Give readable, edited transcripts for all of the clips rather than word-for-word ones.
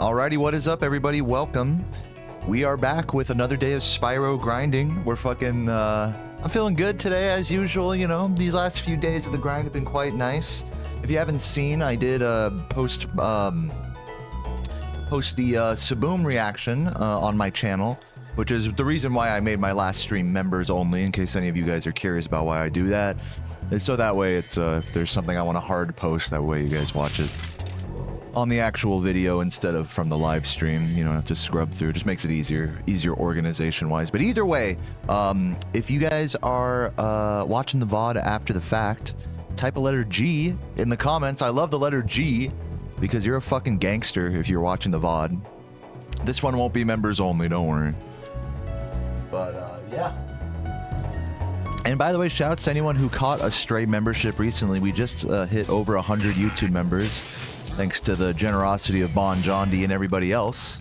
Alrighty, what is up, everybody? Welcome. We are back with another day of Spyro grinding. We're fucking, I'm feeling good today, as usual, you know. These last few days of the grind have been quite nice. If you haven't seen, I did post the Saboom reaction on my channel, which is the reason why I made my last stream members only, in case any of you guys are curious about why I do that. And so that way, it's if there's something I want to hard post, that way you guys watch it on the actual video instead of from the live stream. You don't have to scrub through. It just makes it easier organization wise. But either way, if you guys are watching the VOD after the fact, type a letter G in the comments. I love the letter G because you're a fucking gangster if you're watching the VOD. This one won't be members only, don't worry. But yeah. And by the way, shouts to anyone who caught a stray membership recently. We just hit over 100 YouTube members, thanks to the generosity of Bon Jondi and everybody else.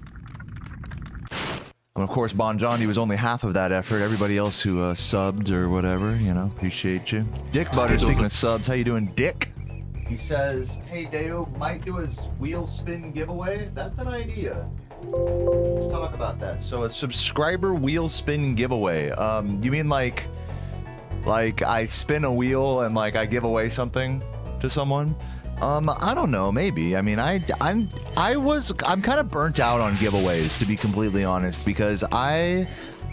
And of course, Bon Jondi was only half of that effort. Everybody else who subbed or whatever, you know, appreciate you. Dick Butter, speaking of subs, how you doing, Dick? He says, hey, Deo, might do his wheel spin giveaway. That's an idea. Let's talk about that. So a subscriber wheel spin giveaway. You mean like I spin a wheel and like I give away something to someone? I don't know, maybe. I mean, I'm kind of burnt out on giveaways, to be completely honest, because at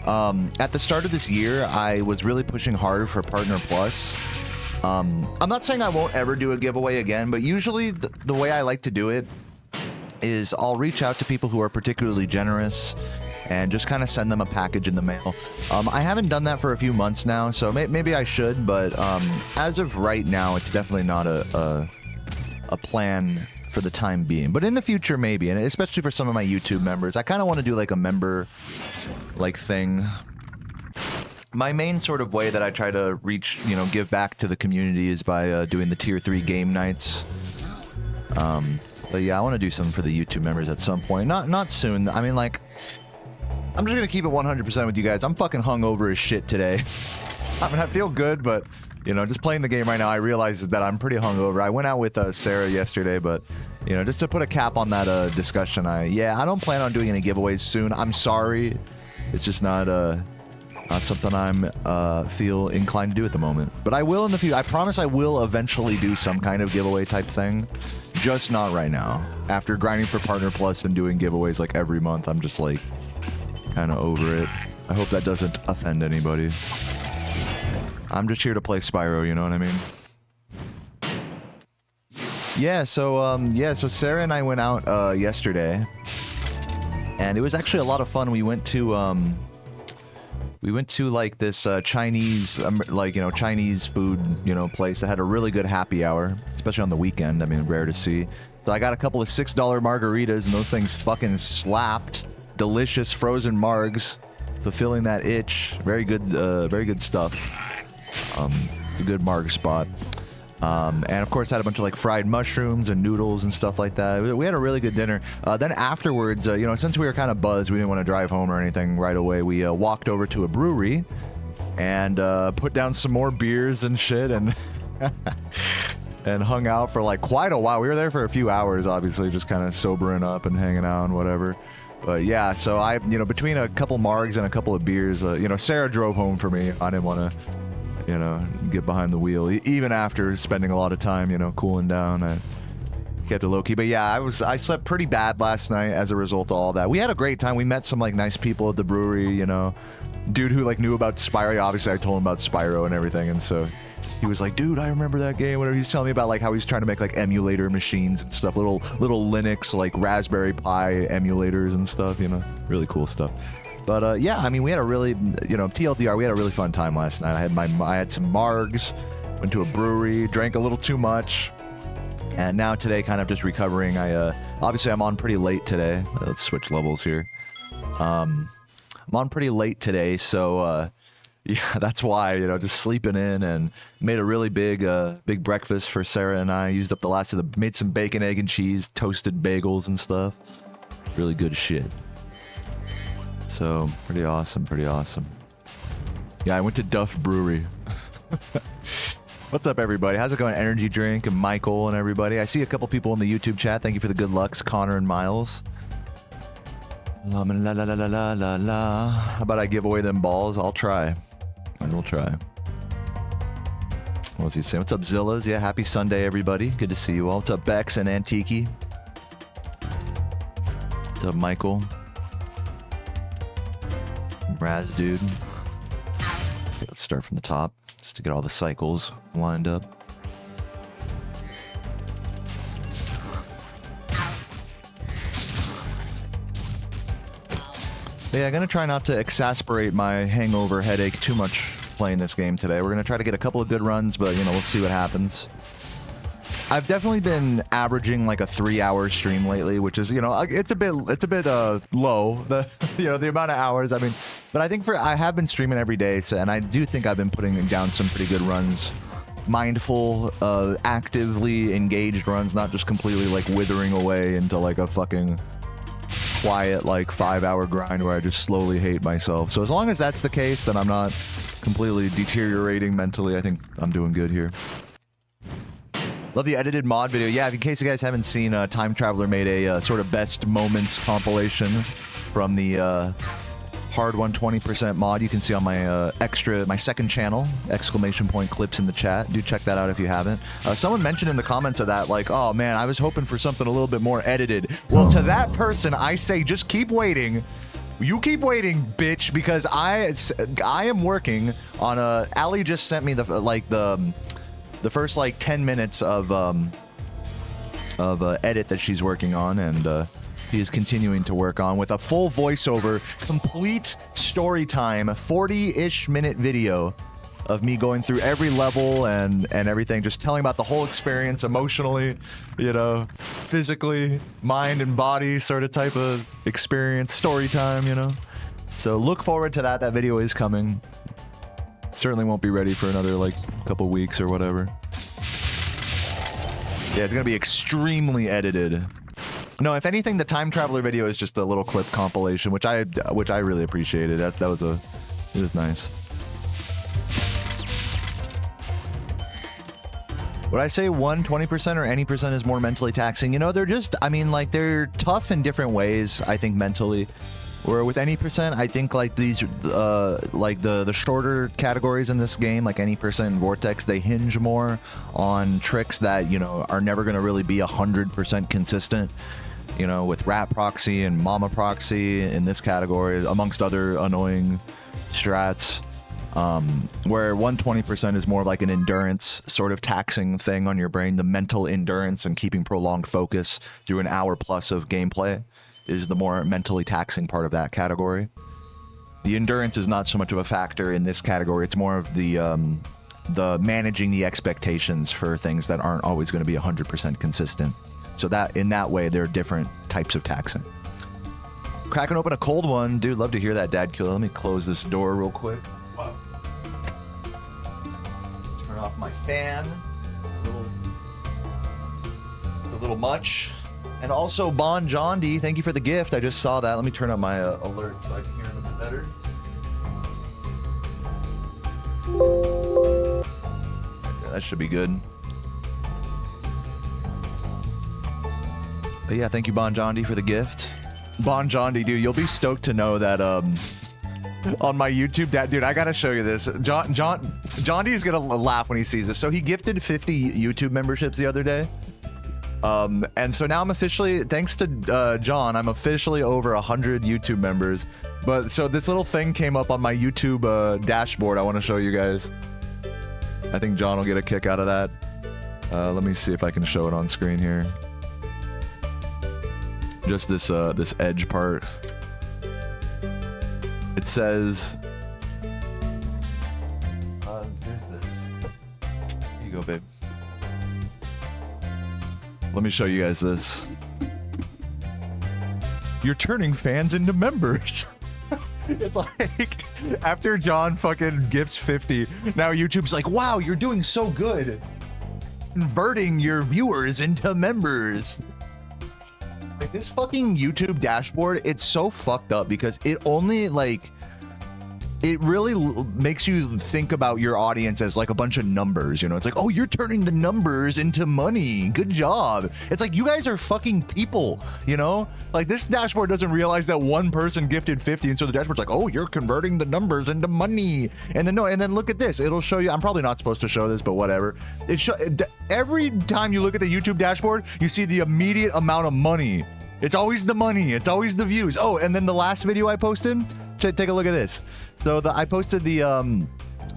the start of this year, I was really pushing hard for Partner Plus. I'm not saying I won't ever do a giveaway again, but usually the way I like to do it is I'll reach out to people who are particularly generous and just kind of send them a package in the mail. I haven't done that for a few months now, so maybe I should, but as of right now, it's definitely not a plan for the time being. But in the future, maybe, and especially for some of my YouTube members, I kind of want to do like a member like thing. My main sort of way that I try to reach, you know, give back to the community is by doing the tier 3 game nights. But yeah, I want to do something for the YouTube members at some point. Not soon. I mean, like, I'm just gonna keep it 100% with you guys. I'm fucking hungover as shit today. I mean, I feel good, but you know, just playing the game right now, I realize that I'm pretty hungover. I went out with Sarah yesterday, but you know, just to put a cap on that discussion, I don't plan on doing any giveaways soon. I'm sorry, it's just not something I'm feel inclined to do at the moment. But I will in the future. I promise I will eventually do some kind of giveaway type thing. Just not right now. After grinding for Partner Plus and doing giveaways like every month, I'm just like kind of over it. I hope that doesn't offend anybody. I'm just here to play Spyro, you know what I mean? Yeah, so Sarah and I went out yesterday, and it was actually a lot of fun. We went to like this Chinese, like, you know, Chinese food, you know, place that had a really good happy hour, especially on the weekend. I mean, rare to see. So I got a couple of $6 margaritas, and those things fucking slapped. Delicious frozen margs, fulfilling that itch. Very good stuff. It's a good marg spot. And of course had a bunch of like fried mushrooms and noodles and stuff like that. We had a really good dinner. Then afterwards, you know, since we were kind of buzzed, we didn't want to drive home or anything right away. We walked over to a brewery and put down some more beers and shit and and hung out for like quite a while. We were there for a few hours, obviously, just kind of sobering up and hanging out and whatever. But yeah, so you know, between a couple margs and a couple of beers, you know, Sarah drove home for me. I didn't want to, you know, get behind the wheel, even after spending a lot of time, you know, cooling down. I kept it low key. But yeah, I slept pretty bad last night as a result of all that. We had a great time. We met some like nice people at the brewery, you know, dude who like knew about Spyro. Obviously I told him about Spyro and everything, and so he was like, dude, I remember that game, whatever. He's telling me about like how he's trying to make like emulator machines and stuff, little Linux like Raspberry Pi emulators and stuff, you know, really cool stuff. But yeah, I mean, we had a really, you know, TLDR, we had a really fun time last night. I had some margs, went to a brewery, drank a little too much, and now today kind of just recovering. Obviously I'm on pretty late today. Let's switch levels here. I'm on pretty late today, so yeah, that's why, you know, just sleeping in, and made a really big breakfast for Sarah and I. Used up the last of made some bacon, egg, and cheese, toasted bagels and stuff. Really good shit. So, pretty awesome. Yeah, I went to Duff Brewery. What's up, everybody? How's it going? Energy Drink and Michael and everybody. I see a couple people in the YouTube chat. Thank you for the good lucks, Connor and Miles. La la la la la la la. How about I give away them balls? I'll try. I will try. What's he saying? What's up, Zillas? Yeah, happy Sunday, everybody. Good to see you all. What's up, Bex and Antiki? What's up, Michael? Raz, dude. Okay, let's start from the top just to get all the cycles lined up. But yeah, I'm gonna try not to exasperate my hangover headache too much playing this game today. We're gonna try to get a couple of good runs, but you know, we'll see what happens. I've definitely been averaging like a 3-hour stream lately, which is, you know, it's a bit low, the the amount of hours. I mean, but I think I have been streaming every day, so, and I do think I've been putting down some pretty good runs, mindful, actively engaged runs, not just completely like withering away into like a fucking quiet like 5-hour grind where I just slowly hate myself. So as long as that's the case, then I'm not completely deteriorating mentally. I think I'm doing good here. Love the edited mod video. Yeah, in case you guys haven't seen, Time Traveler made a sort of best moments compilation from the hard 120% mod. You can see on my my second channel, ! Clips in the chat. Do check that out if you haven't. Someone mentioned in the comments of that, like, oh man, I was hoping for something a little bit more edited. Well, to that person, I say just keep waiting. You keep waiting, bitch, because I am working on a. Ali just sent me the first like 10 minutes of edit that she's working on, and he is continuing to work on with a full voiceover, complete story time, 40-ish minute video of me going through every level and everything, just telling about the whole experience emotionally, you know, physically, mind and body sort of type of experience, story time, you know. So look forward to that. That video is coming. Certainly won't be ready for another like couple weeks or whatever. Yeah, it's gonna be extremely edited. No, if anything, the Time Traveler video is just a little clip compilation, which I really appreciated. It was nice. Would I say 120% or any percent is more mentally taxing? You know, they're just, I mean, like, they're tough in different ways, I think, mentally. Where with any percent, I think like these, like the shorter categories in this game, like any percent and Vortex, they hinge more on tricks that, you know, are never going to really be 100% consistent. You know, with Rat Proxy and Mama Proxy in this category, amongst other annoying strats. Where 120% is more like an endurance sort of taxing thing on your brain. The mental endurance and keeping prolonged focus through an hour plus of gameplay is the more mentally taxing part of that category. The endurance is not so much of a factor in this category. It's more of the managing the expectations for things that aren't always going to be 100% consistent. So that in that way, there are different types of taxing. Cracking open a cold one. Dude, love to hear that, Dad Killer. Let me close this door real quick. Wow. Turn off my fan. It's a little much. And also, Bon John D, thank you for the gift. I just saw that. Let me turn up my alert so I can hear him a bit better. Okay, that should be good. But yeah, thank you, Bon John D, for the gift. Bon John D, dude, you'll be stoked to know that on my YouTube, dude, I gotta show you this. John D is gonna laugh when he sees this. So he gifted 50 YouTube memberships the other day. And so now I'm officially, thanks to John, I'm officially over 100 YouTube members. But so this little thing came up on my YouTube dashboard. I want to show you guys. I think John will get a kick out of that. Let me see if I can show it on screen here. Just this this edge part. It says, there's this. Here you go, babe. Let me show you guys this. You're turning fans into members. It's like, after John fucking gifts 50, now YouTube's like, wow, you're doing so good. Converting your viewers into members. Like, this fucking YouTube dashboard, it's so fucked up because it only, like, it really makes you think about your audience as like a bunch of numbers, you know? It's like, oh, you're turning the numbers into money. Good job. It's like, you guys are fucking people, you know? Like, this dashboard doesn't realize that one person gifted 50, and so the dashboard's like, oh, you're converting the numbers into money. And then, no, and then look at this. It'll show you, I'm probably not supposed to show this, but whatever. Every time you look at the YouTube dashboard, you see the immediate amount of money. It's always the money. It's always the views. Oh, and then the last video I posted, take a look at this. So I posted the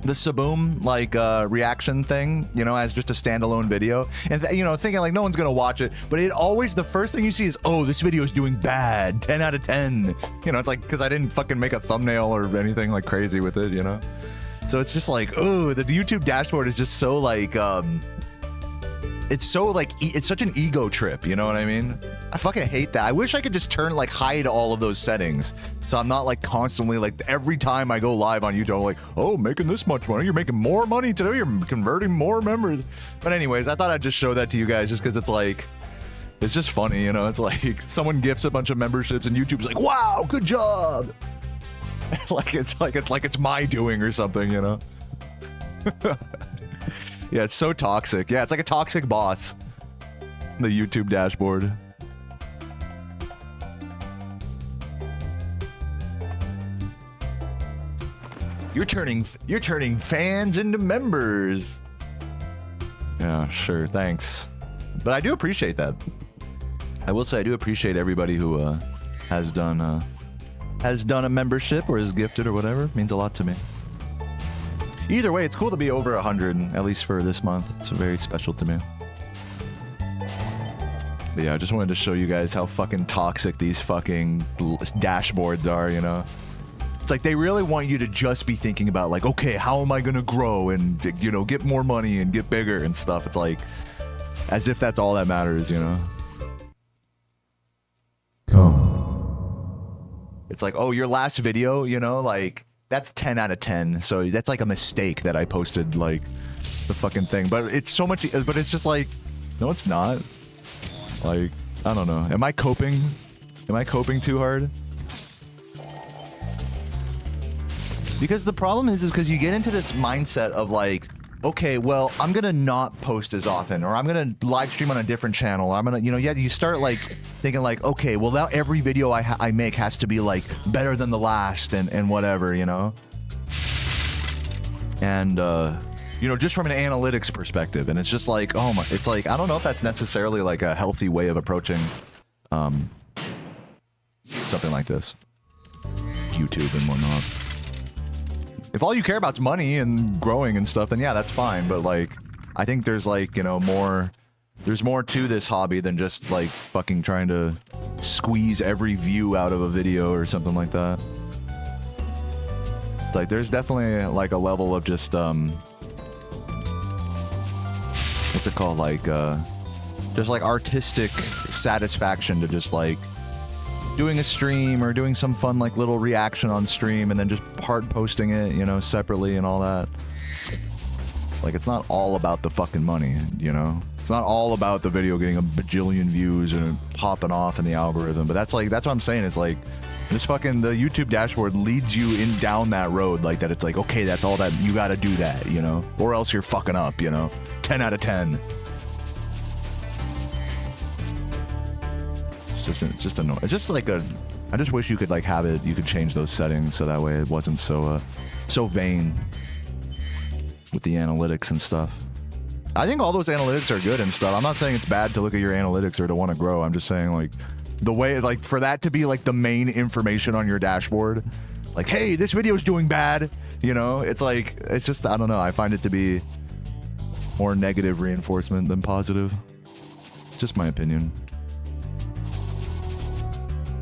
Saboom like reaction thing, you know, as just a standalone video, and you know, thinking like no one's gonna watch it, but it always, the first thing you see is, oh, this video is doing bad, 10 out of 10. You know, it's like, because I didn't fucking make a thumbnail or anything like crazy with it, you know. So it's just like, oh, the YouTube dashboard is just so like it's so like it's such an ego trip, you know what I mean? I fucking hate that. I wish I could just hide all of those settings, so I'm not like constantly like every time I go live on YouTube, I'm like, oh, making this much money, you're making more money today, you're converting more members. But anyways, I thought I'd just show that to you guys just because it's like, it's just funny, you know? It's like someone gifts a bunch of memberships and YouTube's like, wow, good job. it's my doing or something, you know? Yeah, it's so toxic. Yeah, it's like a toxic boss. The YouTube dashboard. You're turning fans into members. Yeah, sure, thanks. But I do appreciate that. I will say I do appreciate everybody who has done a membership or is gifted or whatever. It means a lot to me. Either way, it's cool to be over 100, at least for this month. It's very special to me. But yeah, I just wanted to show you guys how fucking toxic these fucking dashboards are, you know? It's like they really want you to just be thinking about like, okay, how am I gonna grow and, you know, get more money and get bigger and stuff. It's like, as if that's all that matters, you know? It's like, oh, your last video, you know, like, that's 10 out of 10. So that's like a mistake that I posted, like, the fucking thing. But it's so much, but it's just like, no, it's not. Like, I don't know. Am I coping? Am I coping too hard? Because the problem is because you get into this mindset of like, okay, well, I'm gonna not post as often, or I'm gonna live stream on a different channel, or I'm gonna, you know, yeah, you start like thinking like, okay, well, now every video I make has to be like better than the last and whatever, you know. And you know, just from an analytics perspective, and it's just like, oh my, it's like, I don't know if that's necessarily like a healthy way of approaching something like this, YouTube and whatnot. If all you care about is money and growing and stuff, then yeah, that's fine. But like, I think there's like, you know, there's more to this hobby than just like fucking trying to squeeze every view out of a video or something like that. It's like, there's definitely like a level of just, what's it called? Like, just like artistic satisfaction to just like doing a stream or doing some fun like little reaction on stream and then just hard posting it, you know, separately and all that. Like, it's not all about the fucking money, you know? It's not all about the video getting a bajillion views and popping off in the algorithm. But that's like, that's what I'm saying. It's like, this fucking, the YouTube dashboard leads you in down that road like that. It's like, okay, that's all that, you gotta do that, you know? Or else you're fucking up, you know? 10 out of 10. It's just annoying. It's just like I just wish you could like have it, you could change those settings so that way it wasn't so so vain with the analytics and stuff. I think all those analytics are good and stuff. I'm not saying it's bad to look at your analytics or to want to grow. I'm just saying like the way, like, for that to be like the main information on your dashboard, like, hey, this video is doing bad, you know, it's like, it's just, I don't know, I find it to be more negative reinforcement than positive. It's just my opinion.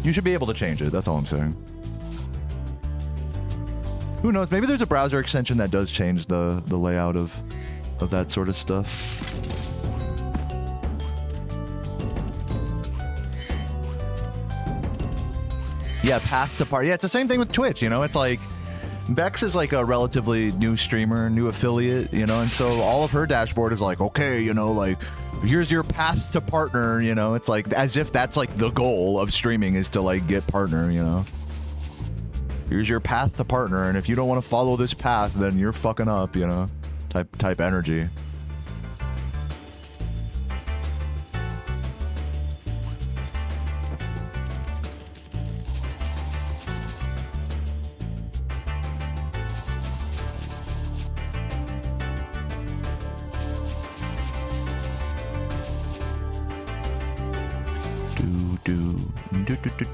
You should be able to change it. That's all I'm saying. Who knows? Maybe there's a browser extension that does change the layout of that sort of stuff. Yeah, path to part. Yeah, it's the same thing with Twitch. You know, it's like Bex is like a relatively new streamer, new affiliate. You know, and so all of her dashboard is like, okay, you know, like, here's your path to partner, you know? It's like, as if that's like the goal of streaming is to like get partner, you know? here's your path to partner, and if you don't want to follow this path, then you're fucking up, you know, type energy.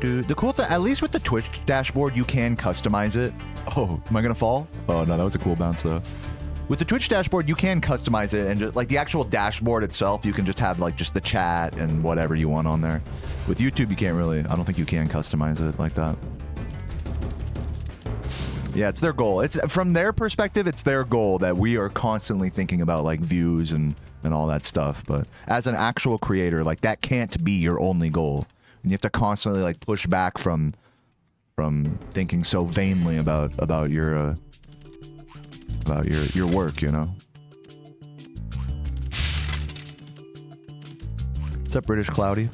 The cool thing, at least with the Twitch dashboard, you can customize it. Oh, am I gonna fall? Oh no, that was a cool bounce though. With the Twitch dashboard, you can customize it, and just, like the actual dashboard itself, you can just have like just the chat and whatever you want on there. With YouTube, you can't really. I don't think you can customize it like that. Yeah, it's their goal. It's from their perspective, it's their goal that we are constantly thinking about like views and all that stuff. But as an actual creator, like that can't be your only goal. And you have to constantly like push back from thinking so vainly about your work, you know. What's up, British Cloudy?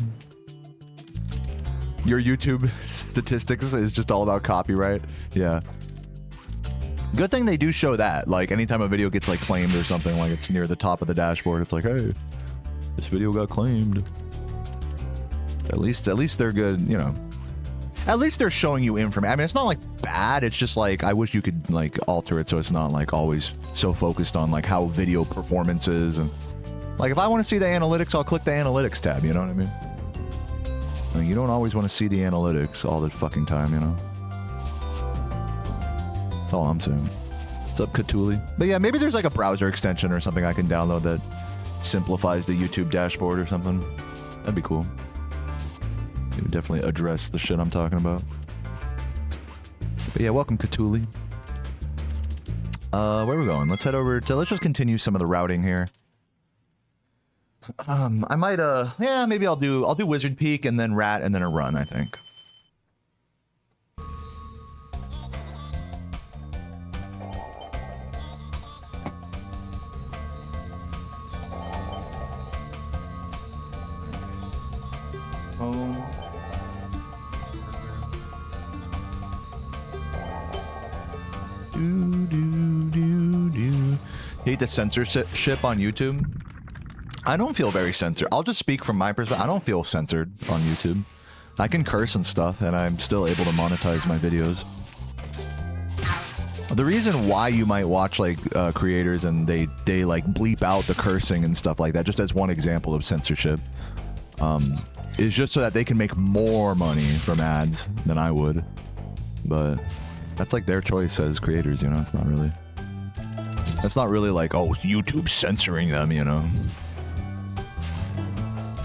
Your YouTube statistics is just all about copyright. Yeah. Good thing they do show that. Like anytime a video gets like claimed or something, like it's near the top of the dashboard, it's like, hey, this video got claimed. At least they're good, you know. At least they're showing you information. I mean, it's not like bad. It's just like I wish you could like alter it so it's not like always so focused on like how video performance is. And like if I want to see the analytics, I'll click the analytics tab. You know what I mean? Like, you don't always want to see the analytics all the fucking time, you know. That's all I'm saying. What's up, Katuli? But yeah, maybe there's like a browser extension or something I can download that simplifies the YouTube dashboard or something. That'd be cool. It would definitely address the shit I'm talking about. But yeah, welcome, Katuli. Where are we going? Let's head over to, let's just continue some of the routing here. I might, yeah, maybe I'll do Wizard Peak and then Rat and then a run, I think. Hate the censorship on YouTube. I don't feel very censored. I'll just speak from my perspective. I don't feel censored on YouTube. I can curse and stuff, and I'm still able to monetize my videos. The reason why you might watch like creators and they like bleep out the cursing and stuff like that, just as one example of censorship, is just so that they can make more money from ads than I would. But that's like their choice as creators, you know. It's not really. That's not really like, oh, YouTube's censoring them, you know.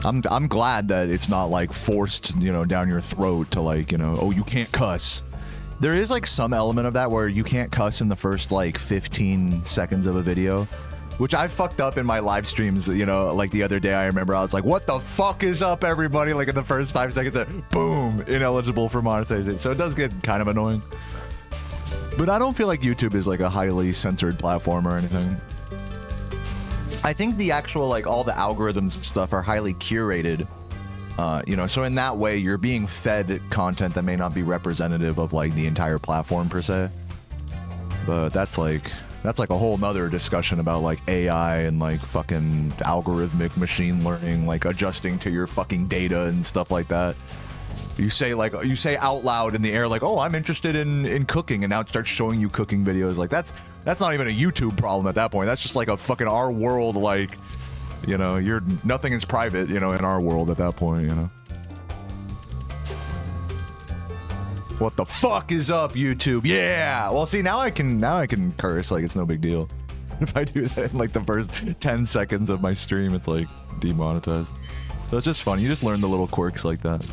I'm glad that it's not like forced, you know, down your throat to like, you know, oh, you can't cuss. There is like some element of that where you can't cuss in the first like 15 seconds of a video, which I fucked up in my live streams, you know, like the other day. I remember I was like, what the fuck is up, everybody? Like in the first 5 seconds, boom, ineligible for monetization. So it does get kind of annoying. But I don't feel like YouTube is like a highly censored platform or anything. I think the actual, like, all the algorithms and stuff are highly curated. You know, so in that way, you're being fed content that may not be representative of, like, the entire platform per se. But that's like a whole nother discussion about, like, AI and, like, fucking algorithmic machine learning, like, adjusting to your fucking data and stuff like that. You say out loud in the air, like, oh, I'm interested in cooking, and now it starts showing you cooking videos. Like, that's not even a YouTube problem at that point. That's just like a fucking our world, like, you know, nothing is private, you know, in our world at that point, you know. What the fuck is up, YouTube? Yeah! Well, see, now I can curse, like, it's no big deal. If I do that in, like, the first 10 seconds of my stream, it's, like, demonetized. So it's just fun. You just learn the little quirks like that.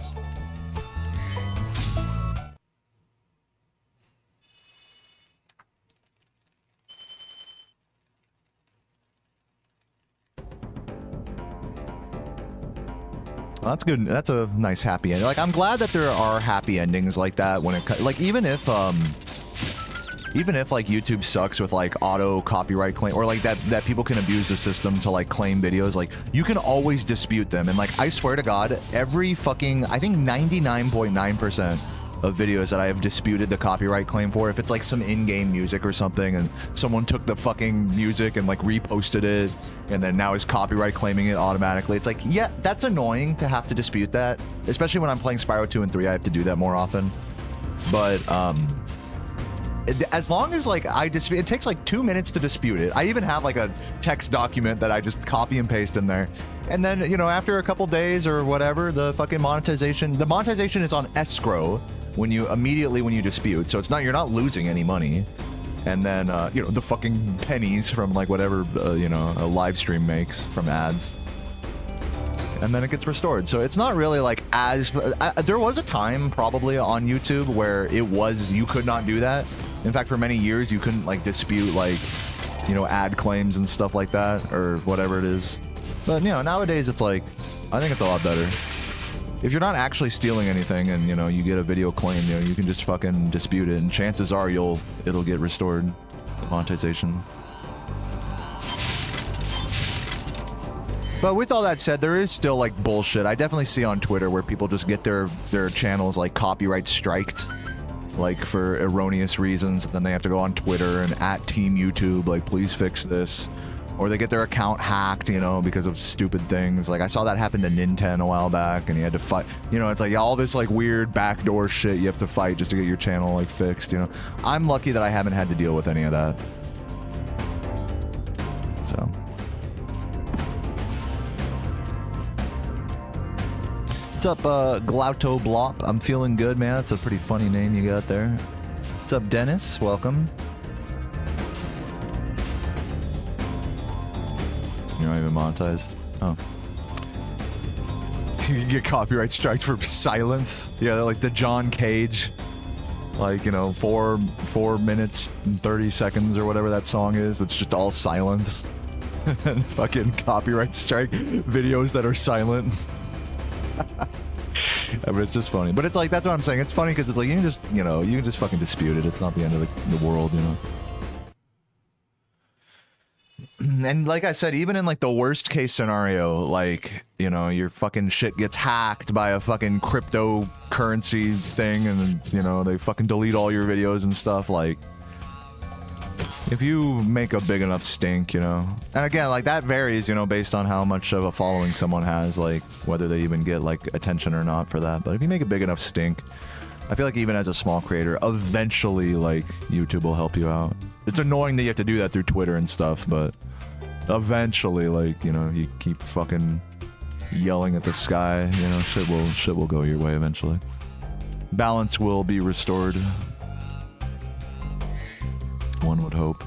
Well, that's good. That's a nice happy ending. Like, I'm glad that there are happy endings like that when it, like, even if like YouTube sucks with like auto copyright claim, or like that people can abuse the system to like claim videos, like you can always dispute them. And like, I swear to God, every fucking, I think 99.9% of videos that I have disputed the copyright claim for. If it's like some in-game music or something and someone took the fucking music and like reposted it and then now is copyright claiming it automatically, it's like, yeah, that's annoying to have to dispute that, especially when I'm playing Spyro 2 and 3. I have to do that more often. But as long as like I dispute, it takes like 2 minutes to dispute it. I even have like a text document that I just copy and paste in there. And then, you know, after a couple days or whatever, the fucking monetization is on escrow when you dispute. So it's not, you're not losing any money. And then, you know, the fucking pennies from like whatever, you know, a live stream makes from ads. And then it gets restored. So it's not really like as, there was a time probably on YouTube where you could not do that. In fact, for many years, you couldn't like dispute like, you know, ad claims and stuff like that or whatever it is. But, you know, nowadays it's like, I think it's a lot better. If you're not actually stealing anything and, you know, you get a video claim, you know, you can just fucking dispute it and chances are it'll get restored, monetization. But with all that said, there is still like bullshit. I definitely see on Twitter where people just get their channels like copyright striked, like for erroneous reasons. And then they have to go on Twitter and at Team YouTube, like, please fix this. Or they get their account hacked, you know, because of stupid things. Like I saw that happen to Nintendo a while back and he had to fight, you know, it's like all this like weird backdoor shit you have to fight just to get your channel like fixed, you know. I'm lucky that I haven't had to deal with any of that. So. What's up, Glauto Blop? I'm feeling good, man. That's a pretty funny name you got there. What's up, Dennis? Welcome. You're not even monetized. Oh. You get copyright striked for silence. Yeah, like the John Cage. Like, you know, 4 minutes and 30 seconds or whatever that song is. It's just all silence. And fucking copyright strike videos that are silent. I mean, it's just funny. But it's like, that's what I'm saying. It's funny because it's like, you can just, you know, you can just fucking dispute it. It's not the end of the world, you know. And like I said, even in like the worst case scenario, like, you know, your fucking shit gets hacked by a fucking cryptocurrency thing and, you know, they fucking delete all your videos and stuff, like, if you make a big enough stink, you know. And again, like that varies, you know, based on how much of a following someone has, like whether they even get like attention or not for that. But if you make a big enough stink, I feel like even as a small creator, eventually like YouTube will help you out. It's annoying that you have to do that through Twitter and stuff, but eventually, like, you know, you keep fucking yelling at the sky, you know, shit will go your way eventually. Balance will be restored. One would hope.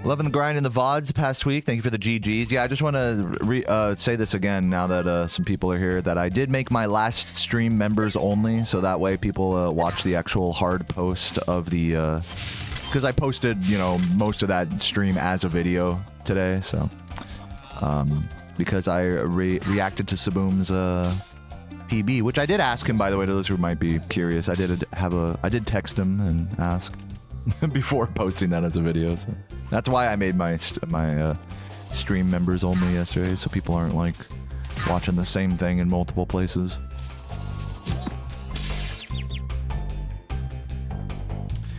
Loving the grind in the VODs past week. Thank you for the GGs. Yeah, I just want to say this again now that some people are here, that I did make my last stream members only, so that way people watch the actual hard post of the... because I posted, you know, most of that stream as a video today, so... because I reacted to Saboom's PB, which I did ask him, by the way, to those who might be curious. I did text him and ask before posting that as a video, so... That's why I made my stream members only yesterday, so people aren't like watching the same thing in multiple places.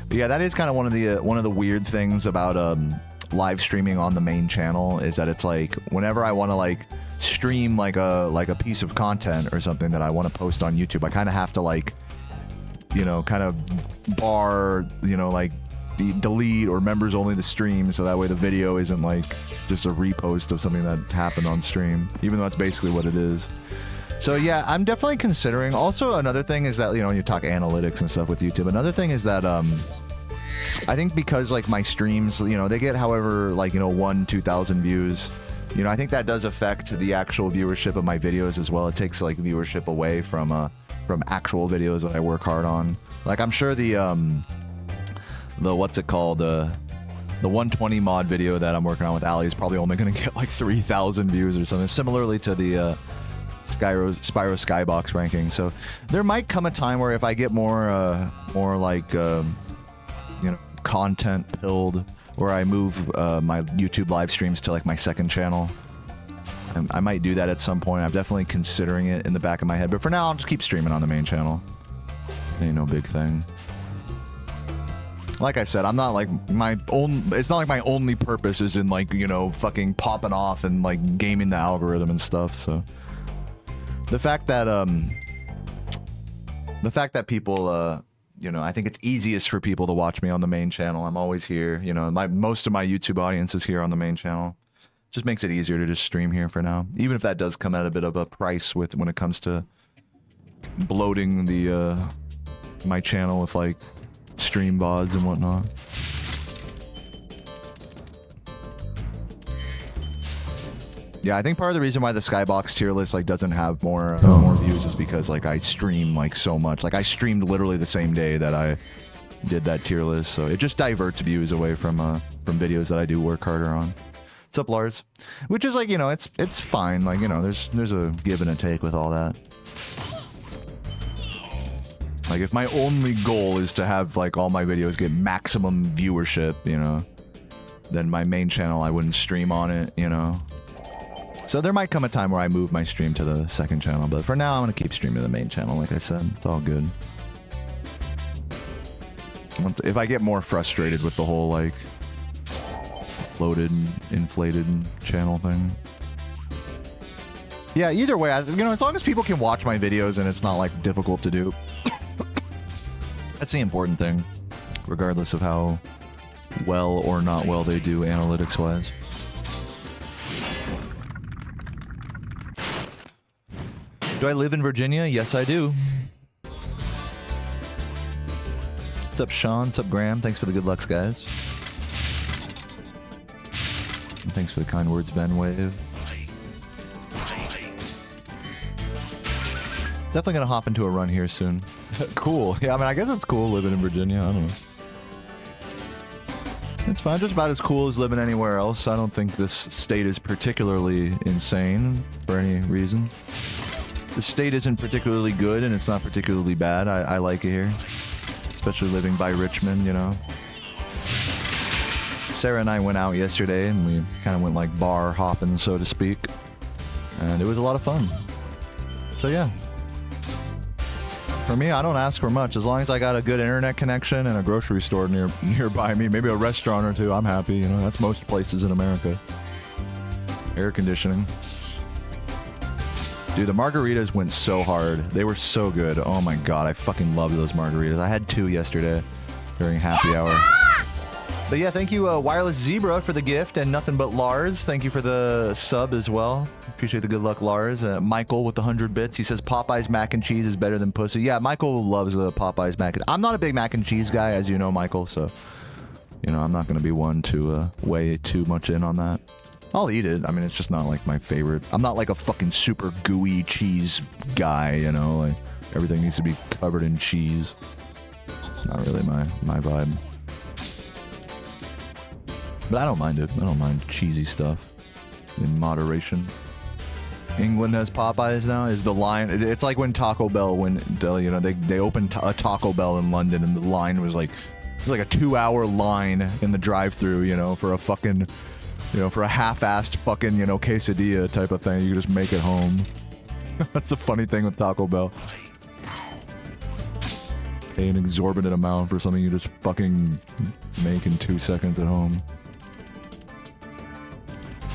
But yeah, that is kind of one of the weird things about live streaming on the main channel, is that it's like whenever I want to like stream like a piece of content or something that I want to post on YouTube, I kind of have to like, you know, kind of bar, you know, like delete or members only the stream, so that way the video isn't like just a repost of something that happened on stream, even though that's basically what it is. So yeah, I'm definitely considering. Also, another thing is that, you know, you talk analytics and stuff with YouTube. Another thing is that I think because like my streams, you know, they get however like, you know, 1,000-2,000 views. You know, I think that does affect the actual viewership of my videos as well. It takes like viewership away from actual videos that I work hard on. Like I'm sure the what's it called, the 120 mod video that I'm working on with Ali is probably only going to get like 3,000 views or something, similarly to the Spyro Skybox ranking. So there might come a time where if I get more like you know, content pilled, where I move my YouTube live streams to like my second channel, I might do that at some point. I'm definitely considering it in the back of my head. But for now, I'll just keep streaming on the main channel. Ain't no big thing. Like I said, I'm not like my own. It's not like my only purpose is in like, you know, fucking popping off and like gaming the algorithm and stuff. So the fact that people, you know, I think it's easiest for people to watch me on the main channel. I'm always here. You know, most of my YouTube audience is here on the main channel. Just makes it easier to just stream here for now. Even if that does come at a bit of a price with when it comes to bloating the my channel with like stream VODs and whatnot. Yeah, I think part of the reason why the Skybox tier list like doesn't have more views is because like I stream like so much. Like I streamed literally the same day that I did that tier list, so it just diverts views away from videos that I do work harder on. What's up, Lars? Which is like, you know, it's fine. Like, you know, there's a give and a take with all that. Like, if my only goal is to have, like, all my videos get maximum viewership, you know, then my main channel, I wouldn't stream on it, you know. So there might come a time where I move my stream to the second channel, but for now, I'm going to keep streaming the main channel, like I said. It's all good. If I get more frustrated with the whole, like, loaded, inflated channel thing. Yeah, either way, you know, as long as people can watch my videos and it's not, like, difficult to do. That's the important thing, regardless of how well or not well they do analytics-wise. Do I live in Virginia? Yes, I do. What's up, Sean? What's up, Graham? Thanks for the good lucks, guys. And thanks for the kind words, Venwave. Definitely gonna hop into a run here soon. Cool. Yeah, I mean, I guess it's cool living in Virginia. I don't know. It's fine. Just about as cool as living anywhere else. I don't think this state is particularly insane for any reason. The state isn't particularly good, and it's not particularly bad. I like it here. Especially living by Richmond, you know. Sarah and I went out yesterday, and we kind of went like bar hopping, so to speak. And it was a lot of fun. So yeah. For me, I don't ask for much. As long as I got a good internet connection and a grocery store nearby me, maybe a restaurant or two, I'm happy. You know, that's most places in America. Air conditioning. Dude, the margaritas went so hard. They were so good. Oh my god, I fucking loved those margaritas. I had 2 yesterday during happy hour. But yeah, thank you, Wireless Zebra, for the gift, and Nothing But Lars. Thank you for the sub as well. Appreciate the good luck, Lars. Michael with the 100 bits. He says Popeye's mac and cheese is better than pussy. Yeah, Michael loves the Popeye's mac. I'm not a big mac and cheese guy, as you know, Michael. So, you know, I'm not going to be one to weigh too much in on that. I'll eat it. I mean, it's just not like my favorite. I'm not like a fucking super gooey cheese guy, you know. Like everything needs to be covered in cheese. It's not really my vibe. But I don't mind it. I don't mind cheesy stuff in moderation. England has Popeyes now. Is the line? It's like when Taco Bell, when you know they opened a Taco Bell in London, and the line was like a 2-hour line in the drive-thru, you know, for a fucking, you know, for a half-assed fucking, you know, quesadilla type of thing. You can just make it home. That's the funny thing with Taco Bell. Pay an exorbitant amount for something you just fucking make in 2 seconds at home.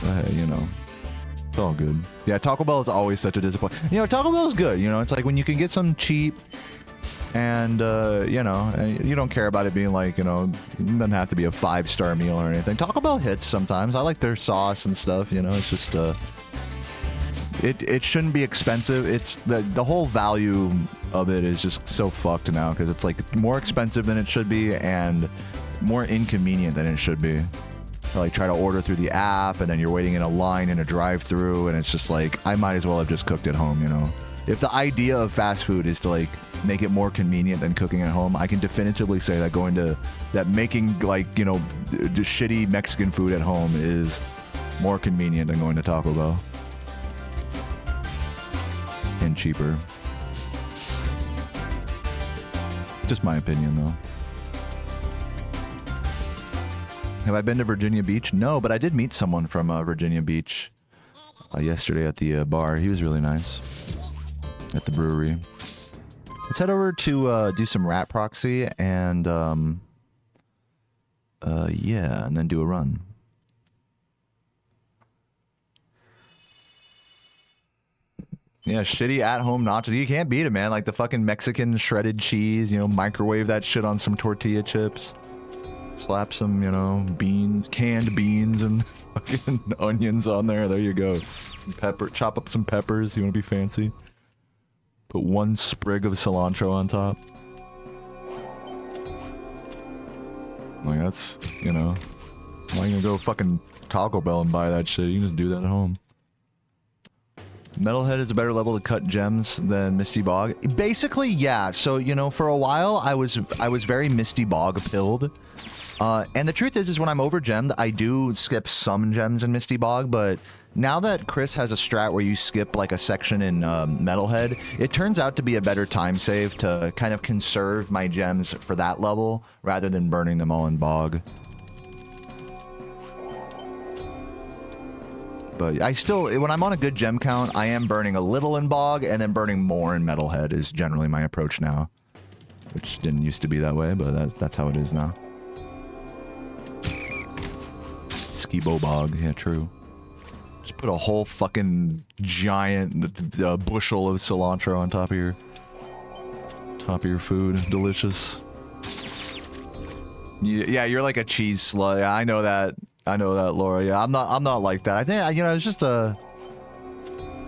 But hey, you know, it's all good. Yeah, Taco Bell is always such a disappointment. You know, Taco Bell is good. You know, it's like when you can get some cheap and, you know, you don't care about it being like, you know, it doesn't have to be a 5-star meal or anything. Taco Bell hits sometimes. I like their sauce and stuff, you know, it's just, it shouldn't be expensive. It's the whole value of it is just so fucked now because it's like more expensive than it should be and more inconvenient than it should be. Like try to order through the app and then you're waiting in a line in a drive-thru and it's just like I might as well have just cooked at home, you know. If the idea of fast food is to like make it more convenient than cooking at home, I can definitively say that making like, you know, just shitty Mexican food at home is more convenient than going to Taco Bell. And cheaper. Just my opinion though. Have I been to Virginia Beach? No, but I did meet someone from Virginia Beach yesterday at the bar. He was really nice at the brewery. Let's head over to do some rat proxy and yeah, and then do a run. Yeah, shitty at-home nachos. You can't beat it, man. Like the fucking Mexican shredded cheese, you know, microwave that shit on some tortilla chips. Slap some, you know, beans, canned beans and fucking onions on there. There you go. Pepper, chop up some peppers. You want to be fancy? Put one sprig of cilantro on top. Like that's, you know, why you gonna go fucking Taco Bell and buy that shit? You can just do that at home. Metalhead is a better level to cut gems than Misty Bog. Basically, yeah. So, you know, for a while I was very Misty Bog pilled. And the truth is when I'm over gemmed, I do skip some gems in Misty Bog, but now that Chris has a strat where you skip like a section in Metalhead, it turns out to be a better time save to kind of conserve my gems for that level rather than burning them all in Bog. But I still, when I'm on a good gem count, I am burning a little in Bog and then burning more in Metalhead is generally my approach now. Which didn't used to be that way, but that's how it is now. Skibo Bog, yeah, true. Just put a whole fucking giant bushel of cilantro on top of your food. Delicious. Yeah, you're like a cheese slut. Yeah, I know that. I know that, Laura. Yeah, I'm not like that. I think, you know, it's just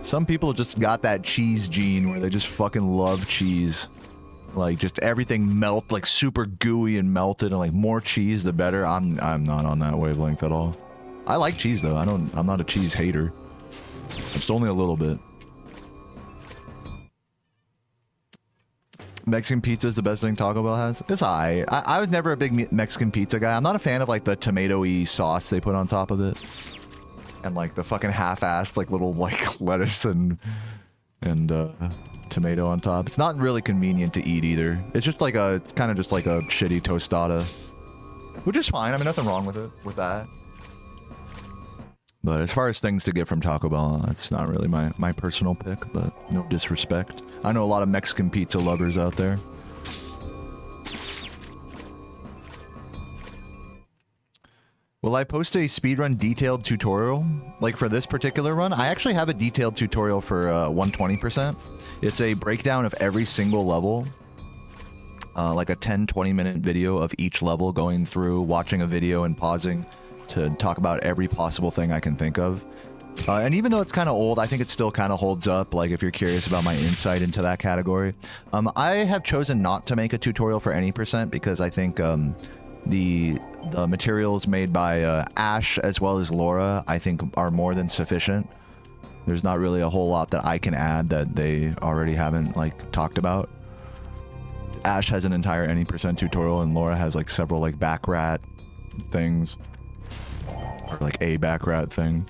some people just got that cheese gene where they just fucking love cheese. Like just everything melt, like super gooey and melted, and like more cheese the better. I'm not on that wavelength at all. I like cheese though. I'm not a cheese hater. Just only a little bit. Mexican pizza is the best thing Taco Bell has. It's I was never a big Mexican pizza guy. I'm not a fan of like the tomato-y sauce they put on top of it, and like the fucking half-assed like little like lettuce and tomato on top. It's not really convenient to eat either. It's just like it's kind of just like a shitty tostada, which is fine. I mean, nothing wrong with it with that. But as far as things to get from Taco Bell, that's not really my personal pick, but no disrespect. I know a lot of Mexican pizza lovers out there. Will I post a speedrun detailed tutorial? Like for this particular run? I actually have a detailed tutorial for 120%. It's a breakdown of every single level. Like a 10-20 minute video of each level, going through, watching a video and pausing to talk about every possible thing I can think of. And even though it's kind of old, I think it still kind of holds up, like if you're curious about my insight into that category. I have chosen not to make a tutorial for any percent because I think the materials made by Ash as well as Laura, I think are more than sufficient. There's not really a whole lot that I can add that they already haven't like talked about. Ash has an entire any percent tutorial and Laura has like several like back rat things. Or like a back rat thing.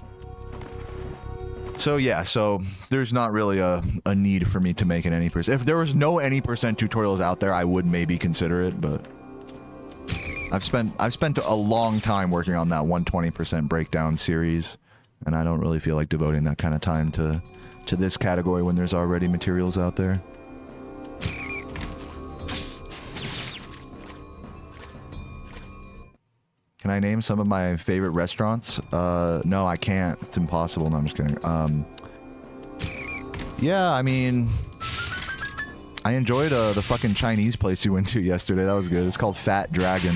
So yeah, so there's not really a need for me to make an any percent. If there was no any percent tutorials out there, I would maybe consider it, but I've spent a long time working on that 120% breakdown series, and I don't really feel like devoting that kind of time to this category when there's already materials out there. Can I name some of my favorite restaurants? No, I can't. It's impossible. No, I'm just kidding. Yeah, I mean, I enjoyed the fucking Chinese place you went to yesterday. That was good. It's called Fat Dragon.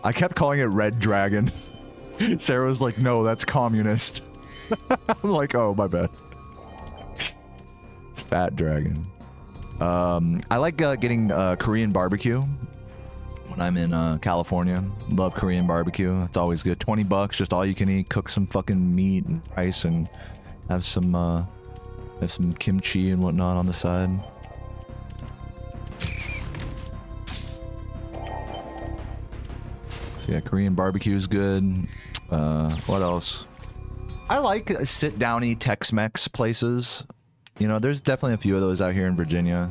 I kept calling it Red Dragon. Sarah was like, no, that's communist. I'm like, oh, my bad. It's Fat Dragon. I like getting Korean barbecue. I'm in California. Love Korean barbecue. It's always good. $20, just all you can eat. Cook some fucking meat and rice and have some kimchi and whatnot on the side. So yeah, Korean barbecue is good. What else? I like sit-downy Tex-Mex places. You know, there's definitely a few of those out here in Virginia.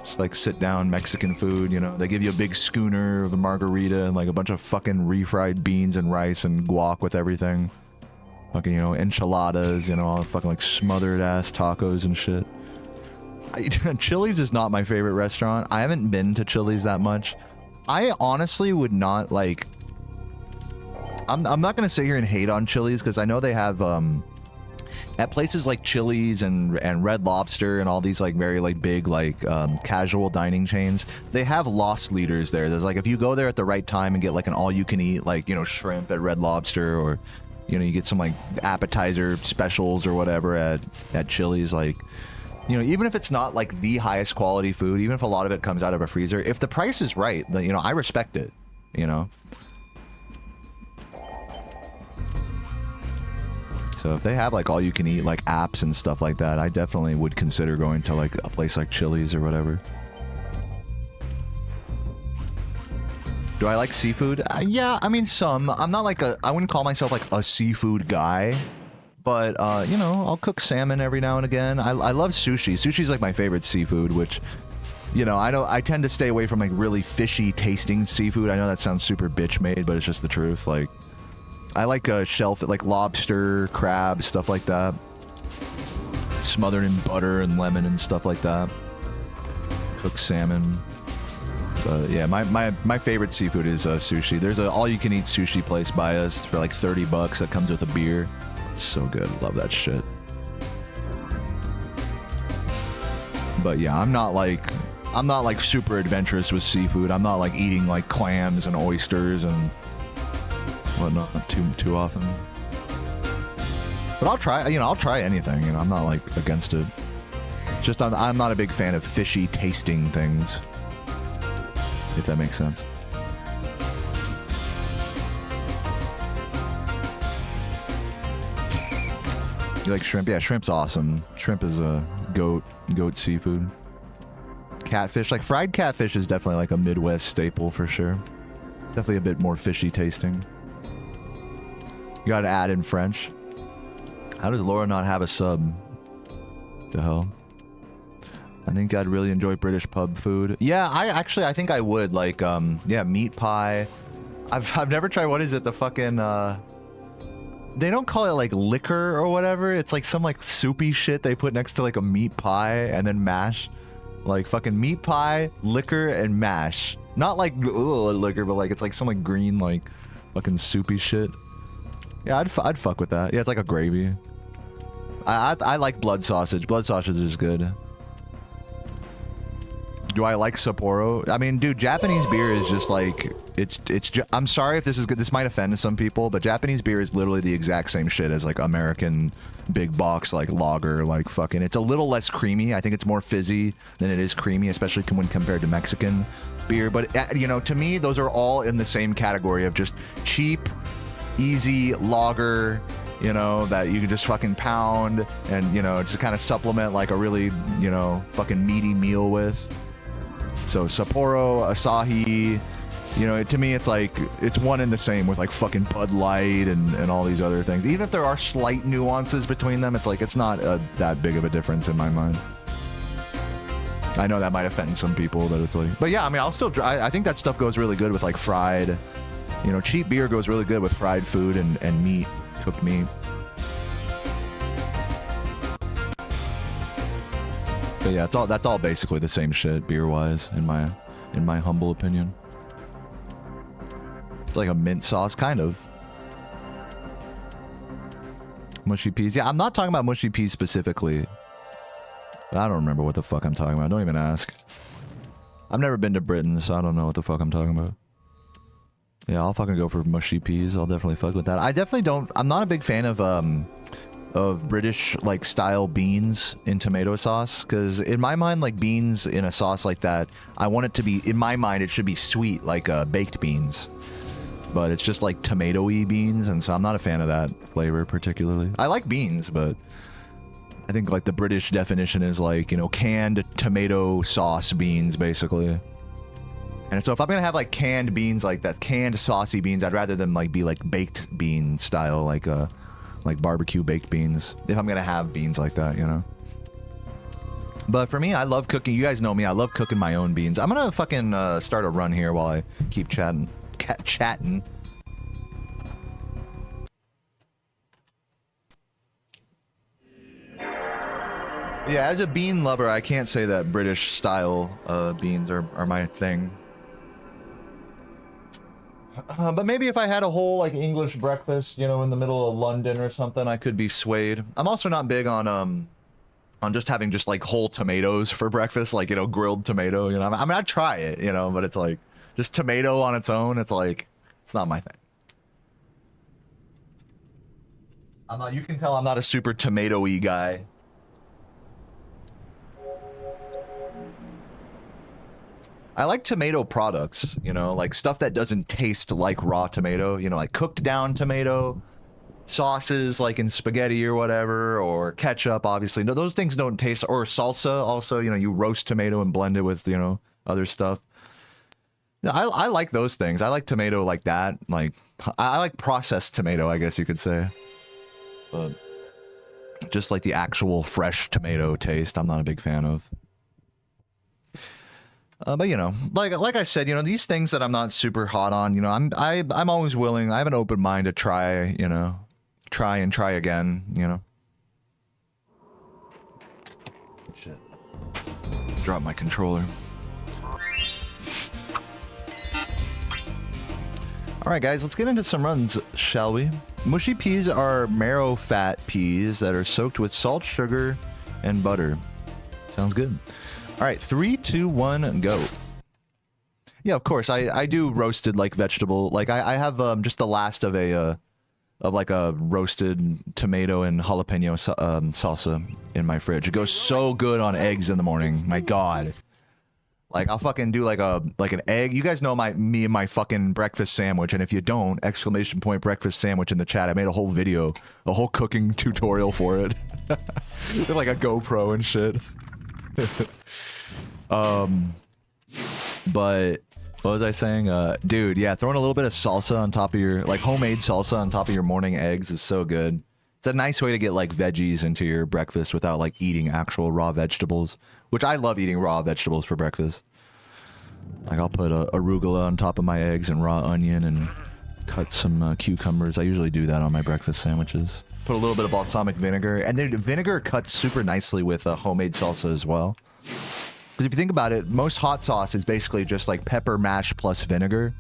Just like sit down Mexican food, you know. They give you a big schooner of a margarita and like a bunch of fucking refried beans and rice and guac with everything. Fucking, you know, enchiladas, you know, all fucking like smothered ass tacos and shit. Chili's is not my favorite restaurant. I haven't been to Chili's that much. I honestly would not like... I'm not going to sit here and hate on Chili's because I know they have... at places like Chili's and Red Lobster and all these like very like big like casual dining chains, they have loss leaders there. There's like, if you go there at the right time and get like an all-you-can-eat like, you know, shrimp at Red Lobster, or, you know, you get some like appetizer specials or whatever at Chili's, like, you know, even if it's not like the highest quality food, even if a lot of it comes out of a freezer, if the price is right, then, you know, I respect it, you know. So if they have like all you can eat like apps and stuff like that, I definitely would consider going to like a place like Chili's or whatever. Do I like seafood? Yeah, I mean some. I'm not like I wouldn't call myself like a seafood guy, but you know, I'll cook salmon every now and again. I love sushi. Sushi's like my favorite seafood, which, you know, I tend to stay away from like really fishy tasting seafood. I know that sounds super bitch made, but it's just the truth. Like, I like shellfish, like lobster, crab, stuff like that. Smothered in butter and lemon and stuff like that. Cooked salmon. But yeah, my favorite seafood is sushi. There's a all-you-can-eat sushi place by us for like $30 that comes with a beer. It's so good. Love that shit. But yeah, I'm not like super adventurous with seafood. I'm not like eating like clams and oysters and whatnot too often. But I'll try, you know, I'll try anything, you know, I'm not like against it. Just I'm not a big fan of fishy tasting things, if that makes sense. You like shrimp? Yeah, shrimp's awesome. Shrimp is a goat seafood. Catfish, like fried catfish is definitely like a Midwest staple for sure. Definitely a bit more fishy tasting. You gotta add in French. How does Laura not have a sub? The hell? I think I'd really enjoy British pub food. Yeah, I think I would. Like, yeah, meat pie. I've never tried, what is it? The fucking, they don't call it like liquor or whatever. It's like some like soupy shit they put next to like a meat pie and then mash. Like fucking meat pie, liquor, and mash. Not like liquor, but like it's like some like green like fucking soupy shit. Yeah, I'd fuck with that. Yeah, it's like a gravy. I like blood sausage. Blood sausage is good. Do I like Sapporo? I mean, dude, Japanese beer is just like I'm sorry if this is good. This might offend some people, but Japanese beer is literally the exact same shit as like American big box like lager. Like fucking, it's a little less creamy. I think it's more fizzy than it is creamy, especially when compared to Mexican beer. But you know, to me, those are all in the same category of just cheap, easy lager, you know, that you can just fucking pound and, you know, just kind of supplement like a really, you know, fucking meaty meal with. So Sapporo, Asahi, you know, to me it's like, it's one and the same with like fucking Bud Light and all these other things. Even if there are slight nuances between them, it's like, it's not that big of a difference in my mind. I know that might offend some people that it's like, but yeah, I mean, I'll still, I think that stuff goes really good with like fried, you know, cheap beer goes really good with fried food and meat, cooked meat. But yeah, that's all basically the same shit beer-wise, in my humble opinion. It's like a mint sauce, kind of. Mushy peas. Yeah, I'm not talking about mushy peas specifically. I don't remember what the fuck I'm talking about. Don't even ask. I've never been to Britain, so I don't know what the fuck I'm talking about. Yeah, I'll fucking go for mushy peas. I'll definitely fuck with that. I definitely don't... I'm not a big fan of British, like, style beans in tomato sauce. Because in my mind, like, beans in a sauce like that, I want it to be... In my mind, it should be sweet, like baked beans. But it's just, like, tomato-y beans, and so I'm not a fan of that flavor, particularly. I like beans, but... I think, like, the British definition is, like, you know, canned tomato sauce beans, basically. And so if I'm gonna have like canned beans like that, canned saucy beans, I'd rather them like be like baked bean style, like barbecue baked beans. If I'm gonna have beans like that, you know. But for me, I love cooking. You guys know me. I love cooking my own beans. I'm gonna fucking start a run here while I keep chatting. Yeah, as a bean lover, I can't say that British style beans are my thing. But maybe if I had a whole like English breakfast, you know, in the middle of London or something, I could be swayed. I'm also not big on just having just like whole tomatoes for breakfast, like, you know, grilled tomato, you know. I mean, I'd try it, you know, but it's like just tomato on its own. It's like, it's not my thing. You can tell I'm not a super tomato-y guy. I like tomato products, you know, like stuff that doesn't taste like raw tomato, you know, like cooked down tomato, sauces like in spaghetti or whatever, or ketchup, obviously. No, those things don't taste, or salsa also, you know, you roast tomato and blend it with, you know, other stuff. I like those things. I like tomato like that. Like, I like processed tomato, I guess you could say. But just like the actual fresh tomato taste, I'm not a big fan of. But you know, like I said, you know, these things that I'm not super hot on, you know, I'm always willing. I have an open mind to try, you know, try again, you know. Shit. Drop my controller. All right, guys, let's get into some runs, shall we? Mushy peas are marrow fat peas that are soaked with salt, sugar, and butter. Sounds good. All right, 3, 2, 1, go. Yeah, of course. I do roasted like vegetable. Like I have just the last of a roasted tomato and jalapeno salsa in my fridge. It goes so good on eggs in the morning. My God. Like I'll fucking do like an egg. You guys know me and my fucking breakfast sandwich, and if you don't, ! Breakfast sandwich in the chat. I made a whole video, a whole cooking tutorial for it. With like a GoPro and shit. But what was I saying? Dude, yeah, throwing a little bit of salsa on top of your, like homemade salsa on top of your morning eggs is so good. It's a nice way to get like veggies into your breakfast without like eating actual raw vegetables, which I love eating raw vegetables for breakfast. Like I'll put arugula on top of my eggs and raw onion and cut some cucumbers. I usually do that on my breakfast sandwiches. Put a little bit of balsamic vinegar, and then vinegar cuts super nicely with homemade salsa as well. Because if you think about it, most hot sauce is basically just like pepper mash plus vinegar.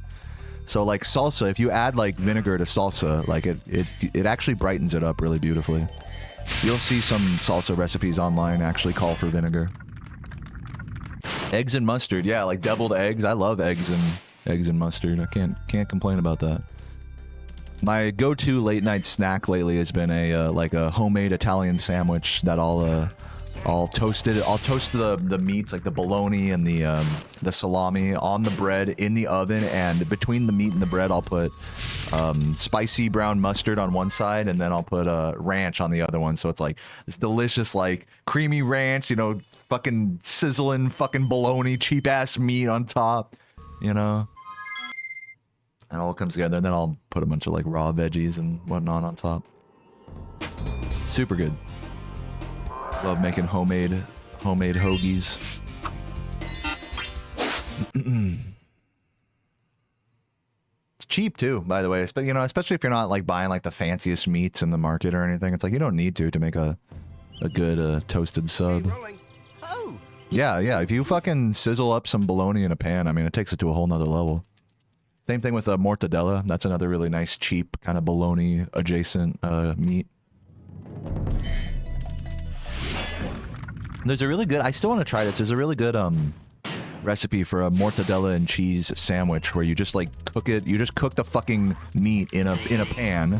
So like salsa, if you add like vinegar to salsa, like it actually brightens it up really beautifully. You'll see some salsa recipes online actually call for vinegar. Eggs and mustard, yeah, like deviled eggs. I love eggs and mustard. I can't complain about that. My go-to late night snack lately has been a homemade Italian sandwich that I'll toast the meats, like the bologna and the salami, on the bread in the oven, and between the meat and the bread I'll put spicy brown mustard on one side, and then I'll put ranch on the other one. So it's like this delicious like creamy ranch, you know, fucking sizzling fucking bologna, cheap ass meat on top, you know. And it all comes together, and then I'll put a bunch of like raw veggies and whatnot on top. Super good. Love making homemade hoagies. It's cheap too, by the way. But you know, especially if you're not like buying like the fanciest meats in the market or anything. It's like you don't need to make a good toasted sub. Oh. Yeah. If you fucking sizzle up some bologna in a pan, I mean, it takes it to a whole nother level. Same thing with mortadella. That's another really nice, cheap kind of bologna adjacent meat. There's a really good, I still want to try this. There's a really good recipe for a mortadella and cheese sandwich where you just like cook it. You just cook the fucking meat in a pan.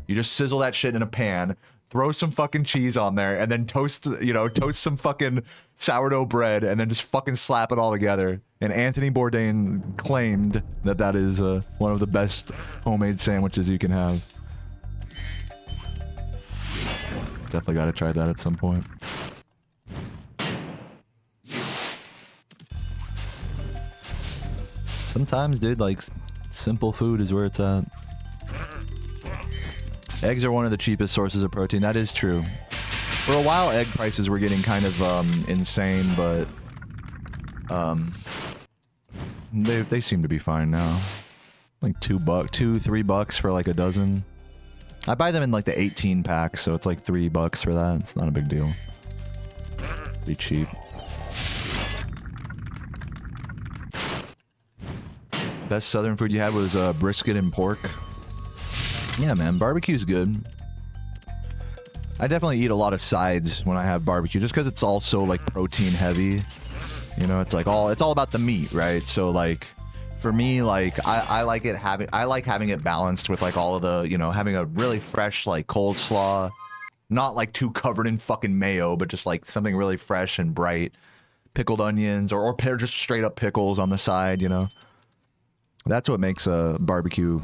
You just sizzle that shit in a pan. Throw some fucking cheese on there, and then toast some fucking sourdough bread, and then just fucking slap it all together. And Anthony Bourdain claimed that is one of the best homemade sandwiches you can have. Definitely got to try that at some point. Sometimes, dude, like, simple food is where it's at. Eggs are one of the cheapest sources of protein. That is true. For a while, egg prices were getting kind of insane, but they seem to be fine now. Like $2, $3 for like a dozen. I buy them in like the 18 pack, so it's like $3 for that. It's not a big deal. Pretty cheap. Best southern food you had was brisket and pork. Yeah, man, barbecue's good. I definitely eat a lot of sides when I have barbecue, just because it's all so like protein heavy. You know, it's like it's all about the meat, right? So like, for me, like I like having it balanced with like all of the, you know, having a really fresh like coleslaw, not like too covered in fucking mayo, but just like something really fresh and bright, pickled onions or just straight up pickles on the side, you know. That's what makes a barbecue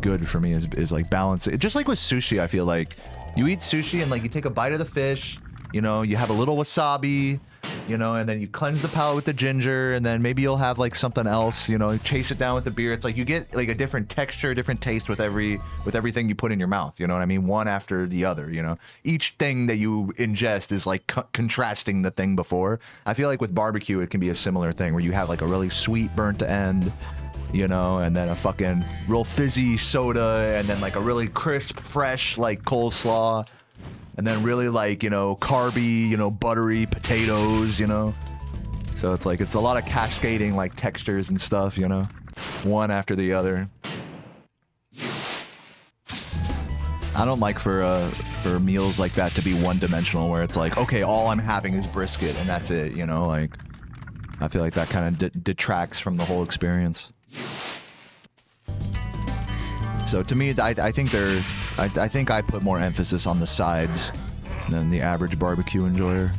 good for me is like balance. Just like with sushi, I feel like you eat sushi and like you take a bite of the fish, you know, you have a little wasabi, you know, and then you cleanse the palate with the ginger, and then maybe you'll have like something else, you know, chase it down with the beer. It's like you get like a different texture, different taste with everything you put in your mouth. You know what I mean? One after the other, you know, each thing that you ingest is like contrasting the thing before. I feel like with barbecue, it can be a similar thing where you have like a really sweet burnt end, you know, and then a fucking real fizzy soda, and then like a really crisp, fresh, like coleslaw, and then really like, you know, carby, you know, buttery potatoes, you know. So it's like, it's a lot of cascading like textures and stuff, you know, one after the other. I don't like for meals like that to be one-dimensional, where it's like, okay, all I'm having is brisket and that's it, you know, like, I feel like that kind of detracts from the whole experience. So to me, I think I put more emphasis on the sides than the average barbecue enjoyer.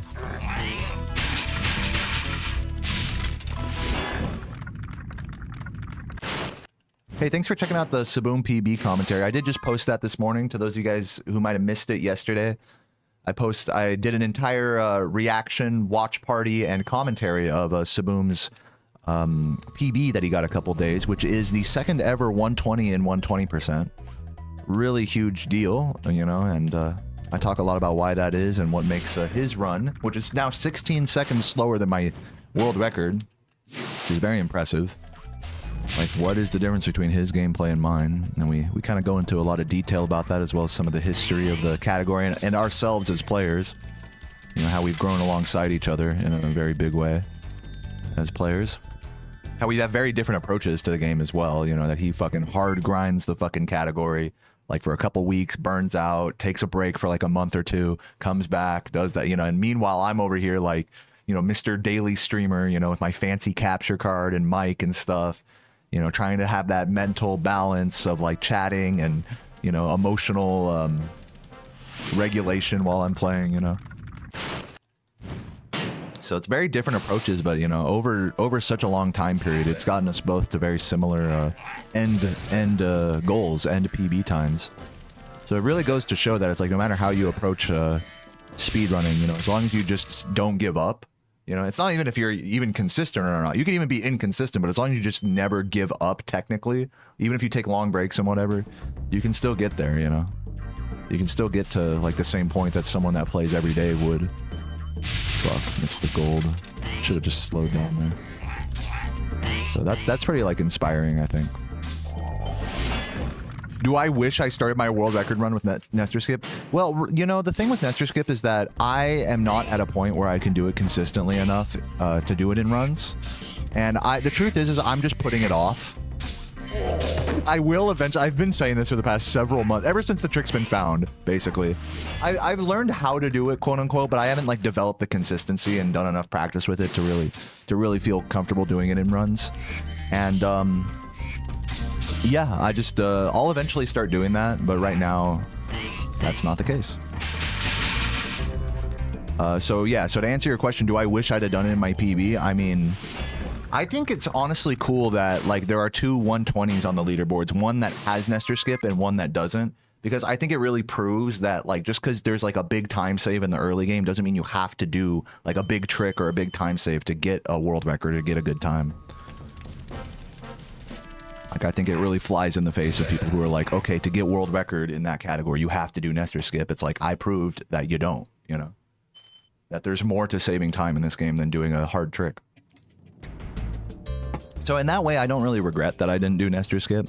Hey, thanks for checking out the Saboom PB commentary. I did just post that this morning to those of you guys who might have missed it yesterday. I did an entire reaction, watch party, and commentary of Saboom's PB that he got a couple days, which is the second ever 120 and 120%. Really huge deal, you know, and I talk a lot about why that is and what makes his run, which is now 16 seconds slower than my world record, which is very impressive. Like, what is the difference between his gameplay and mine? And we kind of go into a lot of detail about that, as well as some of the history of the category and ourselves as players. You know, how we've grown alongside each other in a very big way as players. How we have very different approaches to the game as well, you know, that he fucking hard grinds the fucking category, like for a couple weeks, burns out, takes a break for like a month or two, comes back, does that, you know, and meanwhile, I'm over here like, you know, Mr. Daily Streamer, you know, with my fancy capture card and mic and stuff, you know, trying to have that mental balance of like chatting and, you know, emotional regulation while I'm playing, you know. So it's very different approaches, but, you know, over such a long time period, it's gotten us both to very similar end goals, end PB times. So it really goes to show that it's like, no matter how you approach speedrunning, you know, as long as you just don't give up, you know, it's not even if you're even consistent or not. You can even be inconsistent, but as long as you just never give up technically, even if you take long breaks and whatever, you can still get there, you know. You can still get to like the same point that someone that plays every day would. Fuck, missed the gold. Should have just slowed down there. So that's pretty like inspiring, I think. Do I wish I started my world record run with Nestor Skip? Well, you know, the thing with Nestor Skip is that I am not at a point where I can do it consistently enough to do it in runs. And the truth is I'm just putting it off. I will eventually. I've been saying this for the past several months, ever since the trick's been found, basically. I've learned how to do it, quote unquote, but I haven't like developed the consistency and done enough practice with it to really feel comfortable doing it in runs. And yeah, I just I'll eventually start doing that, but right now that's not the case. So yeah, so to answer your question, do I wish I'd have done it in my PB? I mean, I think it's honestly cool that like there are two 120s on the leaderboards, one that has Nestor Skip and one that doesn't, because I think it really proves that like just because there's like a big time save in the early game doesn't mean you have to do like a big trick or a big time save to get a world record or get a good time. Like, I think it really flies in the face of people who are like, okay, to get world record in that category, you have to do Nestor Skip. It's like, I proved that you don't, you know, that there's more to saving time in this game than doing a hard trick. So in that way, I don't really regret that I didn't do Nestor Skip.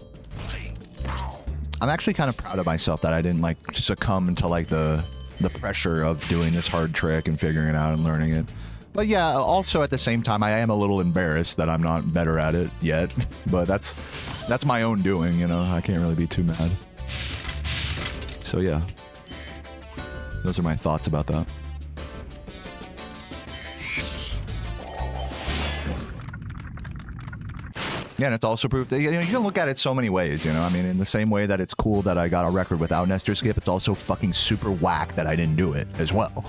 I'm actually kind of proud of myself that I didn't like succumb to like the pressure of doing this hard trick and figuring it out and learning it. But yeah, also at the same time, I am a little embarrassed that I'm not better at it yet. But that's my own doing, you know. I can't really be too mad. So yeah, those are my thoughts about that. Yeah, and it's also proof that, you know, you can look at it so many ways, you know. I mean, in the same way that it's cool that I got a record without Nestor Skip, it's also fucking super whack that I didn't do it as well.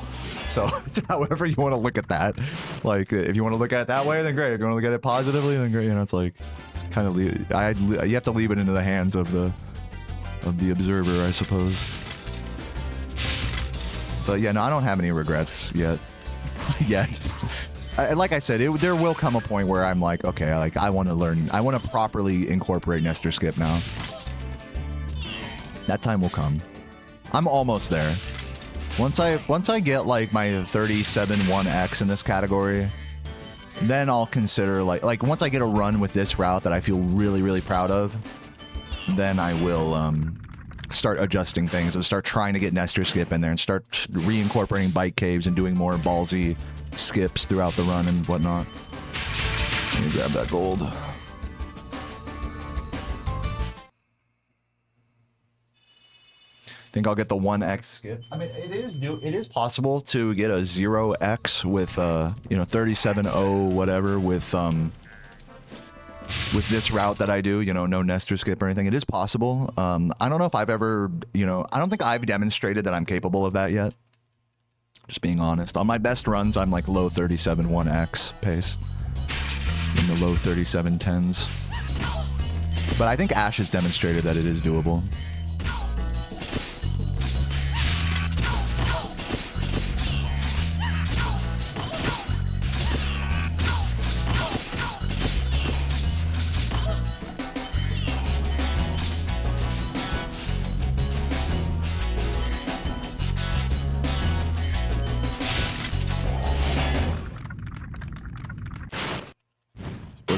So it's however you want to look at that. Like, if you want to look at it that way, then great. If you want to look at it positively, then great. You know, it's like, it's kind of, you have to leave it into the hands of the observer, I suppose. But yeah, no, I don't have any regrets yet. Like I said, there will come a point where I'm like, okay, like I want to learn, I want to properly incorporate Nestor Skip now. That time will come. I'm almost there. Once I get like my 37-1X in this category, then I'll consider like once I get a run with this route that I feel really, really proud of, then I will start adjusting things and start trying to get Nestor Skip in there and start reincorporating bike caves and doing more ballsy skips throughout the run and whatnot. Let me grab that gold. Think I'll get the 1X skip. I mean, it is possible to get a 0X with you know, 37-0 whatever with this route that I do, you know, no Nestor Skip or anything. It is possible. I don't know if I've ever, you know, I don't think I've demonstrated that I'm capable of that yet. Just being honest. On my best runs, I'm like low 37-1X pace. In the low 37-10s. But I think Ash has demonstrated that it is doable.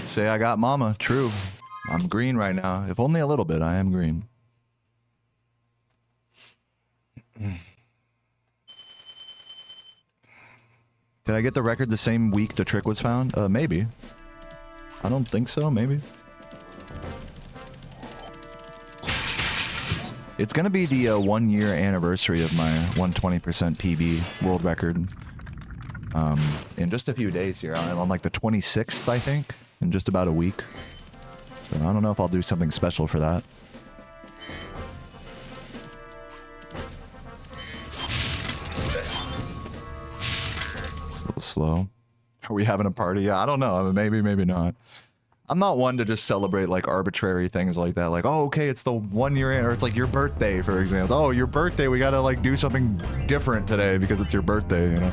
Say I got mama. True. I'm green right now. If only a little bit, I am green. Did I get the record the same week the trick was found? Maybe. I don't think so. Maybe. It's gonna be the 1 year anniversary of my 120% PB world record. In just a few days here. On like the 26th, I think. In just about a week. So I don't know if I'll do something special for that. It's a little slow. Are we having a party? Yeah, I don't know. Maybe, maybe not. I'm not one to just celebrate like arbitrary things like that. Like, oh, okay, it's the 1 year, or it's like your birthday, for example. Oh, your birthday, we gotta like do something different today because it's your birthday, you know?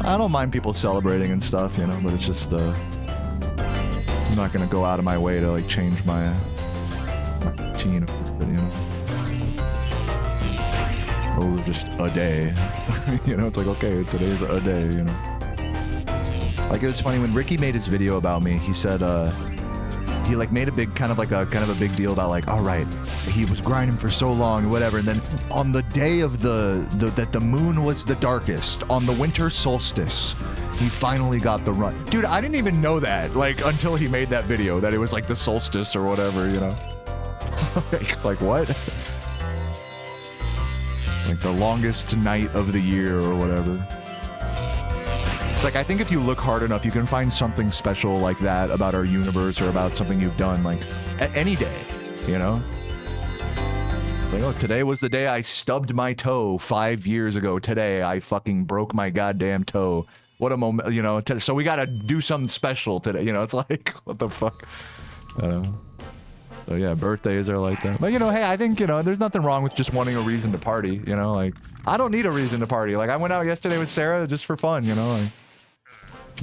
I don't mind people celebrating and stuff, you know, but it's just, I'm not gonna go out of my way to like change my routine, you know. Oh, just a day. You know, it's like, okay, today's a day, you know. Like, it was funny when Ricky made his video about me, he said, he like made a big kind of a big deal about like, all right, he was grinding for so long, whatever, and then on the day of that the moon was the darkest, on the winter solstice, he finally got the run. Dude, I didn't even know that, like, until he made that video, that it was like the solstice or whatever, you know. like what? Like the longest night of the year or whatever. It's like, I think if you look hard enough, you can find something special like that about our universe or about something you've done, like, any day, you know? It's like, oh, today was the day I stubbed my toe 5 years ago. Today, I fucking broke my goddamn toe. What a moment, you know? So we gotta do something special today, you know? It's like, what the fuck? I don't know. So yeah, birthdays are like that. But, you know, hey, I think, you know, there's nothing wrong with just wanting a reason to party, you know? Like, I don't need a reason to party. Like, I went out yesterday with Sarah just for fun, you know? Like,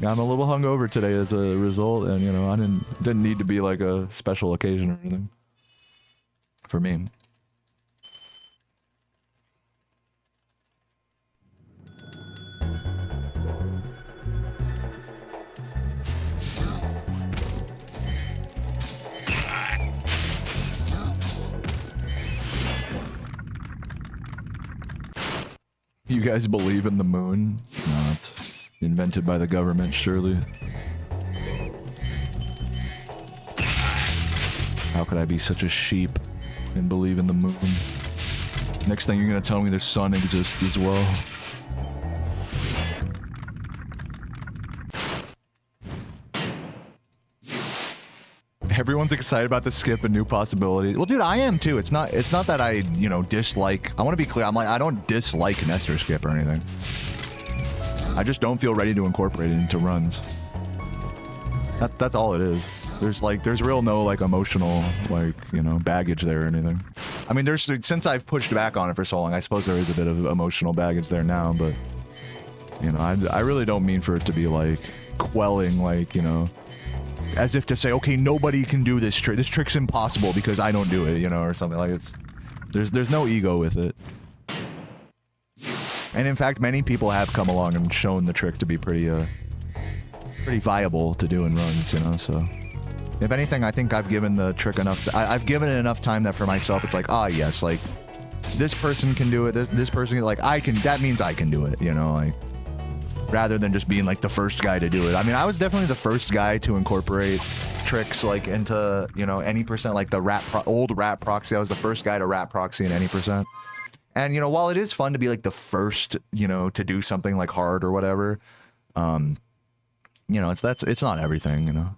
I'm a little hungover today as a result, and, you know, I didn't need to be like a special occasion or anything. For me. You guys believe in the moon? No, Invented by the government, surely. How could I be such a sheep and believe in the moon? Next thing you're gonna tell me the sun exists as well. Everyone's excited about the skip and new possibilities. Well, dude, I am too. It's not that I, you know, dislike. I want to be clear. I'm like, I don't dislike Nestor skip or anything. I just don't feel ready to incorporate it into runs. That's all it is. There's real no like emotional like, you know, baggage there or anything. I mean, since I've pushed back on it for so long, I suppose there is a bit of emotional baggage there now, but you know, I really don't mean for it to be like quelling, like, you know, as if to say, okay, nobody can do this trick. This trick's impossible because I don't do it, you know, or something like it's. There's no ego with it. And in fact, many people have come along and shown the trick to be pretty viable to do in runs, you know. So, if anything, I think I've given the trick enough. I've given it enough time that for myself, it's like, ah, yes, like this person can do it. This person, like I can. That means I can do it, you know, like. Rather than just being like the first guy to do it. I mean, I was definitely the first guy to incorporate tricks like into, you know, any percent, like the old rat proxy. I was the first guy to rat proxy in any percent. And, you know, while it is fun to be like the first, you know, to do something like hard or whatever, you know, it's not everything, you know.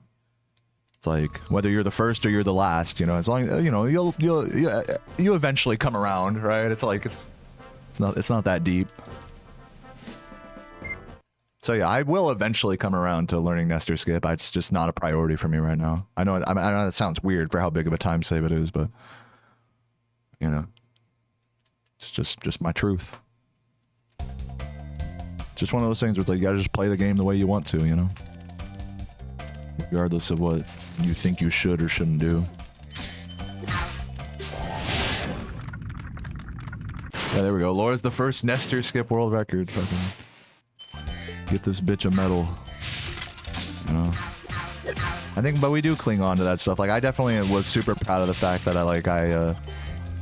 It's like whether you're the first or you're the last, you know, as long as, you know, you'll eventually come around, right? It's like it's not that deep. So yeah, I will eventually come around to learning Nestor skip. It's just not a priority for me right now. I know that sounds weird for how big of a time save it is, but you know, it's just my truth. It's just one of those things where it's like you gotta just play the game the way you want to, you know, regardless of what you think you should or shouldn't do. Yeah, there we go. Laura's the first Nestor skip world record. Fucking. Get this bitch a medal. You know, I think, but we do cling on to that stuff. Like, I definitely was super proud of the fact that I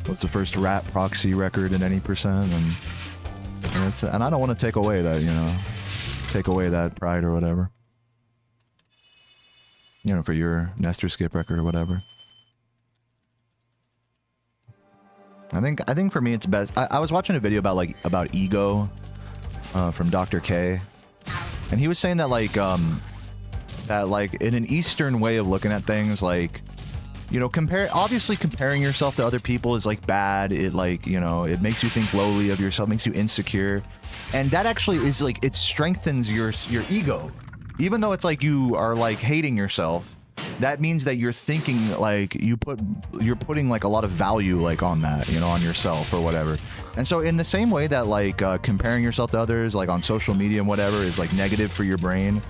was the first rat proxy record in any percent, and I don't want to take away that, you know, take away that pride or whatever. You know, for your Nestor skip record or whatever. I think for me it's best. I was watching a video about ego from Dr. K. And he was saying that like in an Eastern way of looking at things, like, you know, obviously comparing yourself to other people is like bad. It like, you know, it makes you think lowly of yourself, makes you insecure. And that actually is like, it strengthens your ego. Even though it's like you are like hating yourself, that means that you're thinking like you're putting like a lot of value like on that, you know, on yourself or whatever. And so in the same way that like comparing yourself to others like on social media and whatever is like negative for your brain,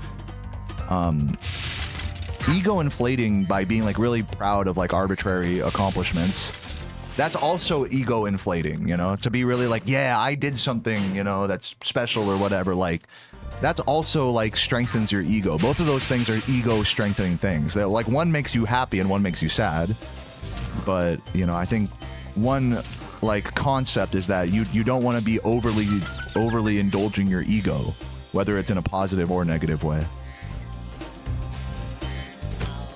ego inflating by being like really proud of like arbitrary accomplishments, that's also ego inflating, you know, to be really like, yeah, I did something, you know, that's special or whatever. Like that's also like strengthens your ego. Both of those things are ego strengthening things. That like one makes you happy and one makes you sad. But, you know, I think one like concept is that you don't want to be overly indulging your ego, whether it's in a positive or negative way.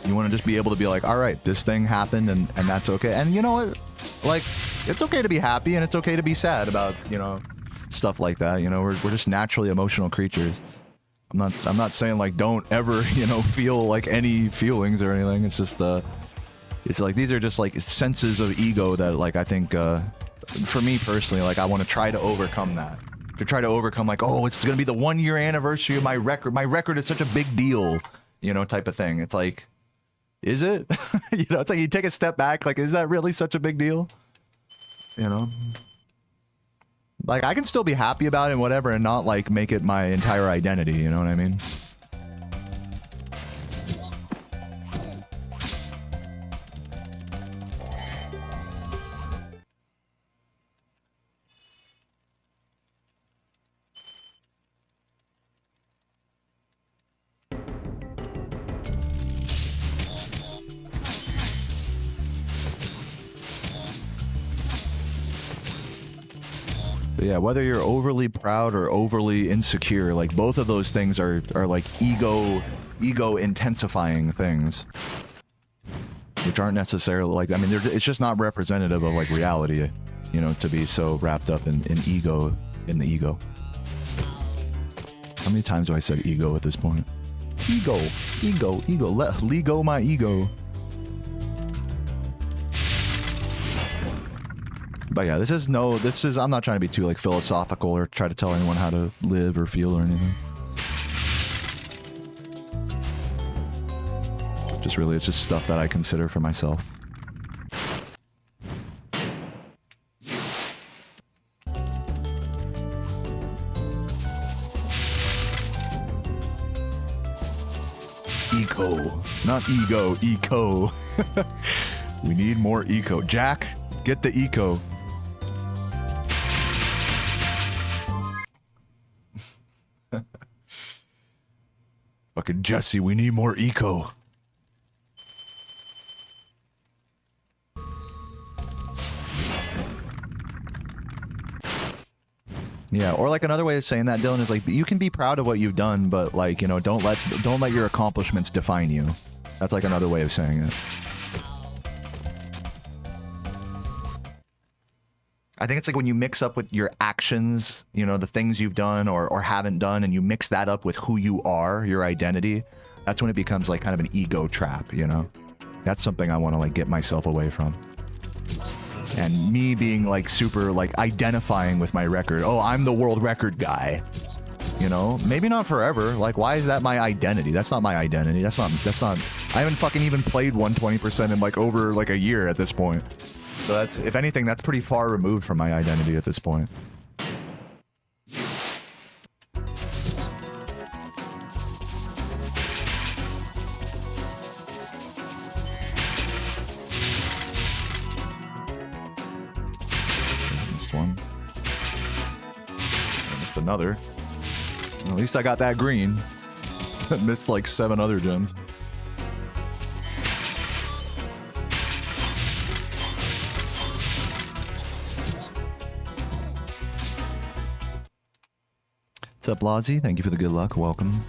You want to just be able to be like, all right, this thing happened and that's okay. And you know what? Like, it's okay to be happy and it's okay to be sad about, you know, stuff like that. You know, we're just naturally emotional creatures. I'm not saying like don't ever, you know, feel like any feelings or anything. It's just it's like these are just like senses of ego that like I think for me personally, like I want to try to overcome that. To try to overcome like, oh, it's gonna be the 1 year anniversary of my record. My record is such a big deal, you know, type of thing. It's like, is it? You know, it's like you take a step back, like, is that really such a big deal? You know? Like, I can still be happy about it and whatever and not, like, make it my entire identity, you know what I mean? But yeah, whether you're overly proud or overly insecure, like both of those things are like ego intensifying things, which aren't necessarily like, I mean, it's just not representative of like reality, you know, to be so wrapped up in ego, in the ego. How many times have I said ego at this point? Ego, let go my ego. But yeah, I'm not trying to be too like philosophical or try to tell anyone how to live or feel or anything. It's just stuff that I consider for myself. Eco, not ego, eco. We need more eco. Jack, get the eco. Fucking Jesse, we need more eco. Yeah, or like another way of saying that, Dylan, is like you can be proud of what you've done, but like, you know, don't let your accomplishments define you. That's like another way of saying it. I think it's like when you mix up with your actions, you know, the things you've done or haven't done, and you mix that up with who you are, your identity, that's when it becomes like kind of an ego trap, you know? That's something I want to like get myself away from. And me being like super like identifying with my record. Oh, I'm the world record guy. You know, maybe not forever. Like, why is that my identity? That's not my identity. That's not, I haven't fucking even played 120% in like over like a year at this point. So that's, if anything, that's pretty far removed from my identity at this point. One. I missed another. Well, at least I got that green. I missed like 7 other gems. What's up, Lozzie? Thank you for the good luck. Welcome.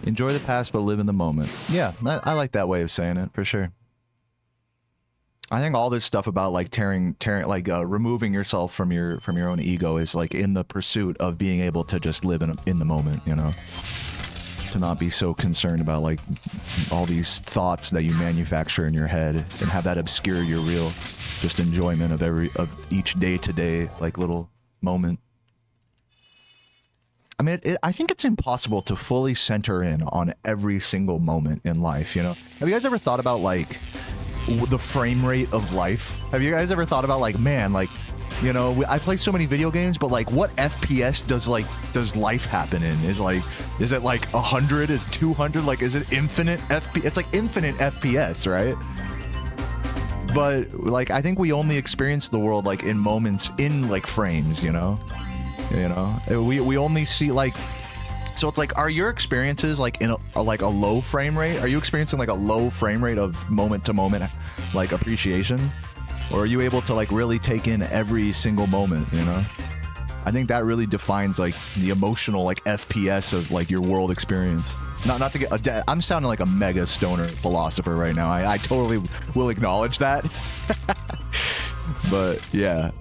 Enjoy the past, but live in the moment. Yeah, I like that way of saying it, for sure. I think all this stuff about like removing yourself from your own ego is like in the pursuit of being able to just live in the moment, you know? To not be so concerned about like all these thoughts that you manufacture in your head and have that obscure your real just enjoyment of each day to day like little moment. I mean, I think it's impossible to fully center in on every single moment in life, you know? Have you guys ever thought about, like, the frame rate of life? Have you guys ever thought about, like, man, like, you know, I play so many video games, but, like, what FPS does life happen in? Is it, like, 100? Is it 200? Like, is it infinite FPS? It's, like, infinite FPS, right? But, like, I think we only experience the world, like, in moments, in, like, frames, you know? You know, we only see like, so it's like, are your experiences like in a low frame rate? Are you experiencing like a low frame rate of moment to moment like appreciation, or are you able to like really take in every single moment? You know, I think that really defines like the emotional like FPS of like your world experience. Not to get I'm sounding like a mega stoner philosopher right now. I totally will acknowledge that. But yeah.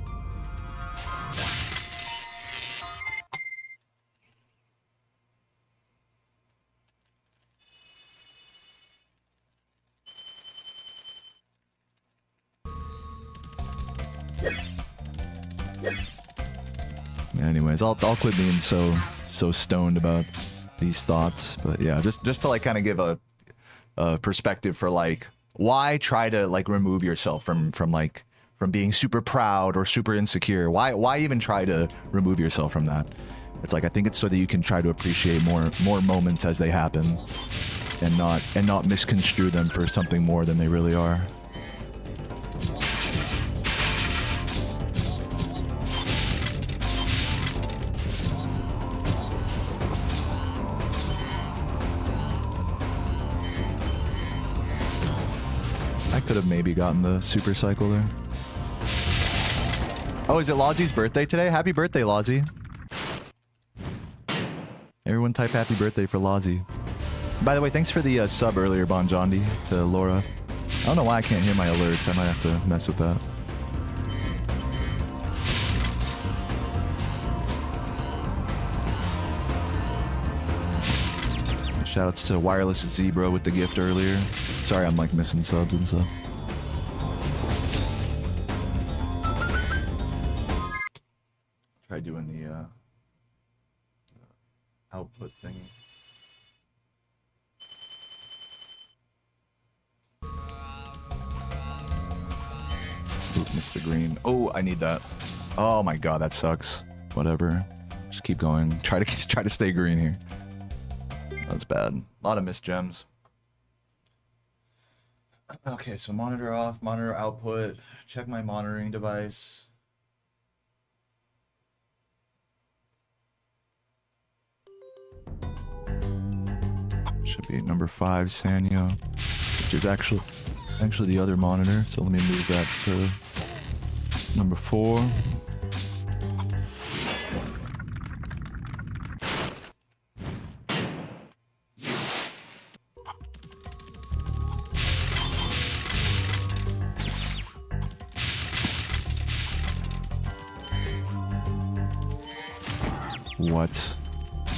Anyways, I'll quit being so stoned about these thoughts, but yeah, just to like kind of give a perspective for like why try to like remove yourself from from being super proud or super insecure. Why even try to remove yourself from that? It's like, I think it's so that you can try to appreciate more moments as they happen, and not misconstrue them for something more than they really are. I could have maybe gotten the super cycle there. Oh, is it Lozzy's birthday today? Happy birthday, Lozzy. Everyone type happy birthday for Lozzy. By the way, thanks for the sub earlier, Bon Jondi, to Laura. I don't know why I can't hear my alerts. I might have to mess with that. Shoutouts to Wireless Zebra with the gift earlier. Sorry, I'm like missing subs and stuff. Try doing the output thingy. Oop, missed the green. Oh, I need that. Oh my god, that sucks. Whatever. Just keep going. Try to stay green here. That's bad. A lot of missed gems. Okay, so monitor off, monitor output. Check my monitoring device. Should be number 5, Sanyo, which is actually the other monitor. So let me move that to number 4. What?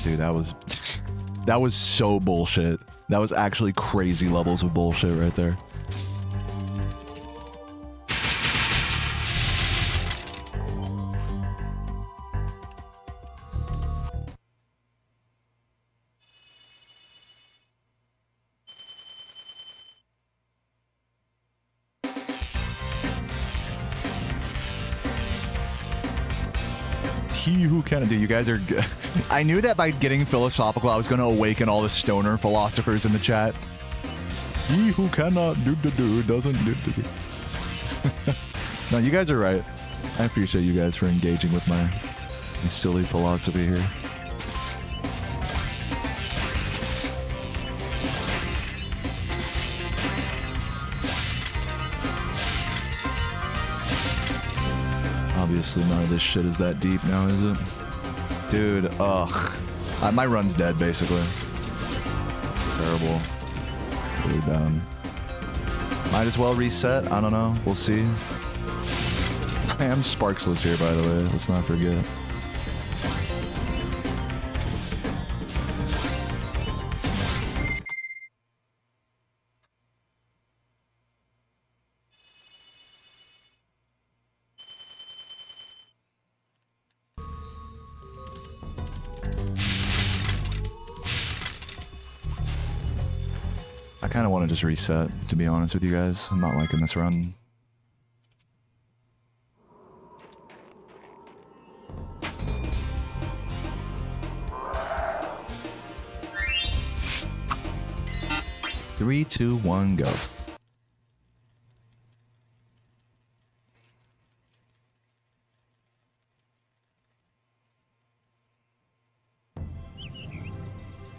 Dude, that was so bullshit. That was actually crazy levels of bullshit right there. He who can do. You guys are good. I knew that by getting philosophical, I was going to awaken all the stoner philosophers in the chat. He who cannot do doesn't do. No, you guys are right. I appreciate you guys for engaging with my silly philosophy here. Obviously none of this shit is that deep now, is it? Dude, ugh. My run's dead, basically. Terrible. Really bad. Might as well reset. I don't know. We'll see. I am Sparksless here, by the way. Let's not forget. I kind of want to just reset, to be honest with you guys. I'm not liking this run. Three, two, one, go.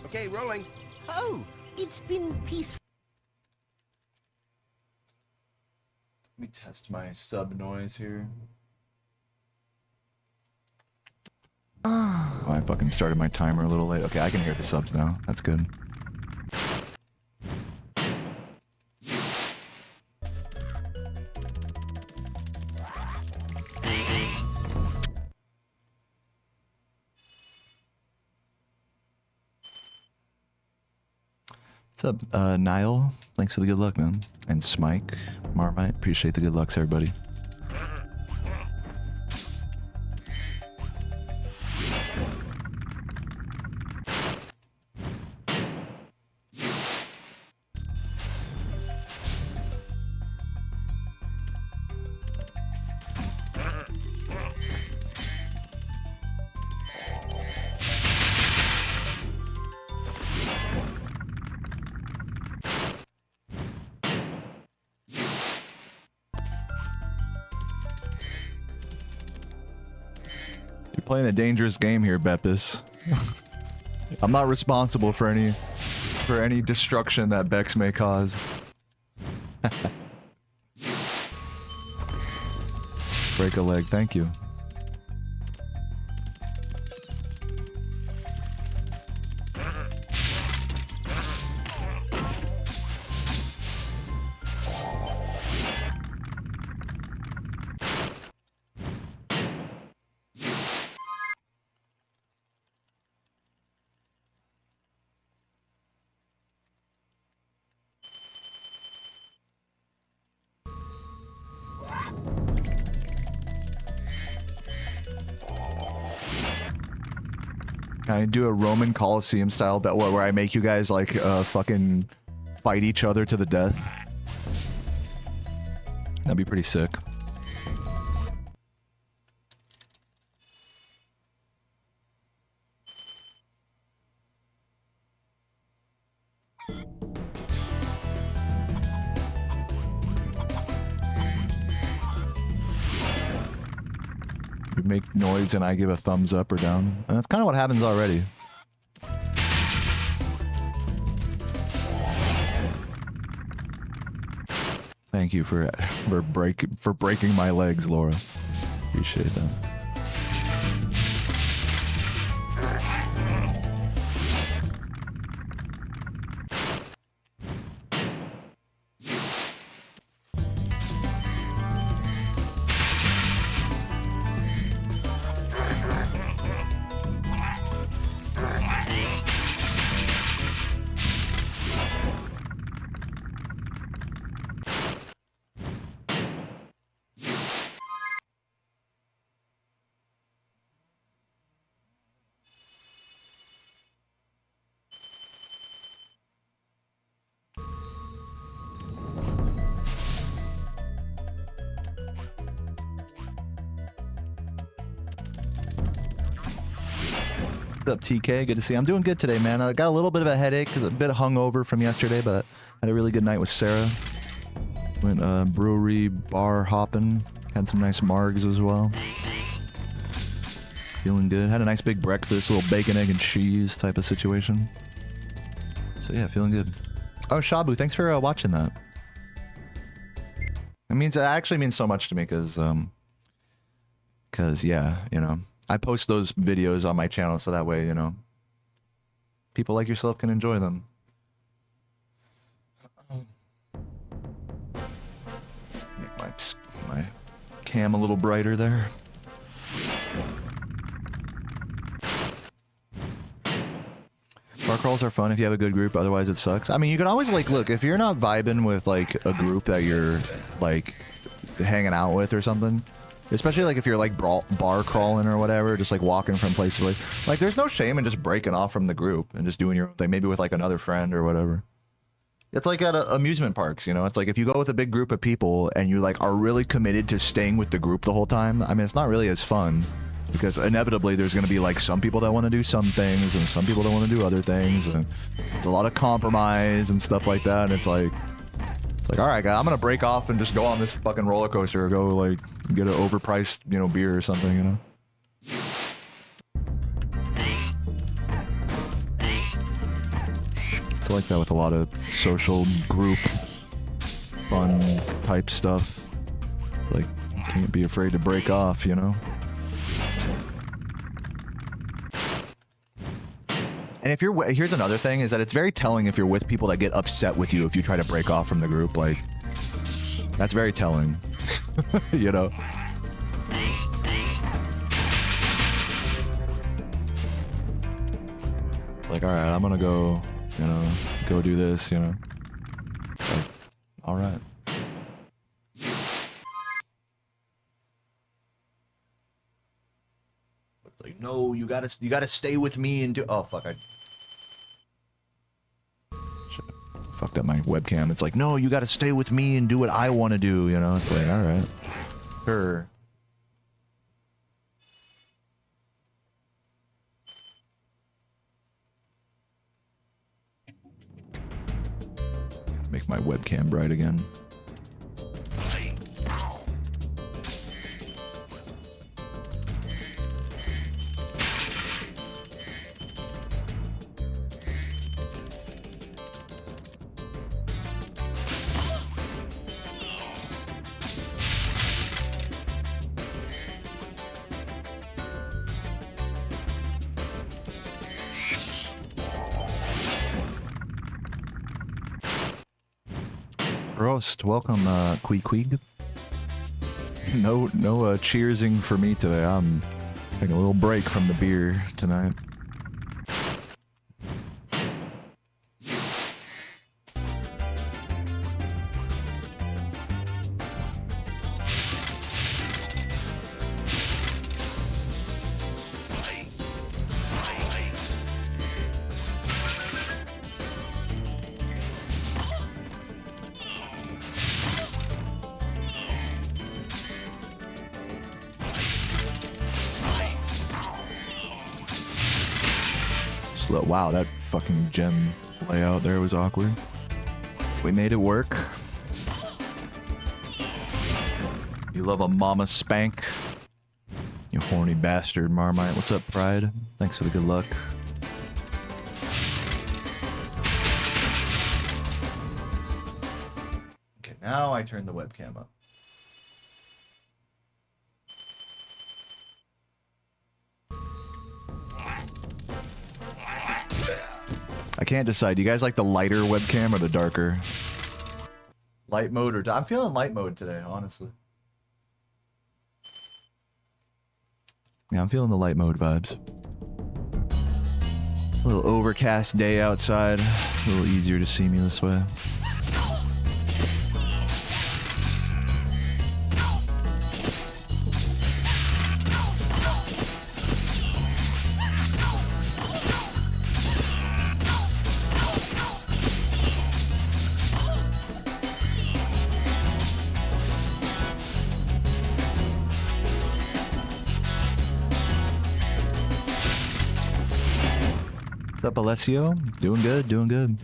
Okay, rolling. Oh, it's been peaceful. Let me test my sub noise here. Oh, I fucking started my timer a little late. Okay, I can hear the subs now. That's good. What's up, Niall? Thanks for the good luck, man. And Smike, Marmite, appreciate the good lucks, everybody. Playing a dangerous game here, Beppis. I'm not responsible for any destruction that Bex may cause. Break a leg, thank you. Can I do a Roman Colosseum style bet where I make you guys like fucking fight each other to the death? That'd be pretty sick. You make noise and I give a thumbs up or down. And that's kind of what happens already. Thank you for breaking my legs, Laura. Appreciate that. What's up, TK? Good to see you. I'm doing good today, man. I got a little bit of a headache because I'm a bit hungover from yesterday, but had a really good night with Sarah. Went brewery, bar hopping. Had some nice margs as well. Feeling good. Had a nice big breakfast, a little bacon, egg, and cheese type of situation. So yeah, feeling good. Oh, Shabu, thanks for watching that. It actually means so much to me because yeah, you know, I post those videos on my channel so that way, you know, people like yourself can enjoy them. Make my cam a little brighter there. Bar crawls are fun if you have a good group, otherwise it sucks. I mean, you can always, like, look, if you're not vibing with, like, a group that you're, like, hanging out with or something, especially, like, if you're, like, bar crawling or whatever, just, like, walking from place to place, like, there's no shame in just breaking off from the group and just doing your own thing, maybe with, like, another friend or whatever. It's like at amusement parks, you know? It's like if you go with a big group of people and you, like, are really committed to staying with the group the whole time, I mean, it's not really as fun. Because inevitably there's going to be, like, some people that want to do some things and some people that want to do other things, and it's a lot of compromise and stuff like that, and it's like, all right, guys, I'm going to break off and just go on this fucking roller coaster or go, like, get an overpriced, you know, beer or something, you know? It's like that with a lot of social group fun type stuff. Like, you can't be afraid to break off, you know? And if you're, here's another thing, is that it's very telling if you're with people that get upset with you if you try to break off from the group. Like, that's very telling, you know? It's like, all right, I'm gonna go, you know, go do this, you know? Like, all right. It's like, no, you gotta stay with me and do, oh, fuck, fucked up my webcam. It's like, no, you gotta stay with me and do what I want to do, you know? It's like, all right, sure. Make my webcam bright again. Prost. Welcome, Queeg. No cheersing for me today. I'm taking a little break from the beer tonight. Wow, that fucking gem layout there was awkward. We made it work. You love a mama spank. You horny bastard, Marmite. What's up, Pride? Thanks for the good luck. Okay, now I turn the webcam up. I can't decide. Do you guys like the lighter webcam or the darker? Light mode or... I'm feeling light mode today, honestly. Yeah, I'm feeling the light mode vibes. A little overcast day outside. A little easier to see me this way. What's up, Alessio? Doing good, doing good.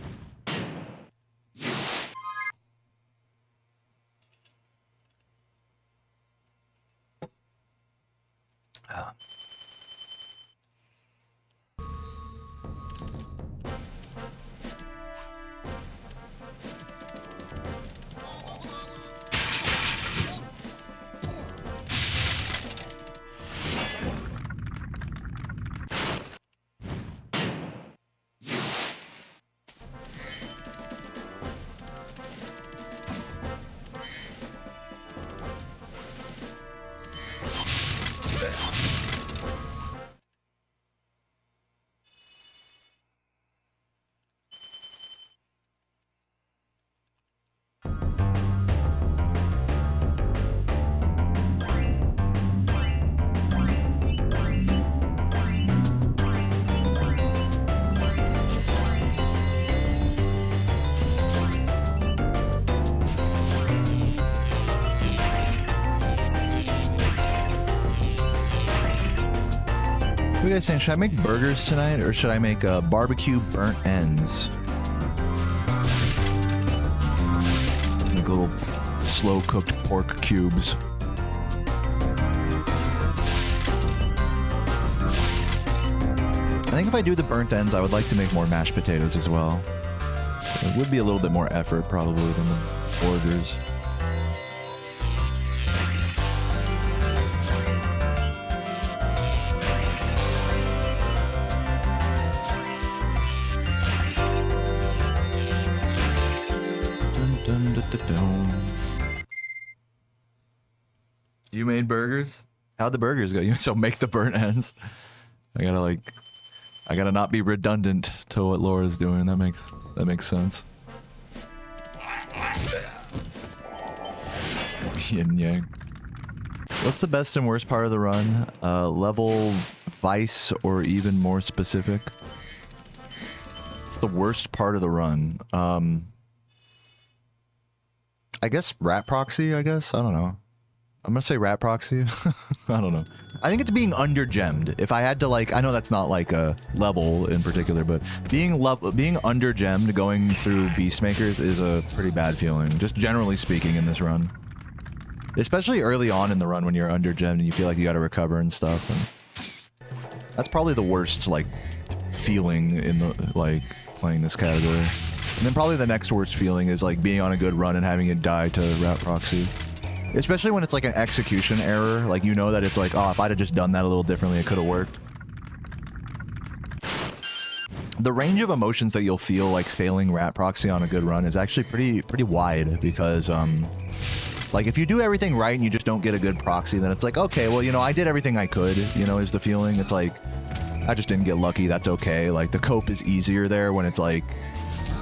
What are you guys saying? Should I make burgers tonight, or should I make barbecue burnt ends? Like little slow-cooked pork cubes. I think if I do the burnt ends, I would like to make more mashed potatoes as well. It would be a little bit more effort, probably, than the burgers. You made burgers? How'd the burgers go? So make the burnt ends. I gotta not be redundant to what Laura's doing. That makes sense. Yin yang. What's the best and worst part of the run? Level Vice or even more specific? It's the worst part of the run. I guess Rat Proxy, I guess? I don't know. I'm gonna say Rat Proxy. I don't know. I think it's being under-gemmed. If I had to, like, I know that's not like a level in particular, but being under-gemmed going through Beastmakers is a pretty bad feeling, just generally speaking in this run. Especially early on in the run when you're under-gemmed and you feel like you gotta recover and stuff. And that's probably the worst, like, feeling in the, like, playing this category. And then probably the next worst feeling is, like, being on a good run and having it die to Rat Proxy. Especially when it's like an execution error, like you know that it's like, oh, if I'd have just done that a little differently, it could have worked. the range of emotions that you'll feel like failing rat proxy on a good run is actually pretty wide, because like if you do everything right and you just don't get a good proxy, then it's like, okay, well, you know, I did everything I could, you know, is the feeling. It's like, I just didn't get lucky, that's okay. Like the cope is easier there when it's like,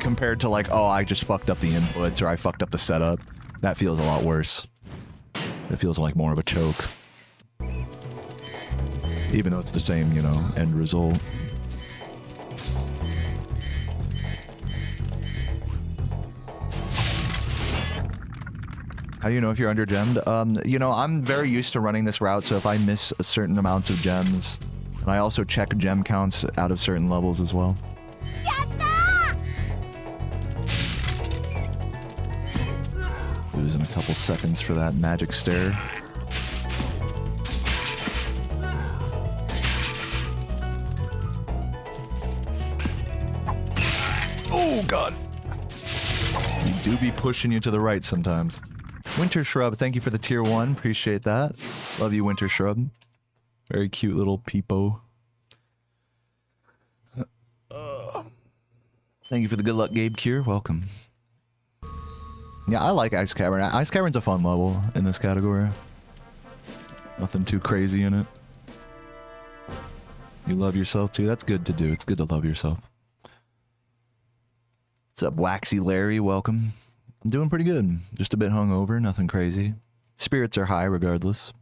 compared to like, oh, I just fucked up the inputs or I fucked up the setup. That feels a lot worse. It feels like more of a choke. Even though it's the same, you know, end result. How do you know if you're under gemmed? You know, I'm very used to running this route, so if I miss a certain amounts of gems, and I also check gem counts out of certain levels as well. Losing a couple seconds for that magic stare. Oh, God. You do be pushing you to the right sometimes. Winter Shrub, thank you for the tier 1. Appreciate that. Love you, Winter Shrub. Very cute little peepo. Thank you for the good luck, Gabe Cure. Welcome. Yeah, I like Ice Cavern. Ice Cavern's a fun level in this category. Nothing too crazy in it. You love yourself too? That's good to do. It's good to love yourself. What's up, Waxy Larry? Welcome. I'm doing pretty good. Just a bit hungover, nothing crazy. Spirits are high regardless.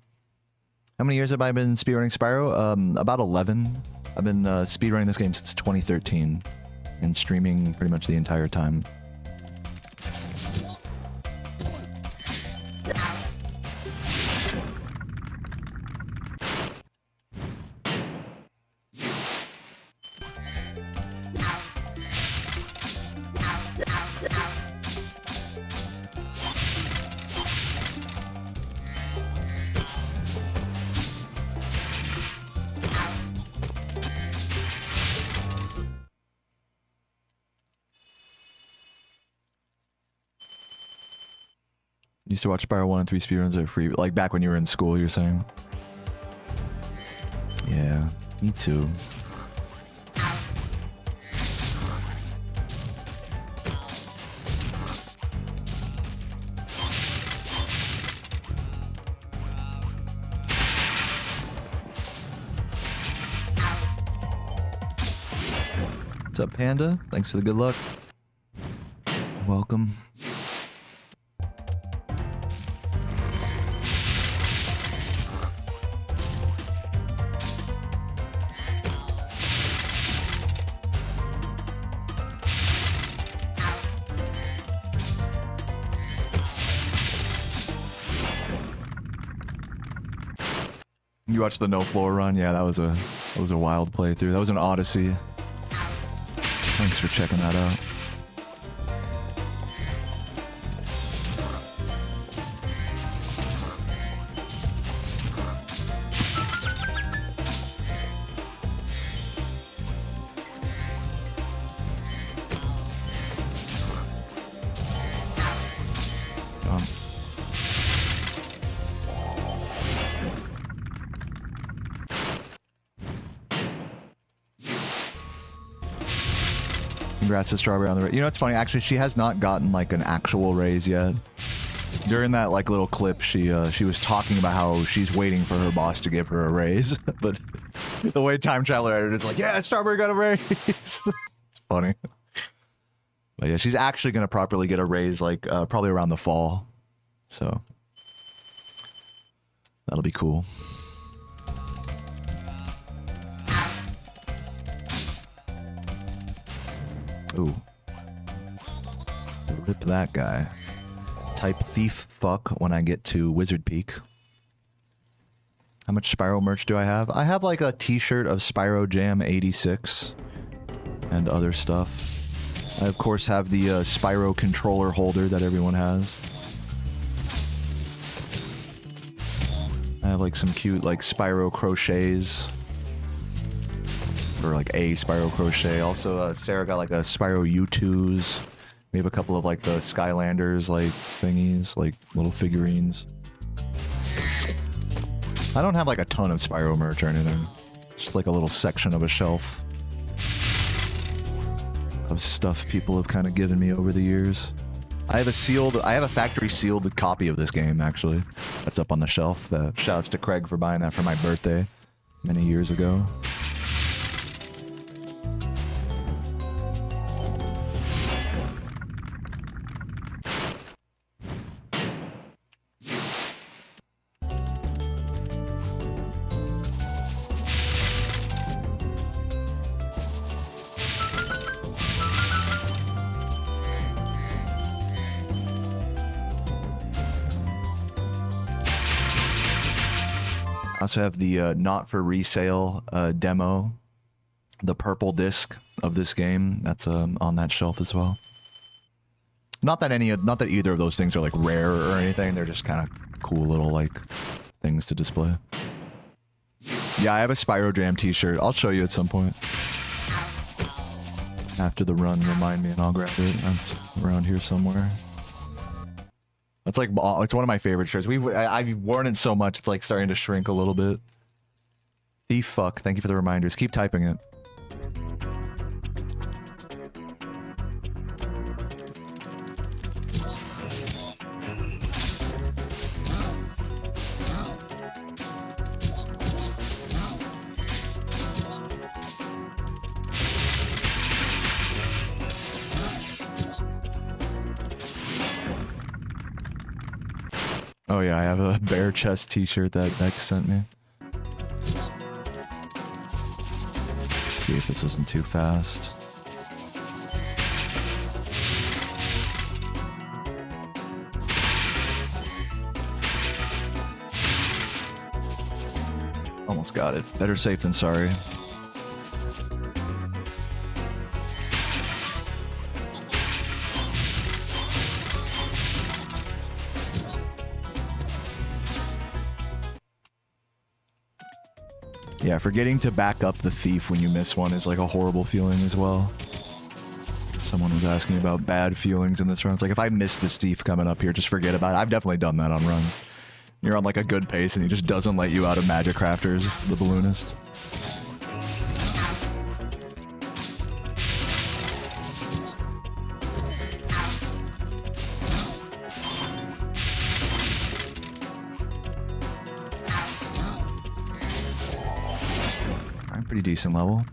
How many years have I been speedrunning Spyro? About 11. I've been speedrunning this game since 2013 and streaming pretty much the entire time. Used to watch Spyro 1 and 3 speedruns are free, like back when you were in school, you're saying? Yeah, me too. What's up, Panda? Thanks for the good luck. Welcome. You watched the no floor run? Yeah, that was a wild playthrough. That was an Odyssey. Thanks for checking that out. Congrats to Strawberry on the raise. You know, it's funny, actually, she has not gotten like an actual raise yet. During that like little clip, she was talking about how she's waiting for her boss to give her a raise. But the way Time Traveler edited, it's like, yeah, Strawberry got a raise. It's funny. But yeah, she's actually gonna properly get a raise like probably around the fall. So that'll be cool. Ooh. Rip that guy. Type thief fuck when I get to Wizard Peak. How much Spyro merch do I have? I have like a t-shirt of Spyro Jam 86 and other stuff. I of course have the Spyro controller holder that everyone has. I have like some cute like Spyro crochets. Or like a Spyro crochet. Also, Sarah got like a Spyro U2s. We have a couple of like the Skylanders like thingies, like little figurines. I don't have like a ton of Spyro merch or anything. Just like a little section of a shelf. of stuff people have kind of given me over the years. I have a factory sealed copy of this game, actually. That's up on the shelf. Shouts to Craig for buying that for my birthday many years ago. I also have the not for resale demo, the purple disc of this game. That's on that shelf as well. Not that either of those things are like rare or anything. They're just kind of cool little like things to display. Yeah, I have a Spyro Jam t-shirt. I'll show you at some point. After the run, remind me and I'll grab it. It's around here somewhere. It's like, it's one of my favorite shirts. I've worn it so much, it's like starting to shrink a little bit. Thief fuck, thank you for the reminders. Keep typing it. Oh yeah, I have a bare chest t-shirt that Beck sent me. Let's see if this isn't too fast. Almost got it. Better safe than sorry. Yeah, forgetting to back up the thief when you miss one is like a horrible feeling as well. Someone was asking about bad feelings in this run. It's like, if I miss this thief coming up here, just forget about it. I've definitely done that on runs. You're on like a good pace and he just doesn't let you out of Magic Crafters, the balloonist. Pretty decent level.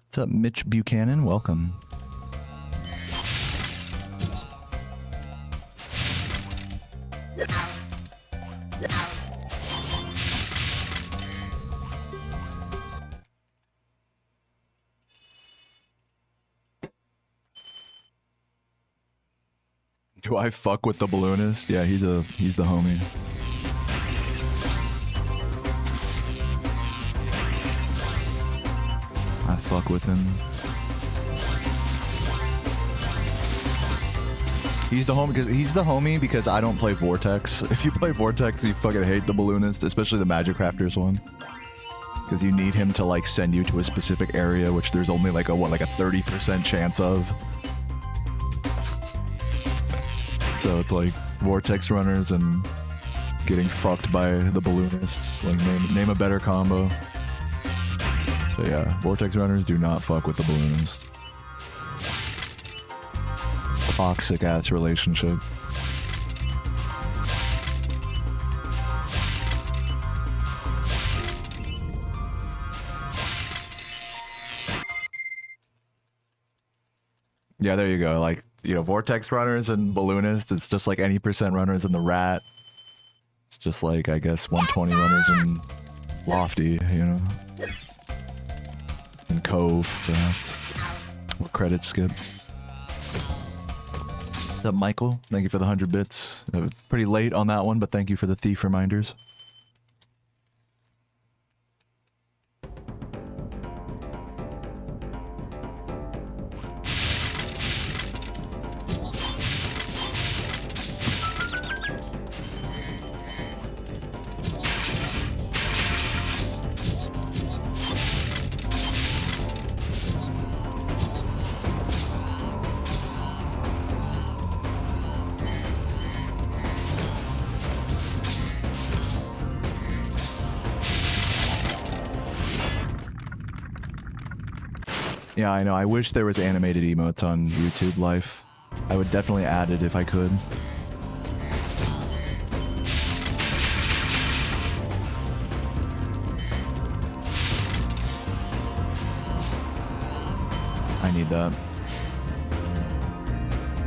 What's up, Mitch Buchanan? Welcome. Do I fuck with the balloonist? Yeah, he's the homie. I fuck with him. He's the homie because I don't play Vortex. If you play Vortex, you fucking hate the balloonist, especially the Magic Crafters one. Because you need him to like send you to a specific area, which there's only like a 30% chance of. So it's like Vortex runners and getting fucked by the balloonists. Like name a better combo. So yeah, Vortex runners do not fuck with the balloonist. Toxic ass relationship. Yeah, there you go. Like, you know, Vortex runners and balloonists, it's just like any percent runners in the Rat. It's just like, I guess, 120 runners in Lofty, you know. And Cove, perhaps. Or Credit Skip. What's up, Michael? Thank you for the 100 bits. Pretty late on that one, but thank you for the thief reminders. Yeah, I know. I wish there was animated emotes on YouTube Life. I would definitely add it if I could. I need that.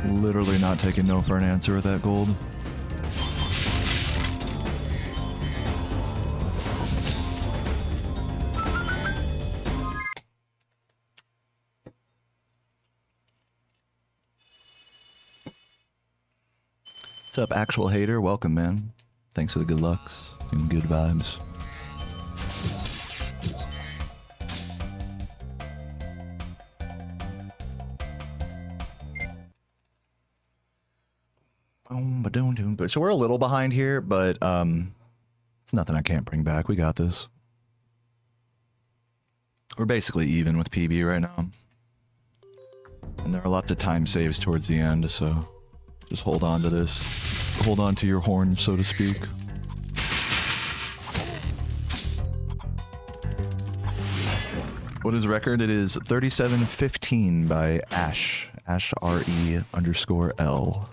Literally not taking no for an answer with that gold. What's up, actual hater? Welcome, man. Thanks for the good lucks and good vibes. So we're a little behind here, but it's nothing I can't bring back. We got this. We're basically even with PB right now. And there are lots of time saves towards the end, so just hold on to this. Hold on to your horns, so to speak. What is the record? It is 37:15 by Ash. Ash RE_L.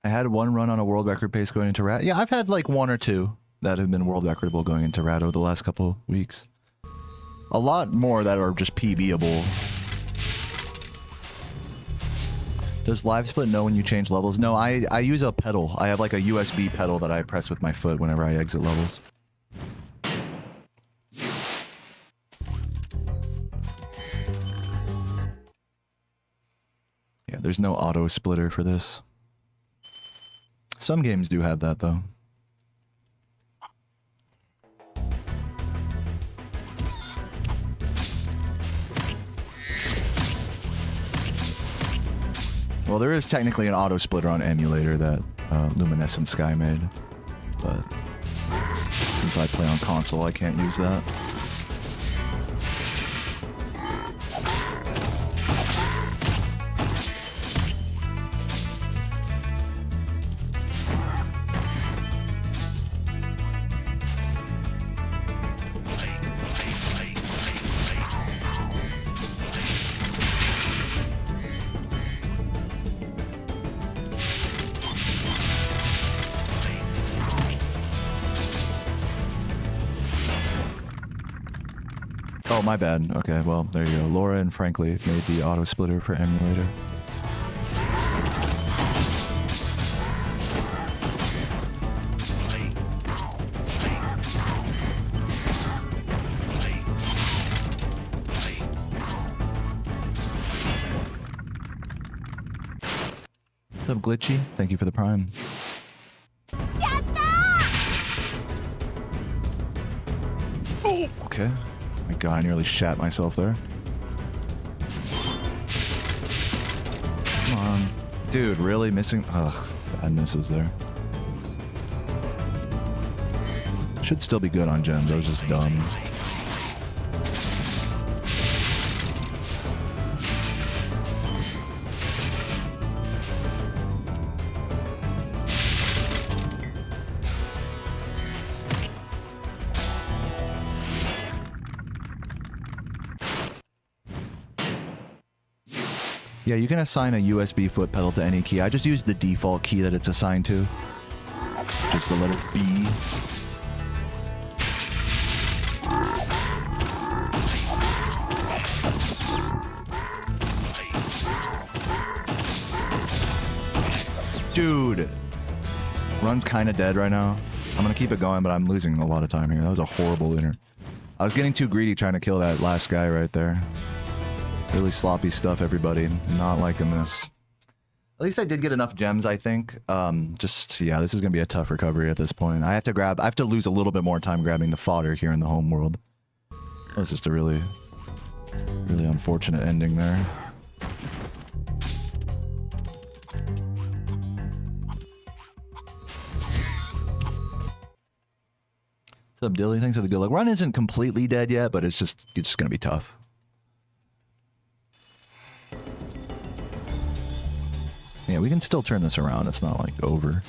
I had one run on a world record pace going into Rat. Yeah, I've had like one or two that have been world recordable going into Rat over the last couple weeks. A lot more that are just PBable. Does Live Split know when you change levels? No, I use a pedal. I have like a USB pedal that I press with my foot whenever I exit levels. Yeah, there's no auto splitter for this. Some games do have that, though. Well, there is technically an auto splitter on emulator that Luminescent Sky made, but since I play on console, I can't use that. Oh, my bad. Okay, well, there you go. Laura and Frankly made the auto splitter for emulator. What's up, Glitchy? Thank you for the Prime. Oh, okay. My God, I nearly shat myself there. Come on. Dude, really missing? Ugh, bad misses there. Should still be good on gems. I was just dumb. Yeah, you can assign a USB foot pedal to any key. I just use the default key that it's assigned to. Just the letter B. Dude! Run's kind of dead right now. I'm gonna keep it going, but I'm losing a lot of time here. That was a horrible inner. I was getting too greedy trying to kill that last guy right there. Really sloppy stuff, everybody. Not liking this. At least I did get enough gems, I think. Yeah, this is gonna be a tough recovery at this point. I have to lose a little bit more time grabbing the fodder here in the home world. That was just a really unfortunate ending there. What's up, Dilly? Thanks for the good luck. Run isn't completely dead yet, but it's just gonna be tough. Yeah, we can still turn this around. It's not like over.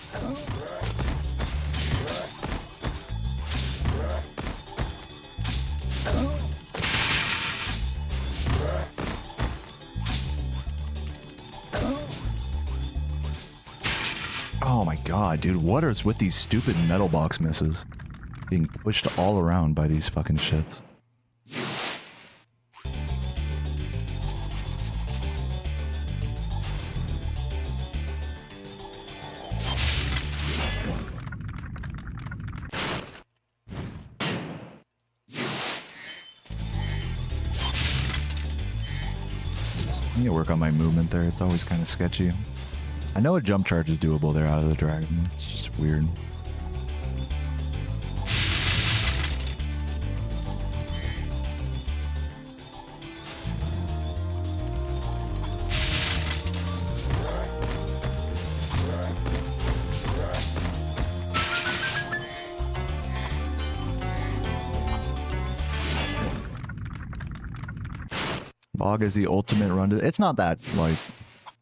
Oh my god, dude, what is with these stupid metal box misses? Being pushed all around by these fucking shits. I need to work on my movement there. It's always kind of sketchy. I know a jump charge is doable there out of the dragon. It's just weird. Bog is the ultimate run to... It's not that, like...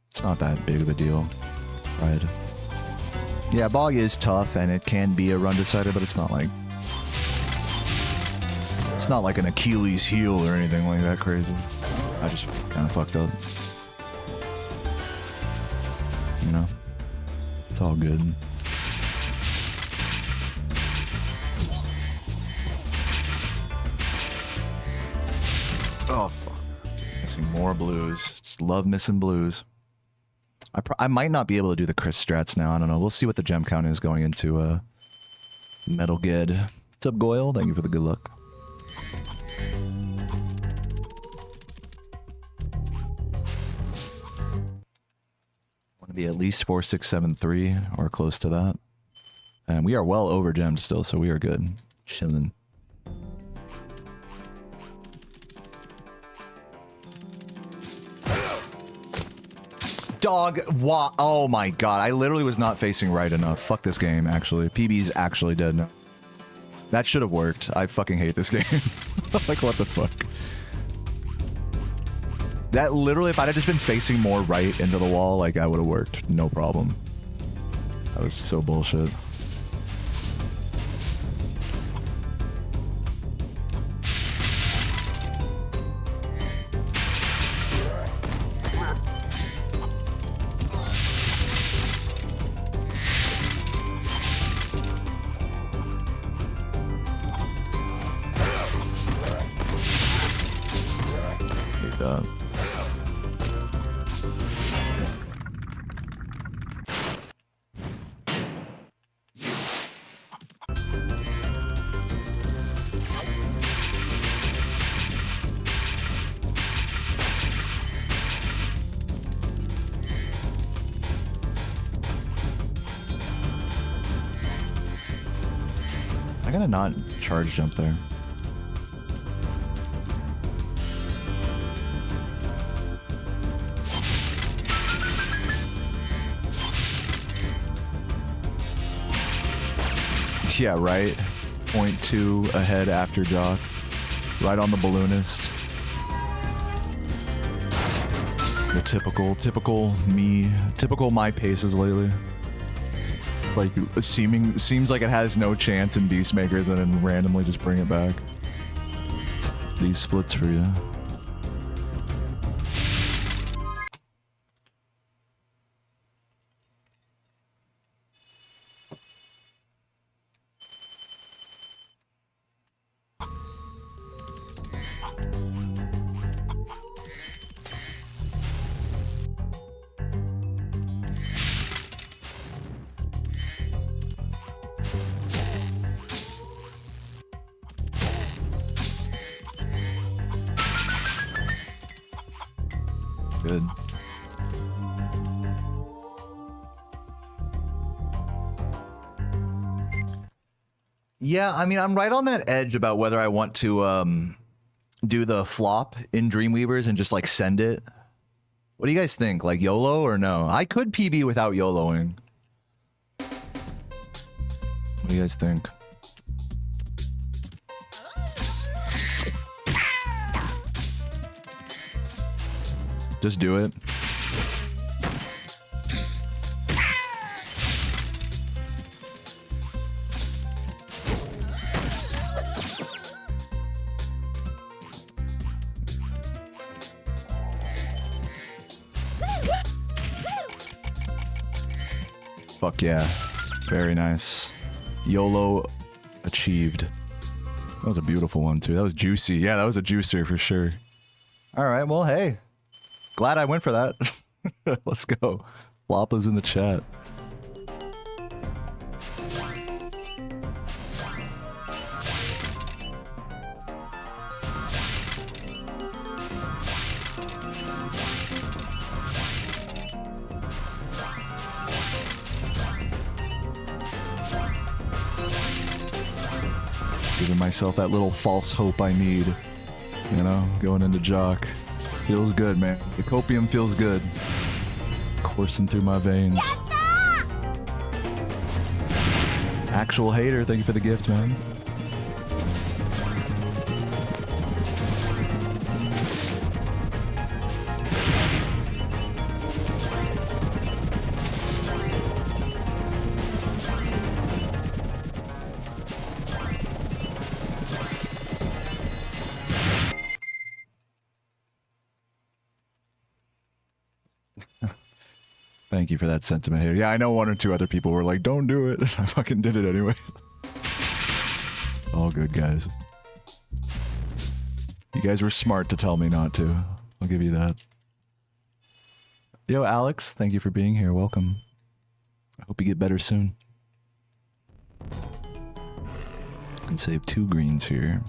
It's not that big of a deal. Right. Yeah, Bog is tough, and it can be a run decider, but it's not like... It's not like an Achilles heel or anything like that crazy. I just kind of fucked up. You know? It's all good. Oh, fuck. Missing more blues. Just love missing blues. I might not be able to do the Chris strats now. I don't know. We'll see what the gem count is going into Metal Ged. What's up, Goyle? Thank you for the good luck. Want to be at least 4673 or close to that. And we are well over gemmed still, so we are good. Chilling. Dog, oh my god, I literally was not facing right enough. Fuck this game, actually. PB's actually dead now. That should have worked. I fucking hate this game. Like, what the fuck? That literally, if I'd have just been facing more right into the wall, like, that would have worked. No problem. That was so bullshit. I gotta not charge jump there. Yeah, right. 0.2 ahead after Jock. Right on the balloonist. The typical me, typical my paces lately. Like, seems like it has no chance in Beastmakers and then randomly just bring it back. These splits for you. Good. Yeah, I mean, I'm right on that edge about whether I want to do the flop in Dreamweavers and just like send it. What do you guys think? Like YOLO or no? I could PB without YOLOing. What do you guys think? Just do it. Fuck yeah. Very nice. YOLO achieved. That was a beautiful one too. That was juicy. Yeah, that was a juicer for sure. All right, well, hey. Glad I went for that. Let's go. Flop is in the chat. Giving myself that little false hope I need. You know, going into Jock. Feels good, man. The copium feels good. Coursing through my veins. Actual hater, thank you for the gift, man. Thank you for that sentiment here. Yeah, I know one or two other people were like, don't do it. I fucking did it anyway. All good, guys. You guys were smart to tell me not to. I'll give you that. Yo, Alex, thank you for being here. Welcome. I hope you get better soon. And save 2 greens here.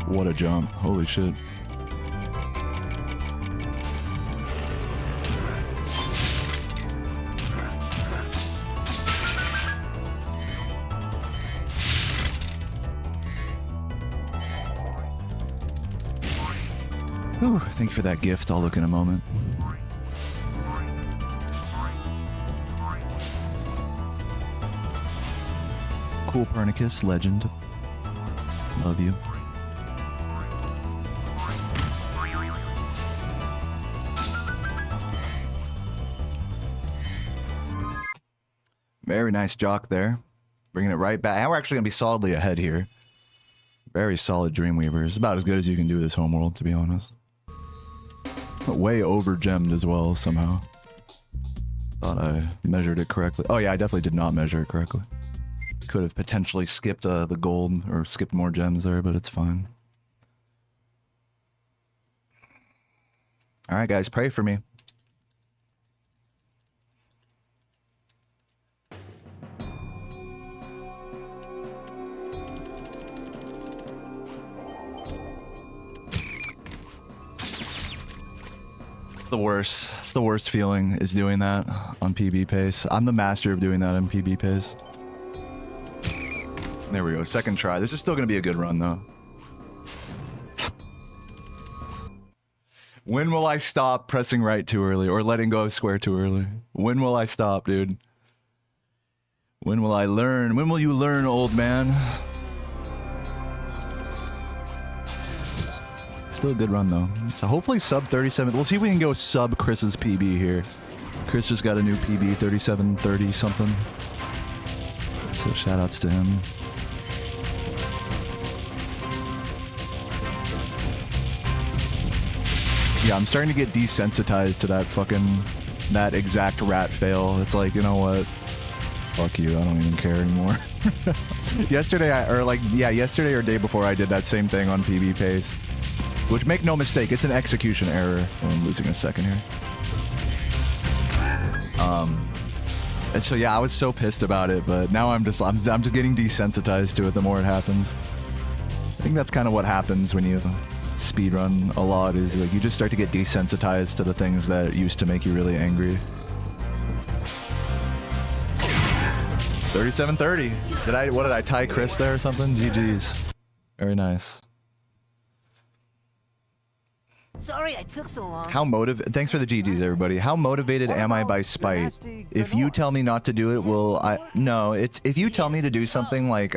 What a jump. Holy shit. Whew, thank you for that gift. I'll look in a moment. Cool Pernicus, legend. Love you. Very nice Jock there. Bringing it right back. And we're actually going to be solidly ahead here. Very solid Dreamweaver. It's about as good as you can do this homeworld, to be honest. But way over gemmed as well, somehow. Thought I measured it correctly. Oh yeah, I definitely did not measure it correctly. Could have potentially skipped the gold or skipped more gems there, but it's fine. Alright guys, pray for me. The worst. It's the worst feeling is doing that on PB pace. I'm the master of doing that on PB pace. There we go. Second try. This is still going to be a good run, though. When will I stop pressing right too early or letting go of square too early? When will I stop, dude? When will I learn? When will you learn, old man? Still a good run, though. So hopefully sub 37. We'll see if we can go sub Chris's PB here. Chris just got a new PB, 3730 something. So shout outs to him. Yeah, I'm starting to get desensitized to that exact rat fail. It's like, you know what? Fuck you, I don't even care anymore. Yesterday or day before I did that same thing on PB pace. Which, make no mistake, it's an execution error. Oh, I'm losing a second here. And so yeah, I was so pissed about it, but now I'm just getting desensitized to it the more it happens. I think that's kind of what happens when you speedrun a lot, is like you just start to get desensitized to the things that used to make you really angry. 3730. What did I tie Chris there or something? GG's. Very nice. Sorry I took so long. Thanks for the GG's, everybody. How motivated am I by spite? If you tell me not to do it, no, if you tell me to do something, like,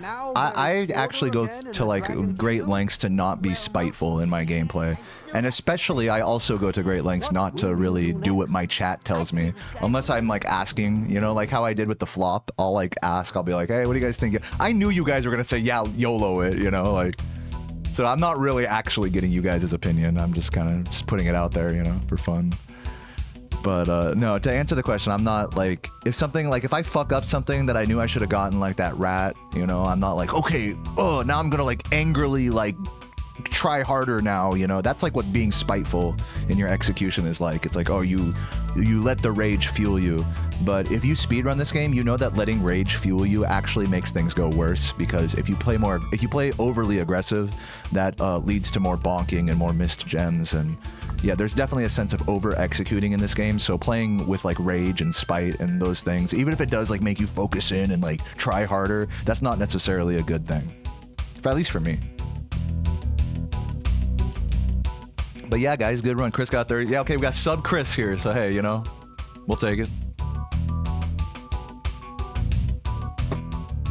I actually go to, like, great lengths to not be spiteful in my gameplay. And especially, I also go to great lengths not to really do what my chat tells me. Unless I'm, like, asking, you know, like how I did with the flop. I'll, like, ask, I'll be like, hey, what do you guys think? I knew you guys were gonna say, yeah, YOLO it, you know, like... So I'm not really actually getting you guys' opinion. I'm just kind of just putting it out there, you know, for fun. But no, to answer the question, I'm not like, if I fuck up something that I knew I should have gotten, like that rat, you know, I'm not like, okay, oh, now I'm gonna like angrily like try harder now, you know. That's like what being spiteful in your execution is like. It's like, oh, you let the rage fuel you. But if you speedrun this game, you know that letting rage fuel you actually makes things go worse, because if you play overly aggressive, that leads to more bonking and more missed gems. And yeah, there's definitely a sense of over executing in this game. So playing with like rage and spite and those things, even if it does like make you focus in and like try harder, that's not necessarily a good thing, at least for me. But yeah, guys, good run. Chris got 30. Yeah, okay, we got sub Chris here, so hey, you know, we'll take it.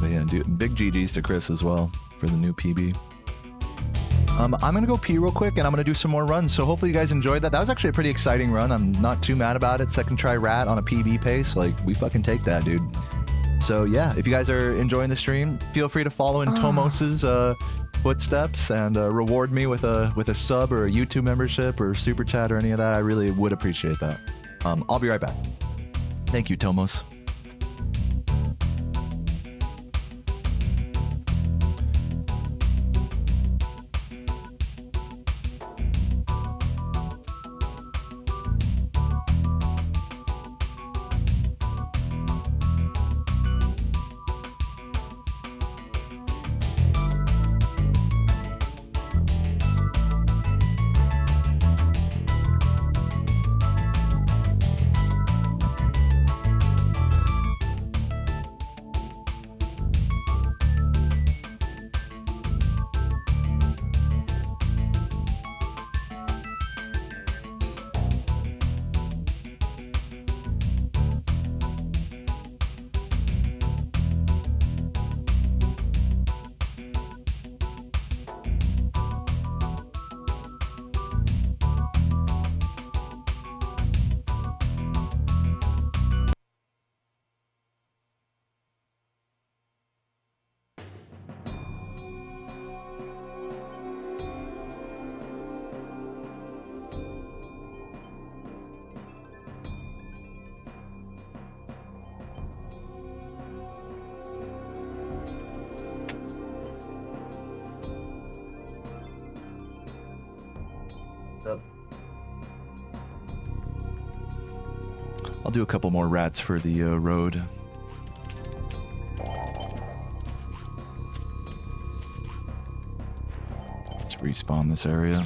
But yeah, dude, big GG's to Chris as well for the new PB. I'm gonna go pee real quick, and I'm gonna do some more runs. So hopefully you guys enjoyed that. That was actually a pretty exciting run. I'm not too mad about it. Second try rat on a PB pace. Like, we fucking take that, dude. So yeah, if you guys are enjoying the stream, feel free to follow in Tomos's footsteps and reward me with a sub or a YouTube membership or super chat or any of that. I really would appreciate that. I'll be right back. Thank you, Tomos. I'll do a couple more rats for the road. Let's respawn this area.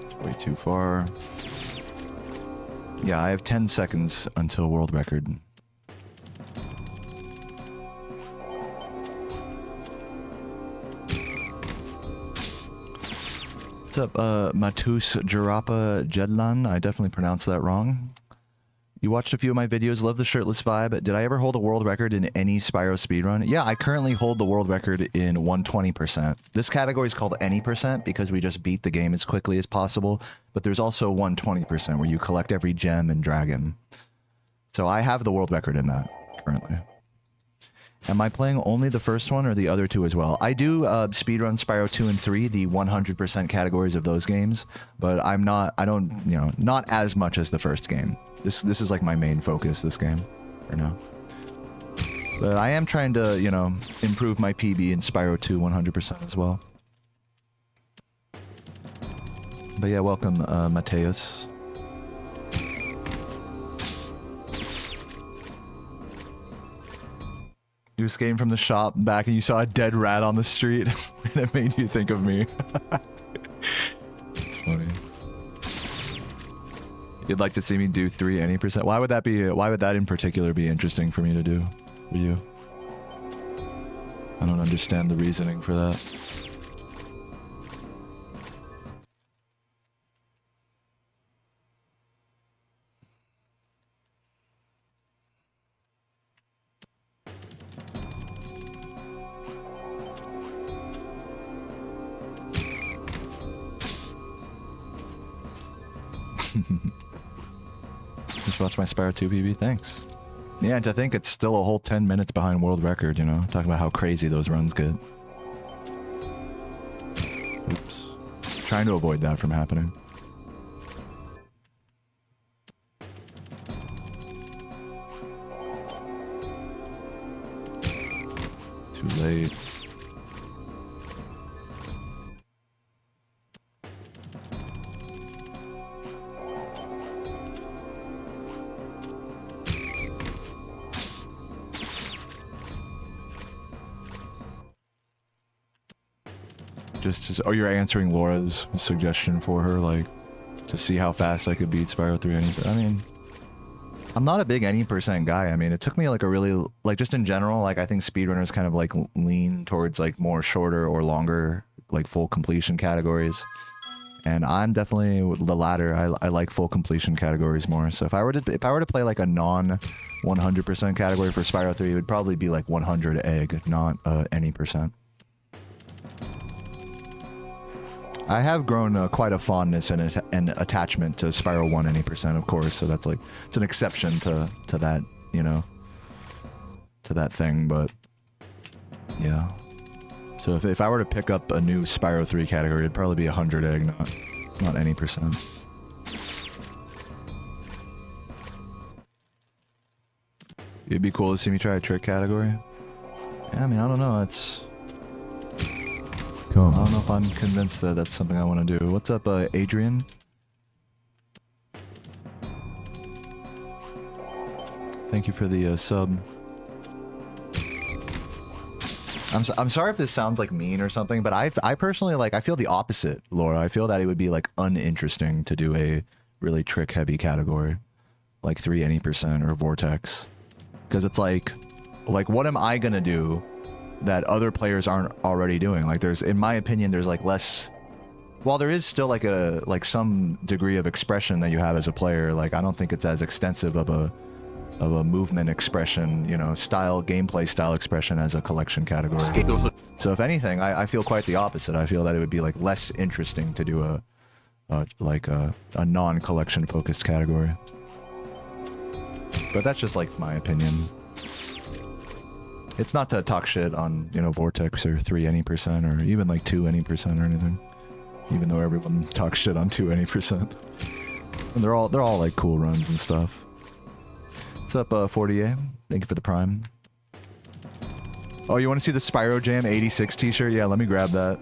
It's way too far. Yeah, I have 10 seconds until world record. What's up, Matus Jarapa Jedlan? I definitely pronounced that wrong. You watched a few of my videos, love the shirtless vibe. Did I ever hold a world record in any Spyro speedrun? Yeah, I currently hold the world record in 120%. This category is called any percent because we just beat the game as quickly as possible, but there's also 120% where you collect every gem and dragon. So I have the world record in that currently. Am I playing only the first one or the other two as well? I do speedrun Spyro 2 and 3, the 100% categories of those games, but not as much as the first game. This is like my main focus, this game, for now. But I am trying to, improve my PB in Spyro 2 100% as well. But yeah, welcome, Mateus. You just came from the shop back and you saw a dead rat on the street and it made you think of me. It's funny. You'd like to see me do 3 any percent? Why would that in particular be interesting for me to do for you? I don't understand the reasoning for that. Just watch my Spyro 2 PB, thanks. Yeah, and to think it's still a whole 10 minutes behind world record, talking about how crazy those runs get. Oops. Trying to avoid that from happening. Too late. Oh, you're answering Laura's suggestion for her, like, to see how fast I could beat Spyro 3 any. I mean, I'm not a big any percent guy. I mean, it took me like a really, like, just in general, like, I think speedrunners kind of like lean towards like more shorter or longer, like full completion categories. And I'm definitely the latter. I like full completion categories more. So if I were to play like a non 100% category for Spyro 3, it would probably be like 100 egg, not any percent. I have grown quite a fondness and attachment to Spyro 1 any percent, of course, so that's like, it's an exception to that, to that thing, but yeah. So if I were to pick up a new Spyro 3 category, it'd probably be 100 egg, not any percent. It'd be cool to see me try a trick category. Yeah, I mean, I don't know, I don't know if I'm convinced that that's something I want to do. What's up, Adrian? Thank you for the sub. I'm sorry if this sounds like mean or something, but I personally, like, I feel the opposite, Laura. I feel that it would be like uninteresting to do a really trick heavy category, like 3 any percent or Vortex, because it's like what am I gonna do that other players aren't already doing? Like, in my opinion, there's like less, while there is still like some degree of expression that you have as a player, like, I don't think it's as extensive of a movement expression, gameplay style expression as a collection category. So if anything, I feel quite the opposite. I feel that it would be like less interesting to do a non-collection focused category. But that's just like my opinion. It's not to talk shit on, Vortex or 3 any percent or even like 2 any percent or anything. Even though everyone talks shit on 2 any percent. And they're all like cool runs and stuff. What's up, 40A? Thank you for the prime. Oh, you want to see the Spyro Jam 86 t-shirt? Yeah, let me grab that.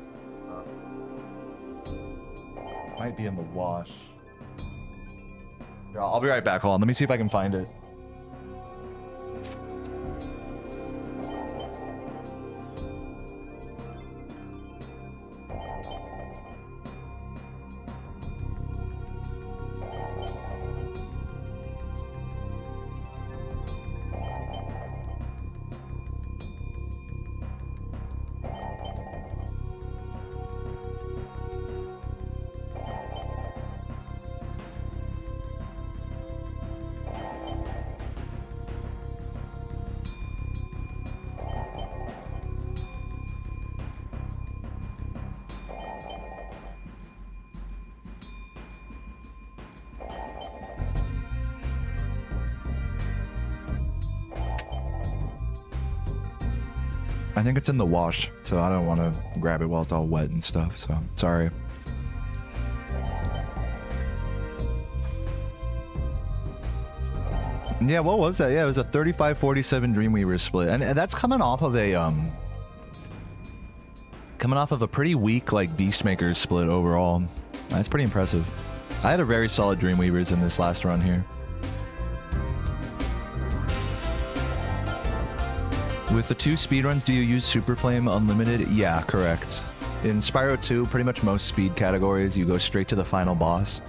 Might be in the wash. Here, I'll be right back. Hold on. Let me see if I can find it. I think it's in the wash, so I don't want to grab it while it's all wet and stuff, so sorry. Yeah, what was that? Yeah, it was a 35-47 Dreamweaver split, and that's coming off of a pretty weak like Beastmaker split overall. That's pretty impressive. I had a very solid Dreamweavers in this last run here. With the 2 speedruns, do you use Super Flame Unlimited? Yeah, correct. In Spyro 2, pretty much most speed categories, you go straight to the final boss,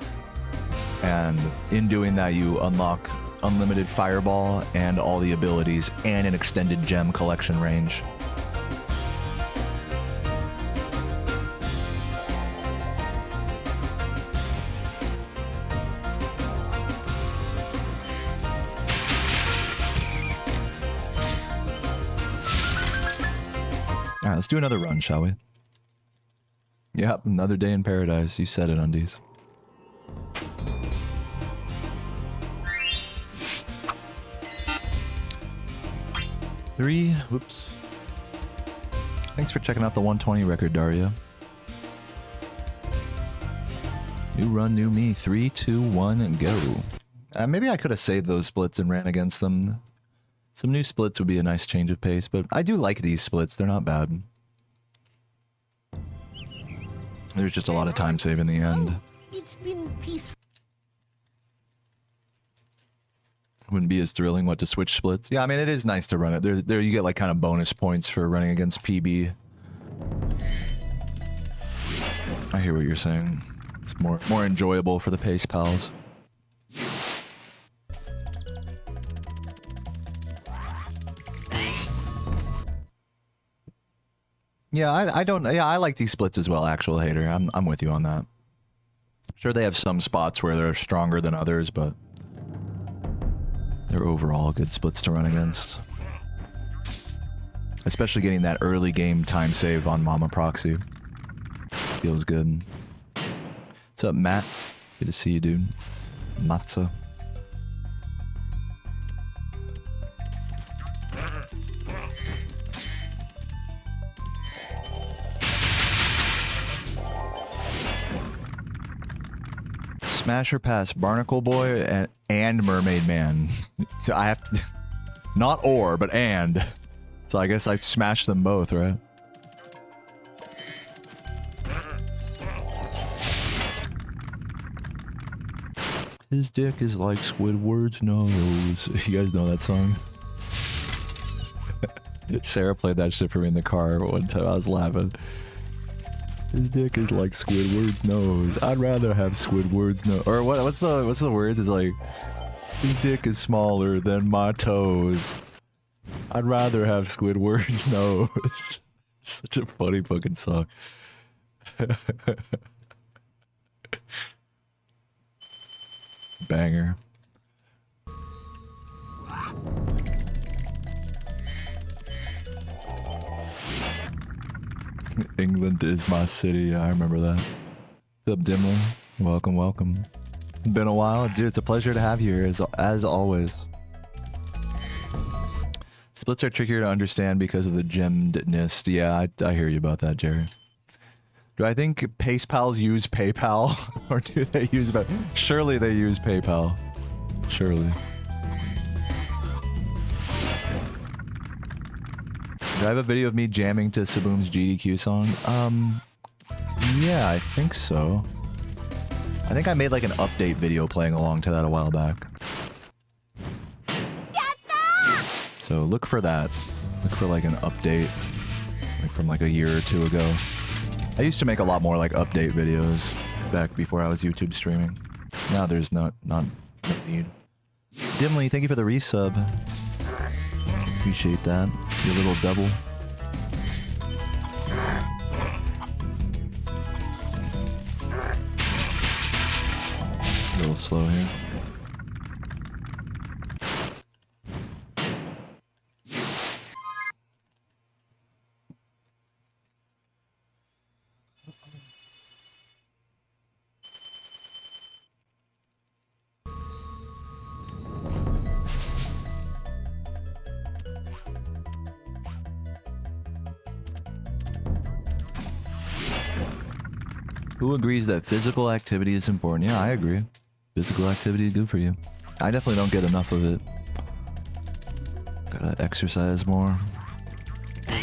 and in doing that, you unlock unlimited fireball and all the abilities and an extended gem collection range. All right, let's do another run, shall we? Yep, another day in paradise. You said it, Undies. Whoops. Thanks for checking out the 120 record, Daria. New run, new me. 3, 2, 1, and go. Maybe I could have saved those splits and ran against them. Some new splits would be a nice change of pace, but I do like these splits. They're not bad. There's just a lot of time save in the end. It's been peaceful. Wouldn't be as thrilling what to switch splits. Yeah, I mean, it is nice to run it. There you get like kind of bonus points for running against PB. I hear what you're saying. It's more enjoyable for the pace pals. Yeah, I like these splits as well, actual hater. I'm with you on that. Sure, they have some spots where they're stronger than others, but they're overall good splits to run against. Especially getting that early game time save on Mama Proxy. Feels good. What's up, Matt? Good to see you, dude. Matza. Smash or pass Barnacle Boy and Mermaid Man. So I have to, not or, but and. So I guess I smash them both, right? His dick is like Squidward's nose. You guys know that song? Sarah played that shit for me in the car one time. I was laughing. His dick is like Squidward's nose. I'd rather have Squidward's nose. Or what's the words? It's like, his dick is smaller than my toes. I'd rather have Squidward's nose. Such a funny fucking song. Banger. England is my city. I remember that. What's up, Dimly? Welcome, welcome. Been a while, dude. It's a pleasure to have you here, as always. Splits are trickier to understand because of the gemness. Yeah, I hear you about that, Jerry. Do I think Pace Pals use PayPal? Or do they use... Surely they use PayPal. Surely. Do I have a video of me jamming to Saboom's GDQ song? Yeah, I think so. I think I made like an update video playing along to that a while back. So look for that. Look for like an update, like from like a year or two ago. I used to make a lot more like update videos back before I was YouTube streaming. Now there's no need. Dimly, thank you for the resub. Appreciate that. Your little double. A little slow here. Who agrees that physical activity is important? Yeah, I agree. Physical activity is good for you. I definitely don't get enough of it. Gotta exercise more.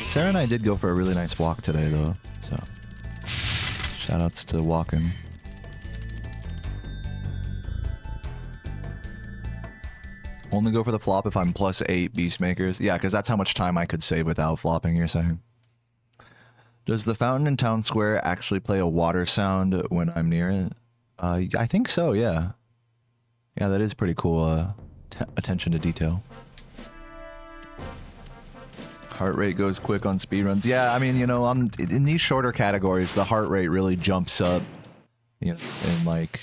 Sarah and I did go for a really nice walk today, though, so shoutouts to walking. Only go for the flop if I'm +8 Beastmakers. Yeah, because that's how much time I could save without flopping, you're saying. Does the fountain in Town Square actually play a water sound when I'm near it? I think so, yeah. Yeah, that is pretty cool, attention to detail. Heart rate goes quick on speedruns. Yeah, I mean, you know, in these shorter categories, the heart rate really jumps up, you know, in like...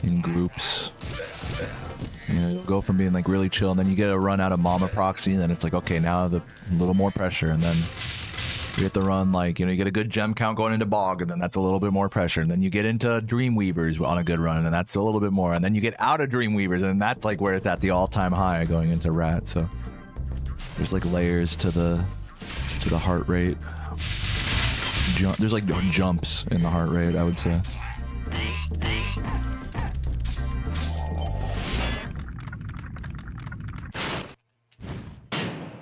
in groups. You know, it'll go from being like really chill, and then you get a run out of Mama Proxy, and then it's like, okay, now a little more pressure, and then you get the run, like, you know, you get a good gem count going into Bog, and then that's a little bit more pressure, and then you get into Dreamweavers on a good run, and that's a little bit more, and then you get out of Dreamweavers, and that's like where it's at the all-time high going into Rat. So there's like layers to the heart rate. There's like jumps in the heart rate, I would say.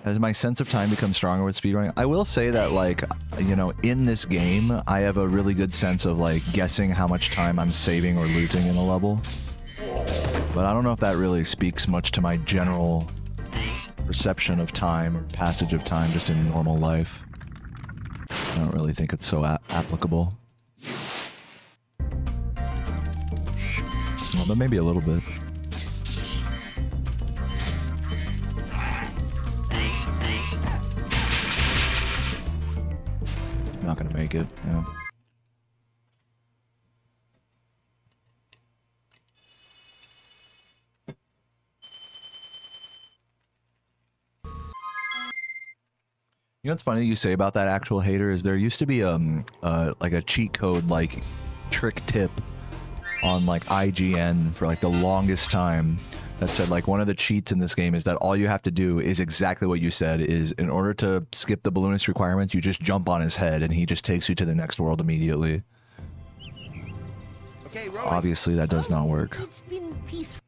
Has my sense of time become stronger with speedrunning? I will say that, like, you know, in this game, I have a really good sense of, like, guessing how much time I'm saving or losing in a level. But I don't know if that really speaks much to my general perception of time or passage of time just in normal life. I don't really think it's so applicable. Well, but maybe a little bit. Not gonna make it, yeah. You know what's funny you say about that actual hater is there used to be like a cheat code, like trick tip on like IGN for like the longest time that said like one of the cheats in this game is that all you have to do is exactly what you said, is in order to skip the balloonist requirements, you just jump on his head and he just takes you to the next world immediately. Okay, obviously that does not work. It's been peaceful.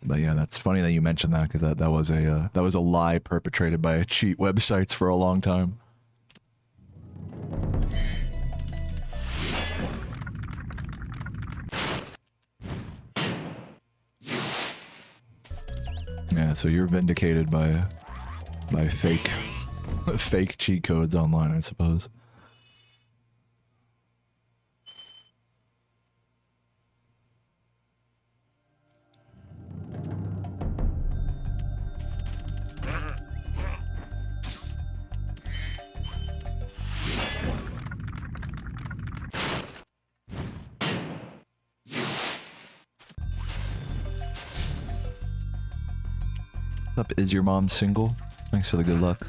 But yeah, that's funny that you mentioned that, because that was a lie perpetrated by cheat websites for a long time. Yeah, so you're vindicated by fake fake cheat codes online, I suppose. Up, is your mom single? Thanks for the good luck.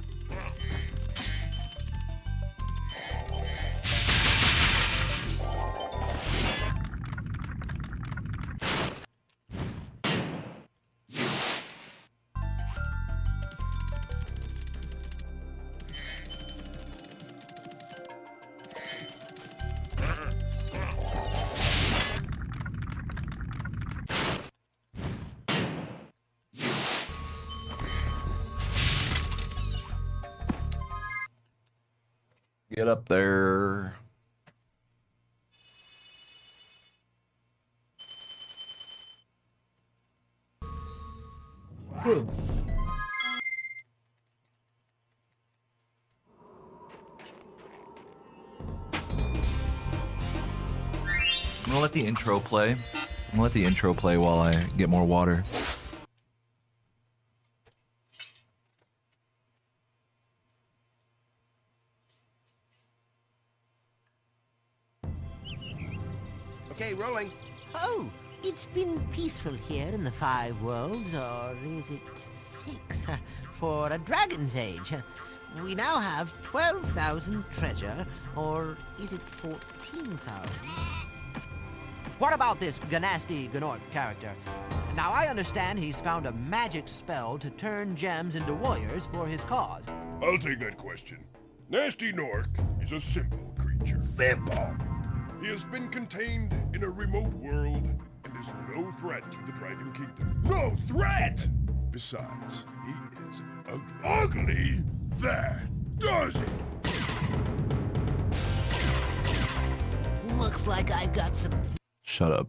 Get up there. Good. I'm gonna let the intro play. I'm gonna let the intro play while I get more water. Okay, rolling. Oh, it's been peaceful here in the 5 worlds, or is it 6? For a dragon's age. We now have 12,000 treasure, or is it 14,000? What about this Ganasty Gnort character? Now I understand he's found a magic spell to turn gems into warriors for his cause. I'll take that question. Nasty Nork is a simple creature. Simple! He has been contained in a remote world and is no threat to the Dragon Kingdom. No threat! Besides, he is ugly. That does it! Looks like I've got some... Shut up.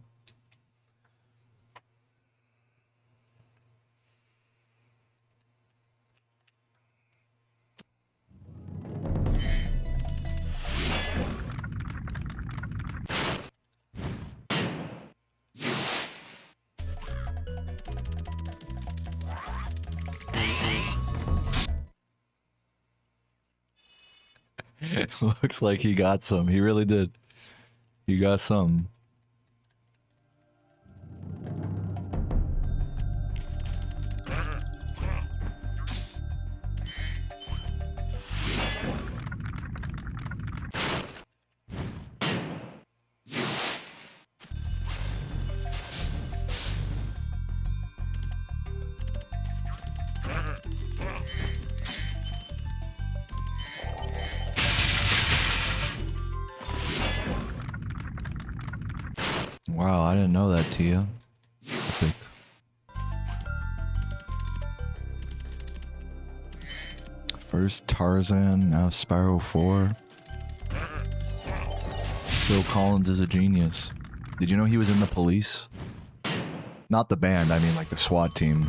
Looks like he got some. He really did. He got some. Wow, I didn't know that, Tia. Epic. First Tarzan, now Spyro 4. Phil Collins is a genius. Did you know he was in the police? Not the band, I mean like the SWAT team.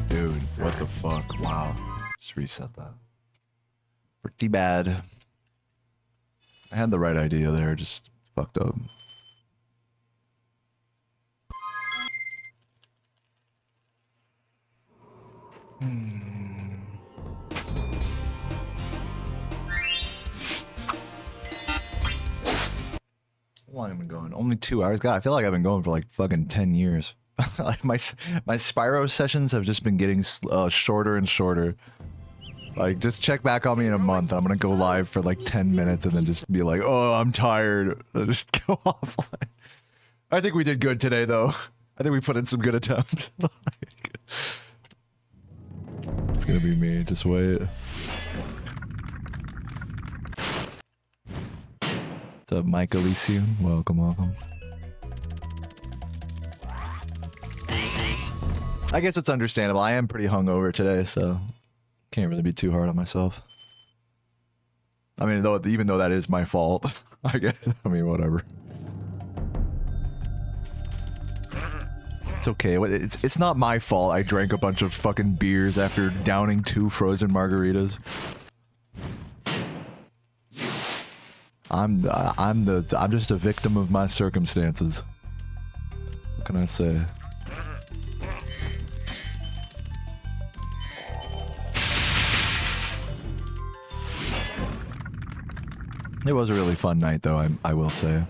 Dude, what the fuck? Wow. Just reset that. Pretty bad. I had the right idea there, just fucked up. How long have I been going? Only 2 hours? God, I feel like I've been going for like fucking 10 years. Like my Spyro sessions have just been getting shorter and shorter. Like, just check back on me in a month. I'm gonna go live for like 10 minutes and then just be like, oh, I'm tired. I'll just go offline. I think we did good today, though. I think we put in some good attempts. It's gonna be me. Just wait. What's up, Mike Elysium? Welcome, welcome. I guess it's understandable. I am pretty hungover today, so can't really be too hard on myself. I mean, though, even though that is my fault, I guess. I mean, whatever. It's okay. It's not my fault. I drank a bunch of fucking beers after downing 2 frozen margaritas. I'm just a victim of my circumstances. What can I say? It was a really fun night, though, I will say.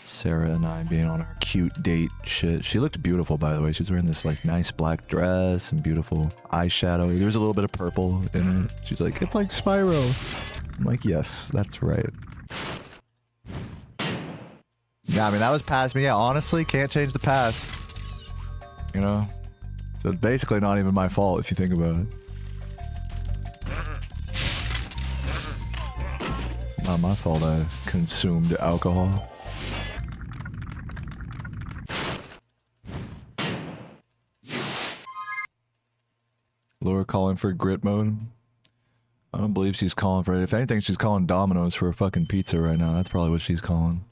Sarah and I being on our cute date shit. She looked beautiful, by the way. She was wearing this, like, nice black dress and beautiful eyeshadow. There was a little bit of purple in it. She's like, it's like Spyro. I'm like, yes, that's right. Yeah, I mean, that was past me. Yeah, honestly, can't change the past. You know? So it's basically not even my fault if you think about it. Not my fault I consumed alcohol. Laura calling for grit mode. I don't believe she's calling for it. If anything, she's calling Domino's for a fucking pizza right now. That's probably what she's calling.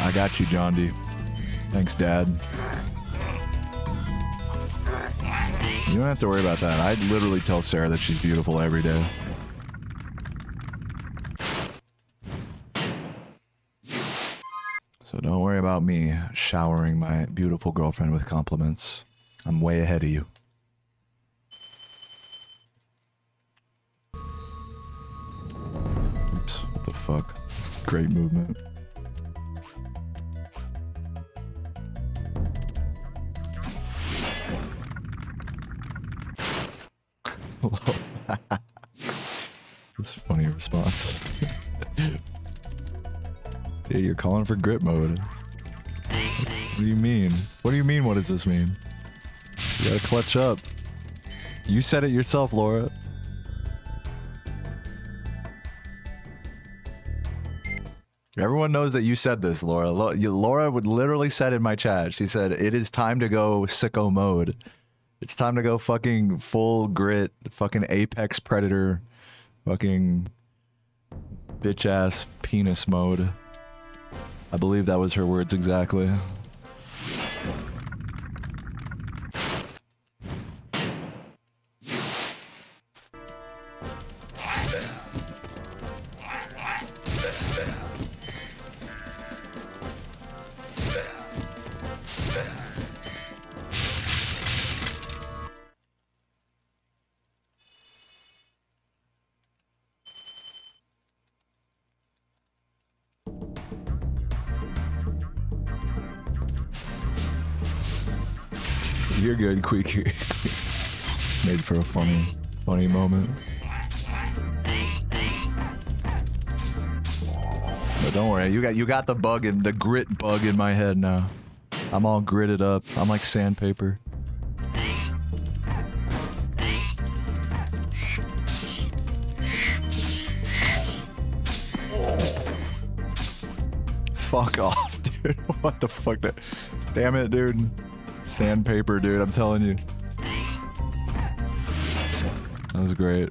I got you, John D. Thanks, Dad. You don't have to worry about that. I literally tell Sarah that she's beautiful every day. So don't worry about me showering my beautiful girlfriend with compliments. I'm way ahead of you. Oops, what the fuck? Great movement. That's a funny response. Dude, you're calling for grip mode. What do you mean? What do you mean, what does this mean? You gotta clutch up. You said it yourself, Laura. Everyone knows that you said this, Laura. Laura would literally said in my chat, she said, it is time to go sicko mode. It's time to go fucking full grit, fucking apex predator, fucking bitch ass penis mode. I believe that was her words exactly. You're good, Queeky. Made for a funny moment. But don't worry, you got the bug and the grit bug in my head now. I'm all gritted up. I'm like sandpaper. Fuck off, dude. What the fuck? Damn it, dude. Sandpaper, dude, I'm telling you. That was great.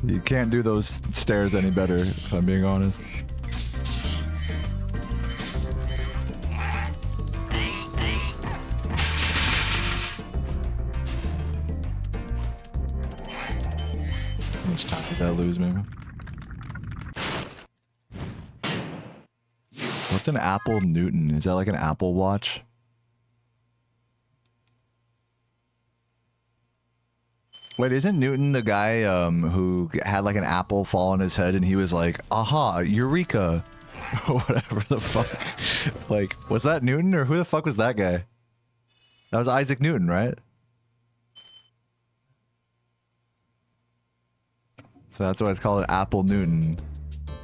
You can't do those stairs any better, if I'm being honest. How much time did that lose, maybe? What's an Apple Newton? Is that like an Apple Watch? Wait, isn't Newton the guy who had like an apple fall on his head and he was like, aha, eureka, or whatever the fuck? Like, was that Newton or who the fuck was that guy? That was Isaac Newton, right? So that's why it's called an Apple Newton.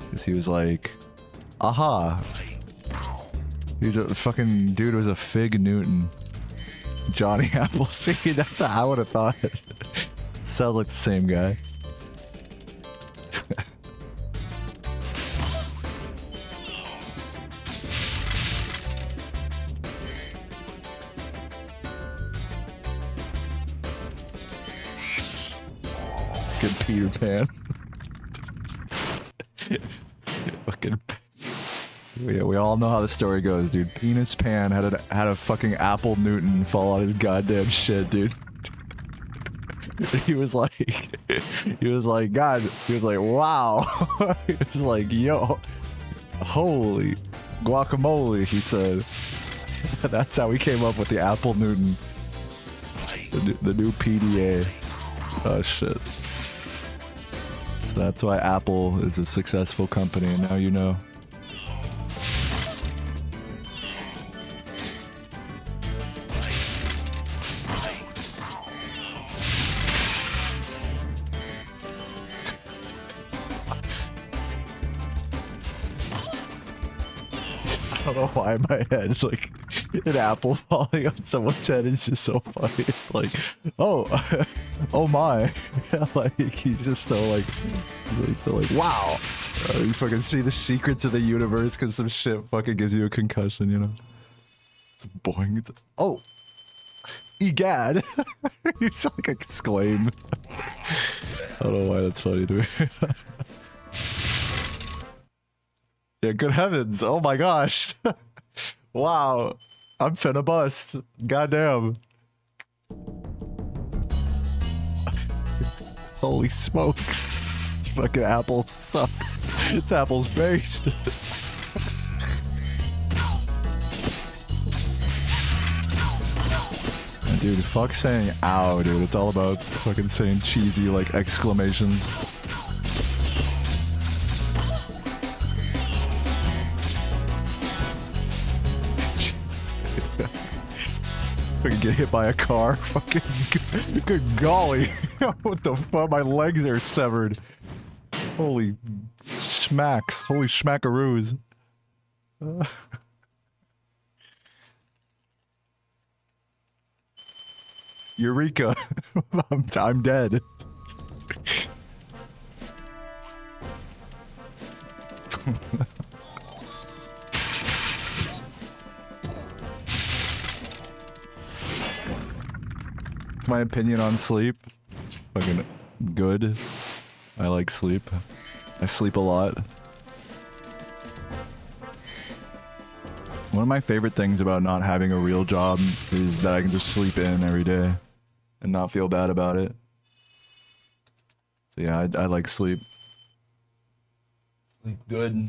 Because he was like, aha. He's a fucking dude was a Fig Newton. Johnny Appleseed, that's what I would have thought. Sounds like the same guy. Fucking Peter Pan. Fucking. Yeah, we all know how the story goes, dude. Penis Pan had a fucking Apple Newton fall on his goddamn shit, dude. He was like, God, he was like, wow. He was like, yo, holy guacamole, he said. That's how we came up with the Apple Newton. The new PDA. Oh, shit. So that's why Apple is a successful company, and now you know. I don't know why in my head, like, an apple falling on someone's head is just so funny. It's like, oh, oh my. Like, he's just so like, wow. You fucking see the secrets of the universe because some shit fucking gives you a concussion, you know? It's boring. It's, oh, egad. You sound like exclaim. I don't know why that's funny to me. Yeah, good heavens. Oh my gosh. Wow. I'm finna bust. Goddamn. Holy smokes. This fucking apples suck. It's apples based. Dude, fuck saying ow, dude. It's all about fucking saying cheesy, like, exclamations. Fucking get hit by a car. Fucking good golly. What the fuck? My legs are severed. Holy smacks. Holy schmackaroos. Eureka. I'm dead. It's my opinion on sleep. It's fucking good. I like sleep. I sleep a lot. One of my favorite things about not having a real job is that I can just sleep in every day and not feel bad about it. So yeah, I like sleep. Sleep good.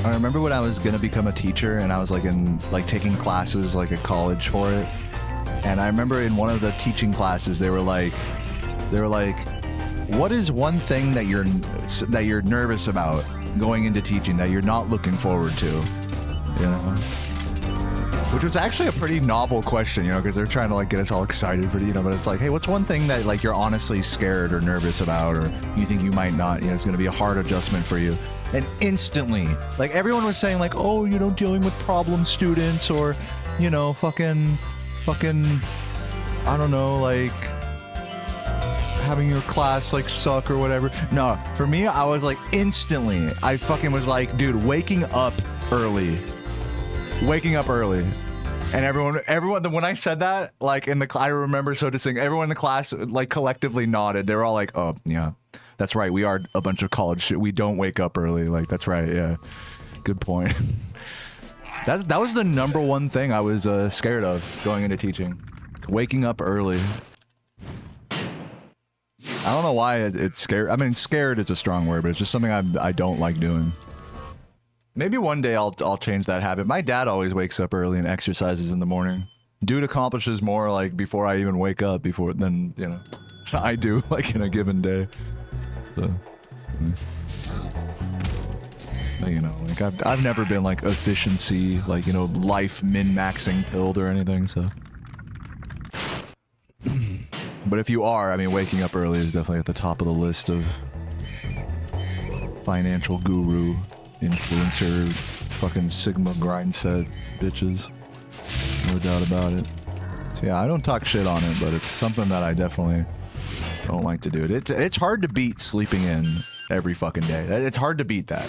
I remember when I was gonna become a teacher and I was like taking classes like at college for it. And I remember in one of the teaching classes they were like, what is one thing that you're nervous about going into teaching that you're not looking forward to? You know? Which was actually a pretty novel question, you know, because they're trying to like get us all excited for, you know, but it's like, hey, what's one thing that like you're honestly scared or nervous about, or you think you might not, you know, it's going to be a hard adjustment for you. And instantly, like everyone was saying like, oh, you know, dealing with problem students, or, you know, fucking, I don't know, like having your class like suck or whatever. No, for me, I was like instantly, I fucking was like, dude, waking up early. And everyone, when I said that, like in the, I remember so distinct, everyone in the class like collectively nodded. They were all like, oh yeah, that's right. We are a bunch of college shit. We don't wake up early. Like, that's right. Yeah. Good point. That was the number one thing I was scared of going into teaching. Waking up early. I don't know why it's scared. I mean, scared is a strong word, but it's just something I don't like doing. Maybe one day I'll change that habit. My dad always wakes up early and exercises in the morning. Dude accomplishes more like before I even wake up than, you know, I do like in a given day. So, you know, like I've never been like efficiency, like, you know, life min-maxing pilled or anything, so. But if you are, I mean, waking up early is definitely at the top of the list of financial guru, influencer, fucking Sigma grind set bitches. No doubt about it. So yeah, I don't talk shit on it, but it's something that I definitely don't like to do. It's hard to beat sleeping in. every fucking day. It's hard to beat that.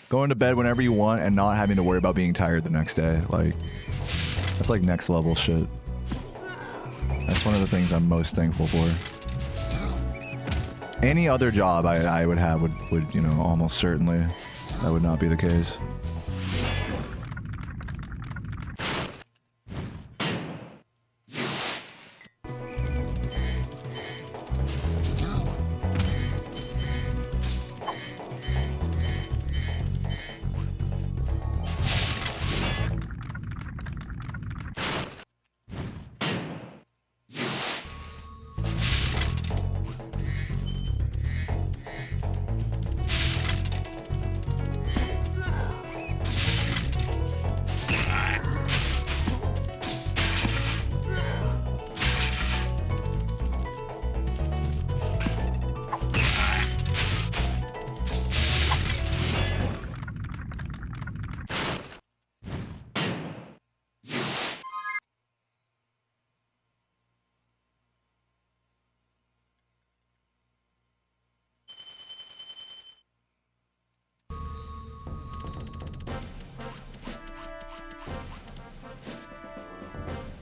Going to bed whenever you want and not having to worry about being tired the next day. Like, that's like next level shit. That's one of the things I'm most thankful for. Any other job I would have would, you know, almost certainly, that would not be the case.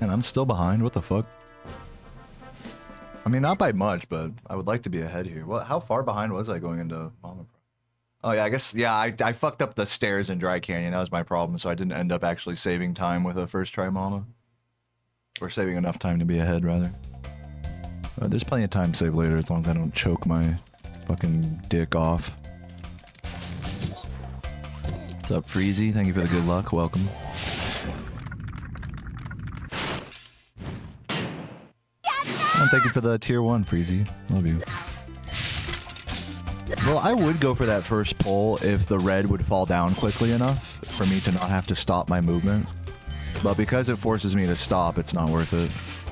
And I'm still behind. What the fuck? I mean, not by much, but I would like to be ahead here. Well, how far behind was I going into Mama? Oh yeah, I guess, yeah, I fucked up the stairs in Dry Canyon. That was my problem, so I didn't end up actually saving time with a first try Mama. Or saving enough time to be ahead, rather. There's plenty of time to save later, as long as I don't choke my fucking dick off. What's up, Freezy? Thank you for the good luck. Welcome. Oh, thank you for the tier 1, Freezy. Love you. Well, I would go for that first pull if the red would fall down quickly enough for me to not have to stop my movement. But because it forces me to stop, it's not worth it.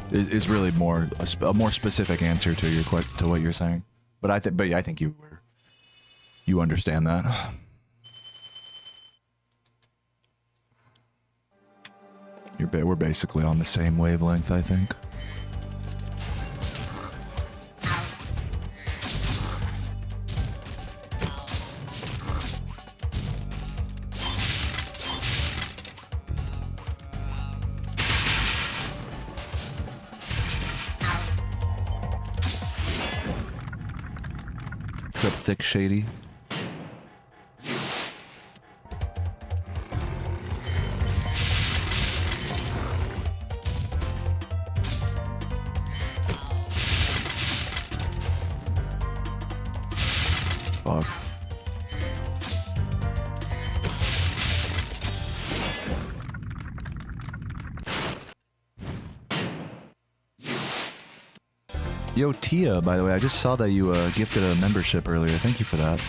Is really more a more specific answer to your to what you're saying. But I think you understand that. We're basically on the same wavelength, I think. What's up, Thick Shady? Fuck. Yo, Tia, by the way, I just saw that you gifted a membership earlier. Thank you for that.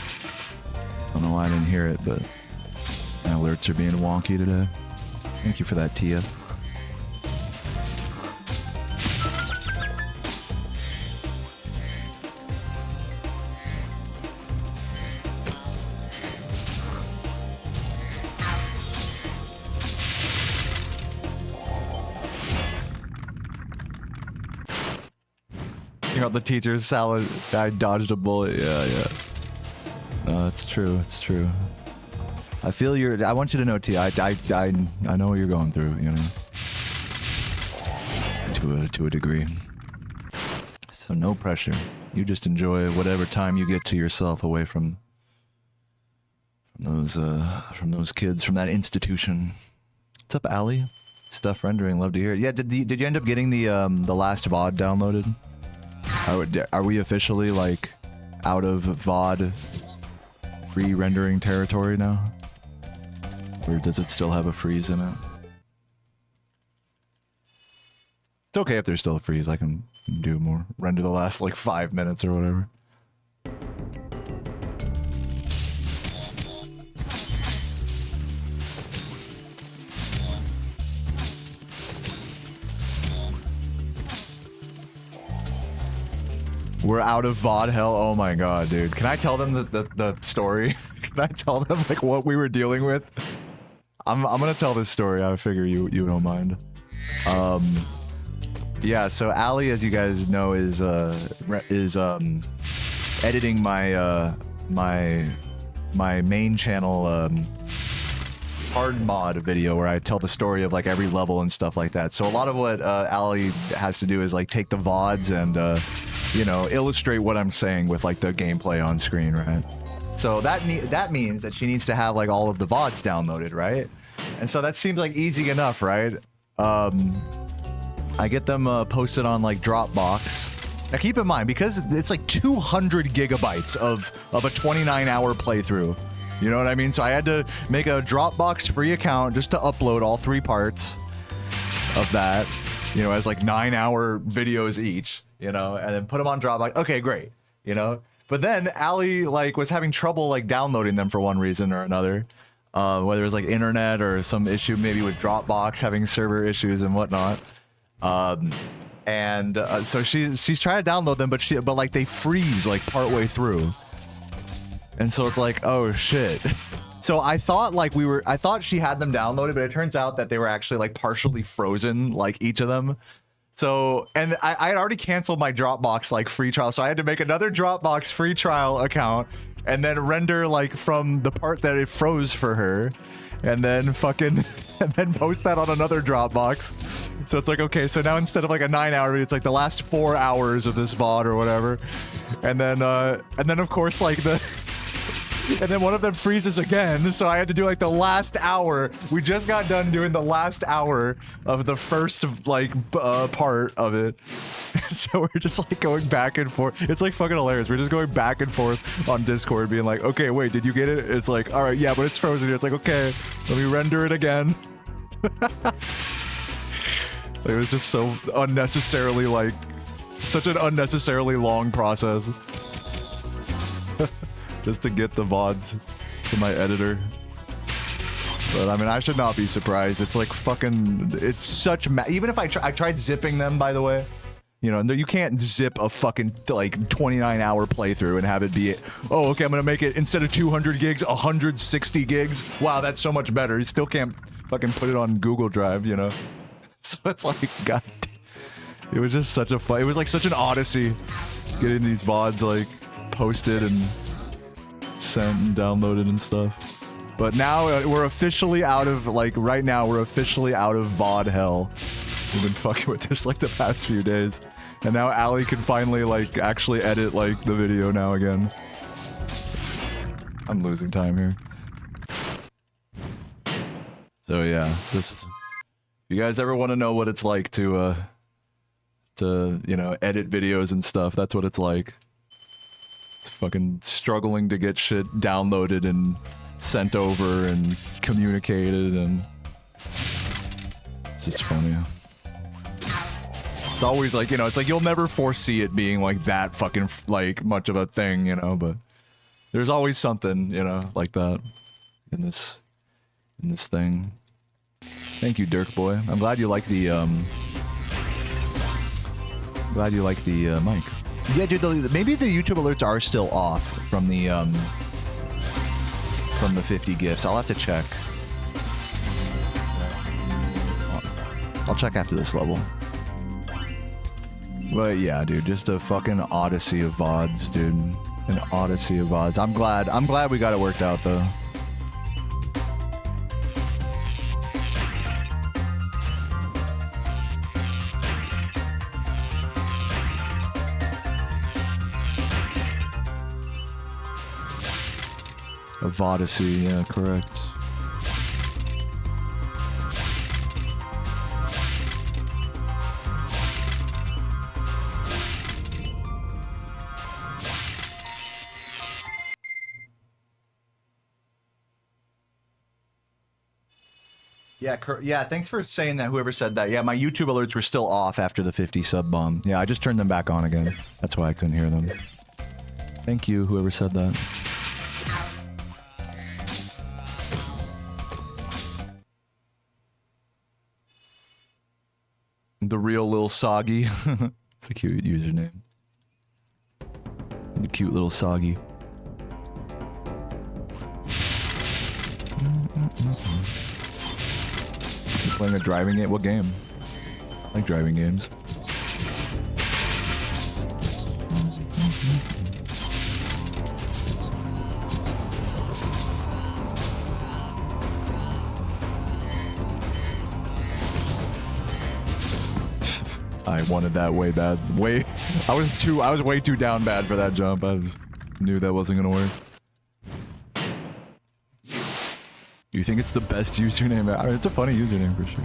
Don't know why I didn't hear it, but my alerts are being wonky today. Thank you for that, Tia. You know, the teacher's salad guy dodged a bullet. Yeah. No, that's true. It's true. I feel I want you to know, T. I know what you're going through. You know, to a degree. So no pressure. You just enjoy whatever time you get to yourself away from those kids, from that institution. What's up, Allie? Stuff rendering. Love to hear it. Yeah. Did you end up getting the last VOD downloaded? Are we officially, like, out of VOD pre-rendering territory now? Or does it still have a freeze in it? It's okay if there's still a freeze. I can do more. Render the last, like, 5 minutes or whatever. We're out of VOD hell. Oh my god, dude. Can I tell them the story? Can I tell them, like, what we were dealing with? I'm gonna tell this story. I figure you don't mind. Yeah, so Allie, as you guys know, is editing my my main channel hard mod video where I tell the story of like every level and stuff like that. So a lot of what Allie has to do is like take the VODs and you know, illustrate what I'm saying with like the gameplay on screen, right? So that means that she needs to have like all of the VODs downloaded, right? And so that seems like easy enough, right? I get them posted on like Dropbox. Now keep in mind, because it's like 200 gigabytes of a 29-hour playthrough. You know what I mean? So I had to make a Dropbox free account just to upload all 3 parts of that, you know, as like 9-hour videos each, you know, and then put them on Dropbox. Okay, great, you know. But then Allie like was having trouble like downloading them for one reason or another, whether it was like internet or some issue maybe with Dropbox having server issues and whatnot. So she's trying to download them, but like they freeze like partway through. And so it's like, oh shit. So I thought she had them downloaded, but it turns out that they were actually like partially frozen, like each of them. So, and I had already canceled my Dropbox like free trial. So I had to make another Dropbox free trial account and then render like from the part that it froze for her and then and then post that on another Dropbox. So it's like, okay, so now instead of like a 9-hour video, it's like the last 4 hours of this VOD or whatever. And then of course like and then one of them freezes again, so I had to do like the last hour. We just got done doing the last hour of the first like part of it. So we're just like going back and forth. It's like fucking hilarious. We're just going back and forth on Discord being like, okay, wait, did you get it? It's like, all right, yeah, but it's frozen here. It's like, okay, let me render it again. It was just so unnecessarily like, such an unnecessarily long process. Just to get the VODs to my editor. But I mean, I should not be surprised. It's like fucking, it's such even if I tried zipping them, by the way, you know, you can't zip a fucking like 29-hour playthrough and have it be, oh, okay, I'm gonna make it instead of 200 gigs, 160 gigs. Wow, that's so much better. You still can't fucking put it on Google Drive, you know? So it's like, god, it was just such a fun, it was like such an odyssey getting these VODs like posted and sent and downloaded and stuff. But now we're officially out of, like, right now we're officially out of VOD hell. We've been fucking with this like the past few days. And now Allie can finally like actually edit like the video now again. I'm losing time here. So yeah, this, if you guys ever want to know what it's like to you know, edit videos and stuff, that's what it's like. It's fucking struggling to get shit downloaded and sent over and communicated, and it's just funny. It's always like, you know, it's like you'll never foresee it being like that fucking like much of a thing, you know, but there's always something, you know, like that in this thing. Thank you, Dirk Boy. I'm glad you like the mic. Yeah, dude, maybe the YouTube alerts are still off from the 50 gifts. I'll have to check. I'll check after this level. But yeah, dude, just a fucking odyssey of VODs, dude. An odyssey of VODs. I'm glad we got it worked out though. Of Odyssey, yeah, correct. Yeah, thanks for saying that, whoever said that. Yeah, my YouTube alerts were still off after the 50 sub bomb. Yeah, I just turned them back on again. That's why I couldn't hear them. Thank you, whoever said that. The real Lil Soggy. It's a cute username. The cute little Soggy. You're playing a driving game? What game? I like driving games. I wanted that way bad. I was way too down bad for that jump. I just knew that wasn't gonna work. You think it's the best username? I mean, it's a funny username for sure.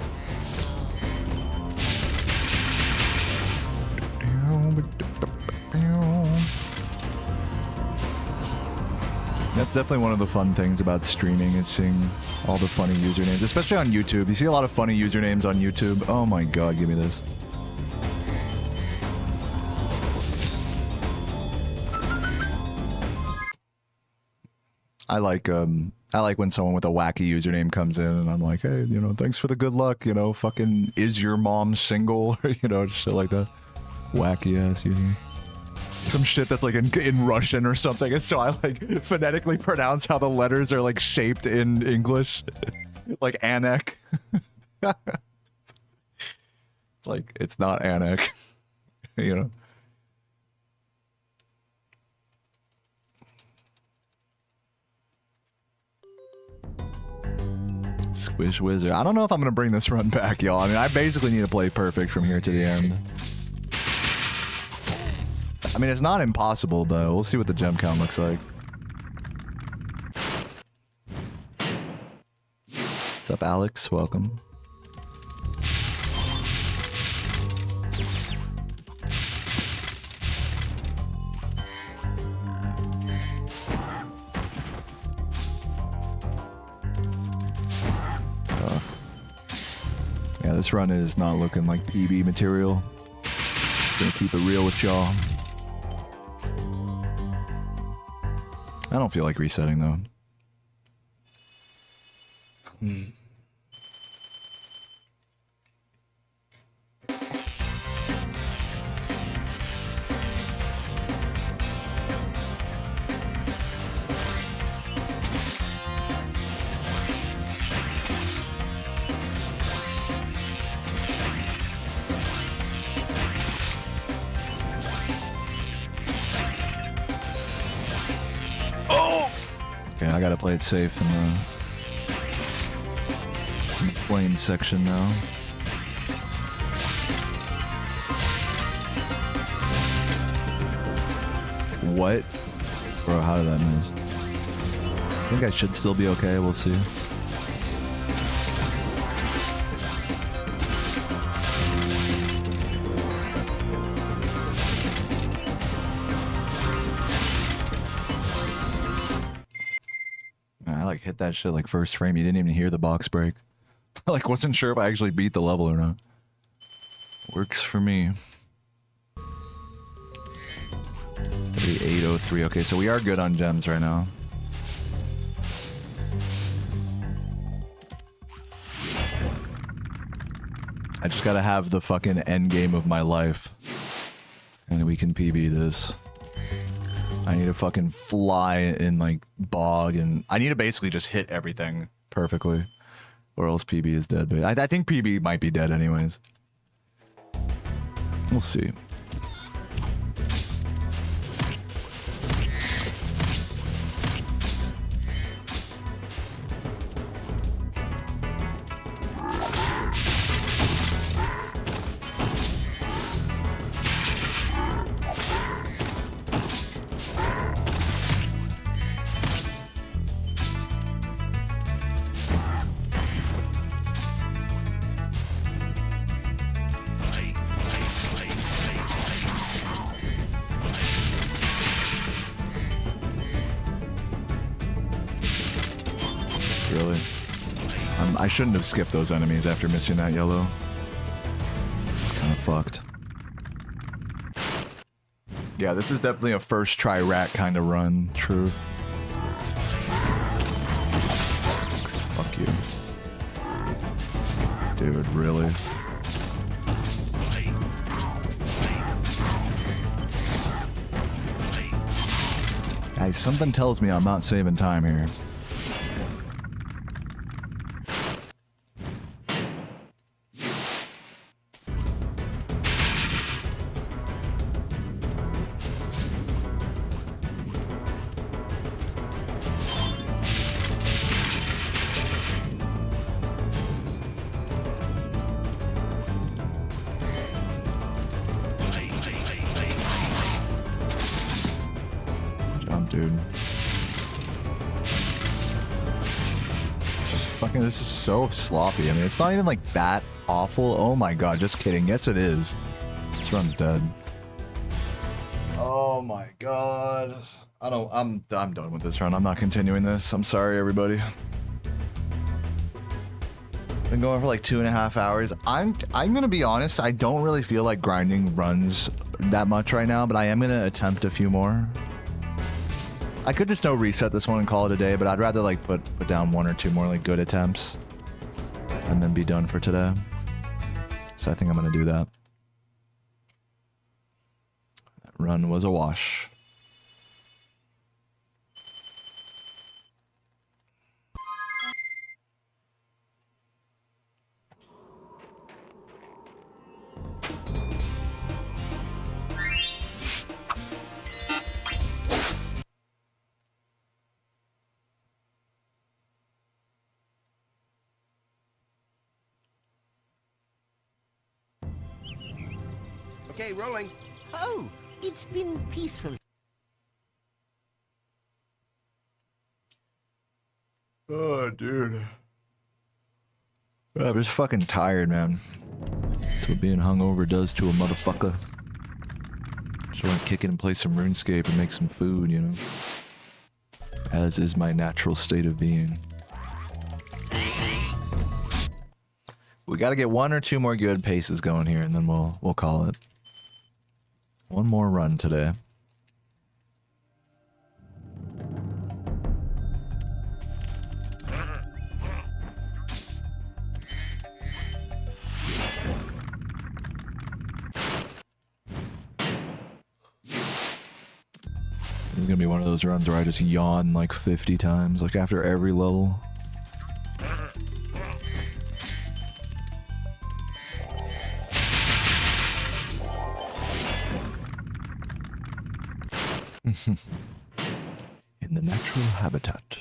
That's definitely one of the fun things about streaming is seeing all the funny usernames, especially on YouTube. You see a lot of funny usernames on YouTube. Oh my god, give me this. I like when someone with a wacky username comes in and I'm like, hey, you know, thanks for the good luck, you know, fucking is your mom single? Or, you know, shit like that. Wacky ass username. Some shit that's like in Russian or something, and so I like phonetically pronounce how the letters are like shaped in English. Like Anek. It's like, it's not Anek. You know? Squish Wizard. I don't know if I'm gonna bring this run back, y'all. I mean, I basically need to play perfect from here to the end. I mean, it's not impossible, but we'll see what the gem count looks like. What's up, Alex? Welcome. Yeah, this run is not looking like PB material. Gonna keep it real with y'all. I don't feel like resetting though. Okay, I gotta play it safe in the plane section now. What? Bro, how did that miss? I think I should still be okay, we'll see. I like hit that shit like first frame. You didn't even hear the box break. I like wasn't sure if I actually beat the level or not. Works for me. 3803. Okay, so we are good on gems right now. I just gotta have the fucking end game of my life. And we can PB this. I need to fucking fly in like bog, and I need to basically just hit everything perfectly, or else PB is dead. But I think PB might be dead anyways. We'll see. Really? I shouldn't have skipped those enemies after missing that yellow. This is kind of fucked. Yeah, this is definitely a first try rat kind of run. True. Fuck you. Dude, really? Guys, something tells me I'm not saving time here. Fucking, this is so sloppy. I mean, it's not even like that awful. Oh my god, just kidding. Yes, it is. This run's dead. Oh my god. I'm done with this run. I'm not continuing this. I'm sorry, everybody. Been going for like 2.5 hours. I'm gonna be honest. I don't really feel like grinding runs that much right now, but I am gonna attempt a few more. I could just no reset this one and call it a day, but I'd rather like put down 1 or 2 more like good attempts and then be done for today. So I think I'm gonna do that. That run was a wash. Okay, rolling. Oh, it's been peaceful. Oh, dude. I'm just fucking tired, man. That's what being hungover does to a motherfucker. Just want to kick it and play some RuneScape and make some food, you know? As is my natural state of being. We gotta get 1 or 2 more good paces going here, and then we'll call it. 1 more run today. This is gonna be one of those runs where I just yawn like 50 times, like after every level. In the natural habitat.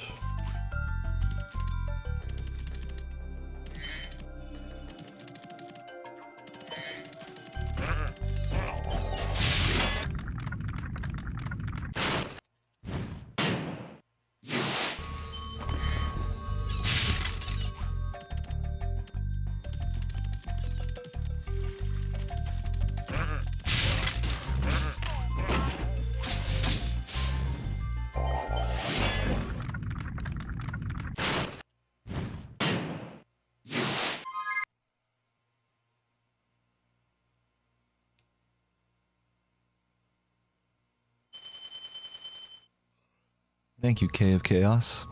Thank you, K of Chaos.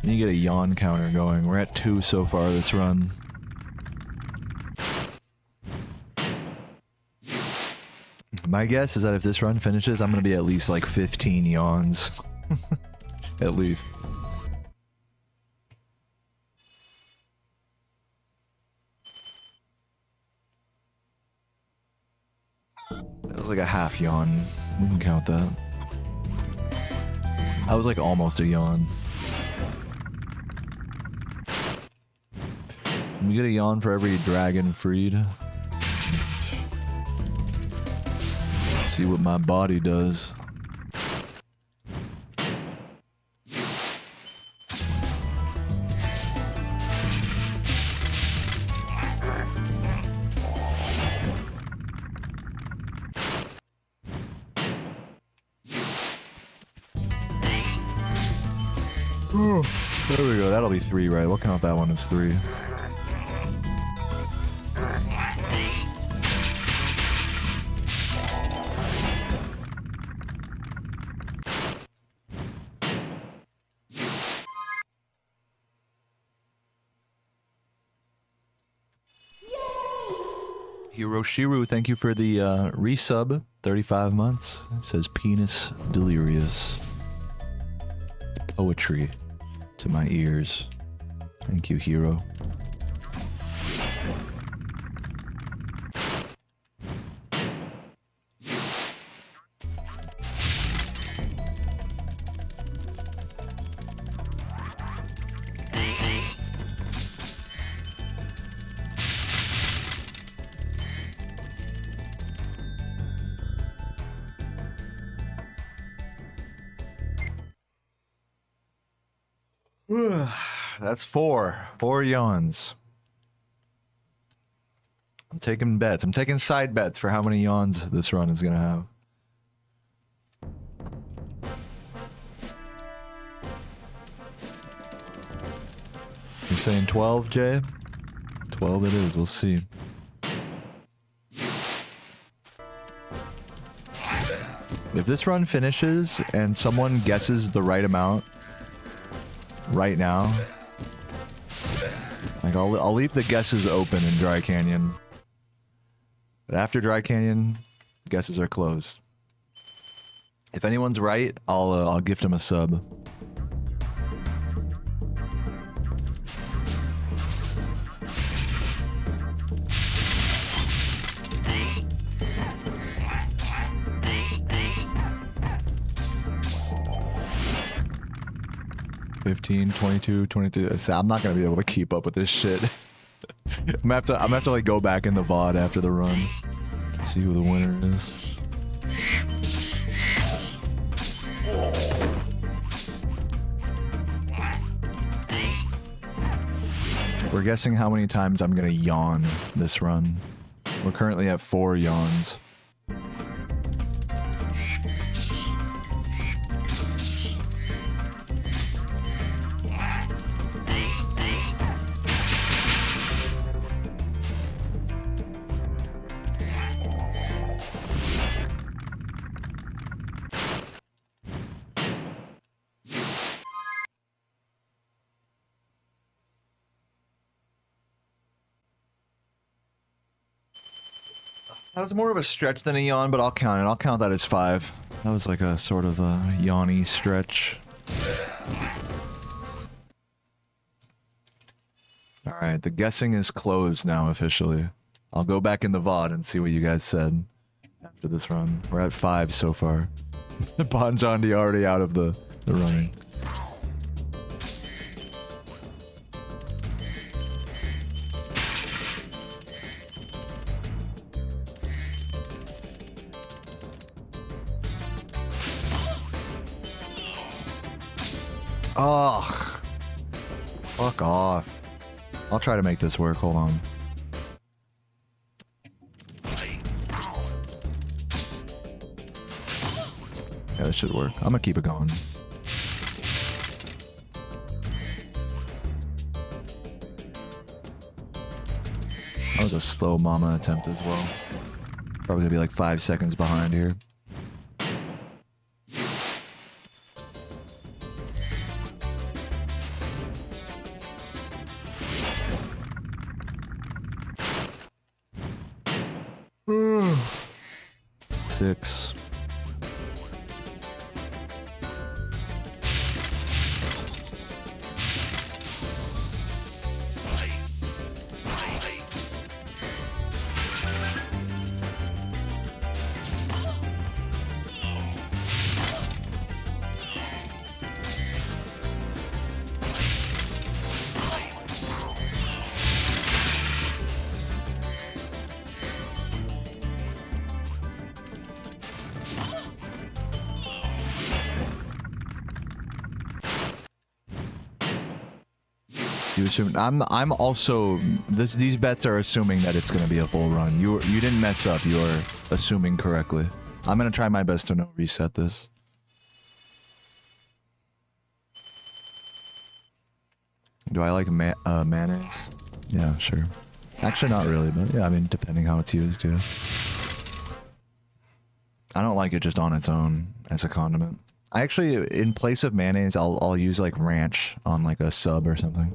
You get a yawn counter going. We're at 2 so far this run. My guess is that if this run finishes, I'm gonna be at least like 15 yawns. At least. That was like a half yawn. We can count that. I was like almost a yawn. We get a yawn for every dragon freed. Let's see what my body does. There we go, that'll be 3, right? We'll count that one as 3. Hiroshiru, thank you for the resub, 35 months. It says penis delirious. It's poetry to my ears. Thank you, Hero. That's 4. 4 yawns. I'm taking bets. I'm taking side bets for how many yawns this run is gonna have. You're saying 12, Jay? 12 it is. We'll see. If this run finishes and someone guesses the right amount right now, like I'll leave the guesses open in Dry Canyon. But after Dry Canyon, guesses are closed. If anyone's right, I'll gift them a sub. $15, $22, $23. So I'm not gonna be able to keep up with this shit. I'm gonna have to like go back in the VOD after the run. Let's see who the winner is. We're guessing how many times I'm gonna yawn this run. We're currently at 4 yawns. That was more of a stretch than a yawn, but I'll count it. I'll count that as 5. That was like a sort of a yawny stretch. Alright, the guessing is closed now officially. I'll go back in the VOD and see what you guys said after this run. We're at 5 so far. Bonjondi already out of the running. Ugh. Fuck off. I'll try to make this work. Hold on. Yeah, this should work. I'm gonna keep it going. That was a slow mama attempt as well. Probably gonna be like 5 seconds behind here. Six. You assume I'm also these bets are assuming that it's gonna be a full run. You didn't mess up. You're assuming correctly. I'm gonna try my best to no reset this. Do I like mayonnaise? Yeah, sure. Actually, not really, but yeah, I mean, depending how it's used, yeah. I don't like it just on its own as a condiment. I actually, in place of mayonnaise, I'll use like ranch on like a sub or something.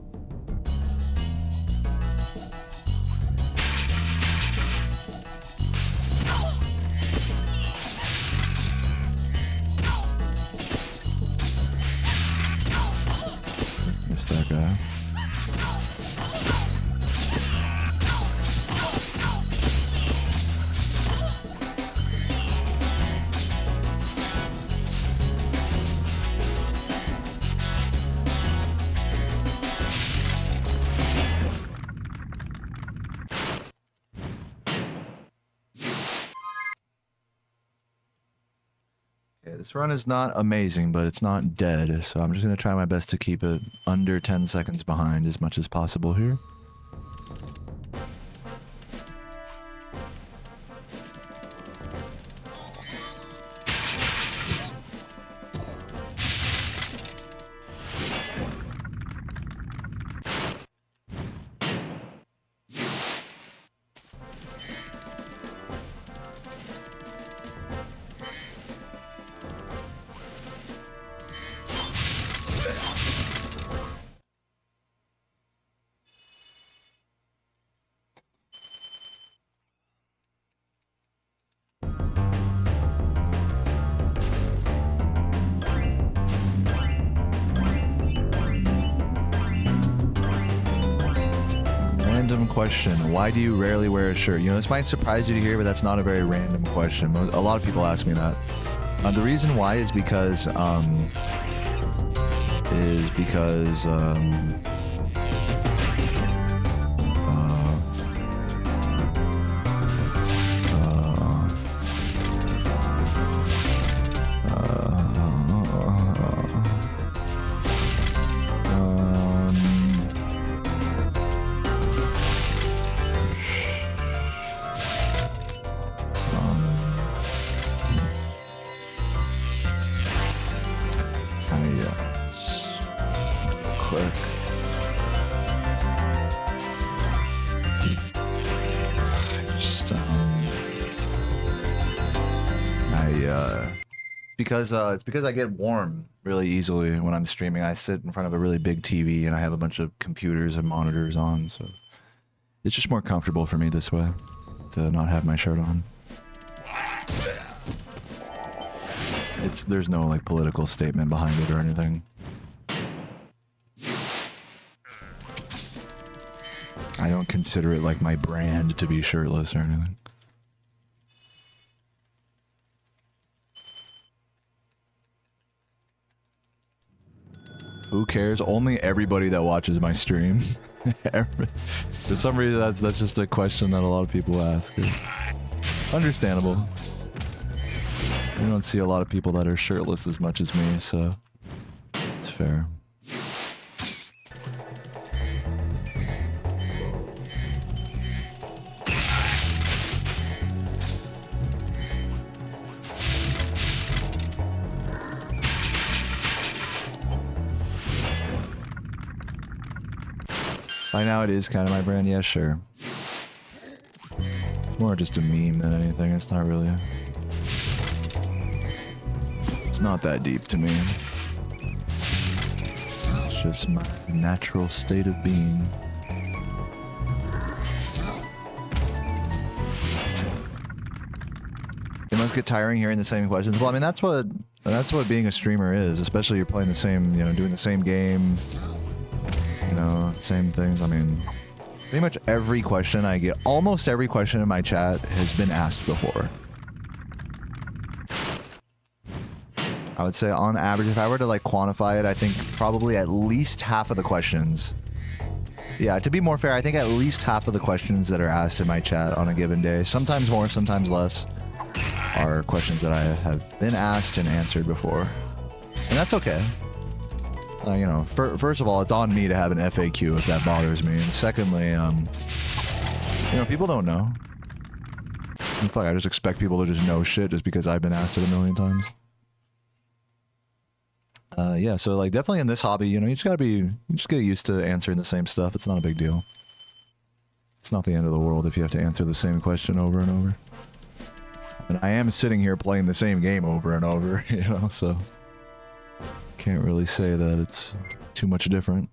Missed that guy. This run is not amazing, but it's not dead, so I'm just going to try my best to keep it under 10 seconds behind as much as possible here. Question, why do you rarely wear a shirt? You know, this might surprise you to hear, but that's not a very random question. A lot of people ask me that. The reason why is because it's because I get warm really easily when I'm streaming. I sit in front of a really big TV and I have a bunch of computers and monitors on, so it's just more comfortable for me this way to not have my shirt on. There's no like political statement behind it or anything. I don't consider it like my brand to be shirtless or anything. Who cares? Only everybody that watches my stream. For some reason, that's just a question that a lot of people ask. Understandable. I don't see a lot of people that are shirtless as much as me, so it's fair. By now it is kind of my brand, yeah, sure. It's more just a meme than anything, it's not really... It's not that deep to me. It's just my natural state of being. It must get tiring hearing the same questions. Well, I mean, that's what being a streamer is, especially you're playing the same, you know, doing the same game. You know, same things. I mean, pretty much every question I get, almost every question in my chat has been asked before. I would say on average, if I were to like quantify it, I think probably at least half of the questions. Yeah, to be more fair, I think at least half of the questions that are asked in my chat on a given day, sometimes more, sometimes less, are questions that I have been asked and answered before. And that's okay. You know, first of all, it's on me to have an FAQ if that bothers me. And secondly, you know, people don't know. And fuck, I just expect people to just know shit just because I've been asked it a million times. Yeah, so like definitely in this hobby, you know, you just get used to answering the same stuff. It's not a big deal. It's not the end of the world if you have to answer the same question over and over. And I am sitting here playing the same game over and over, you know, so... Can't really say that it's too much different.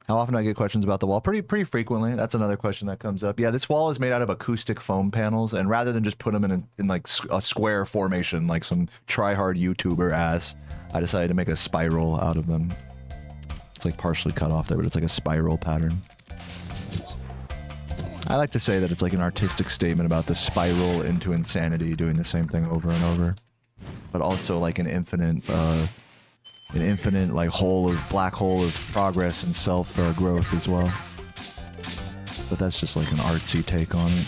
How often do I get questions about the wall? Pretty frequently. That's another question that comes up. Yeah, this wall is made out of acoustic foam panels, and rather than just put them in like a square formation like some try-hard YouTuber ass, I decided to make a spiral out of them. It's like partially cut off there, but it's like a spiral pattern. I like to say that it's like an artistic statement about the spiral into insanity, doing the same thing over and over. But also like an infinite like black hole of progress and self growth as well. But that's just like an artsy take on it.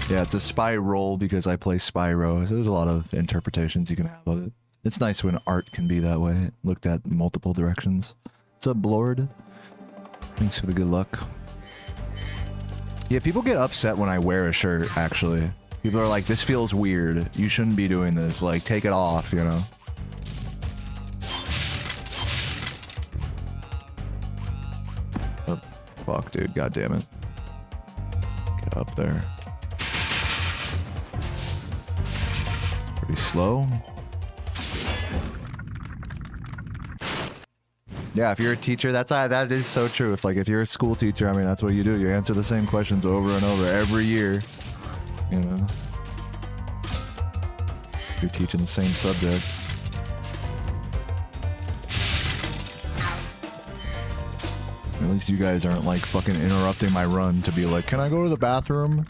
Yeah, it's a spy roll because I play Spyro. So there's a lot of interpretations you can have of it. It's nice when art can be that way, looked at multiple directions. What's up, Blord? Thanks for the good luck. Yeah, people get upset when I wear a shirt, actually. People are like, this feels weird. You shouldn't be doing this. Like, take it off, you know? Oh, fuck, dude. God damn it. Get up there. It's pretty slow. Yeah, if you're a teacher, that is so true. If you're a school teacher, I mean, that's what you do. You answer the same questions over and over every year. You know, you're teaching the same subject. At least you guys aren't like fucking interrupting my run to be like, can I go to the bathroom?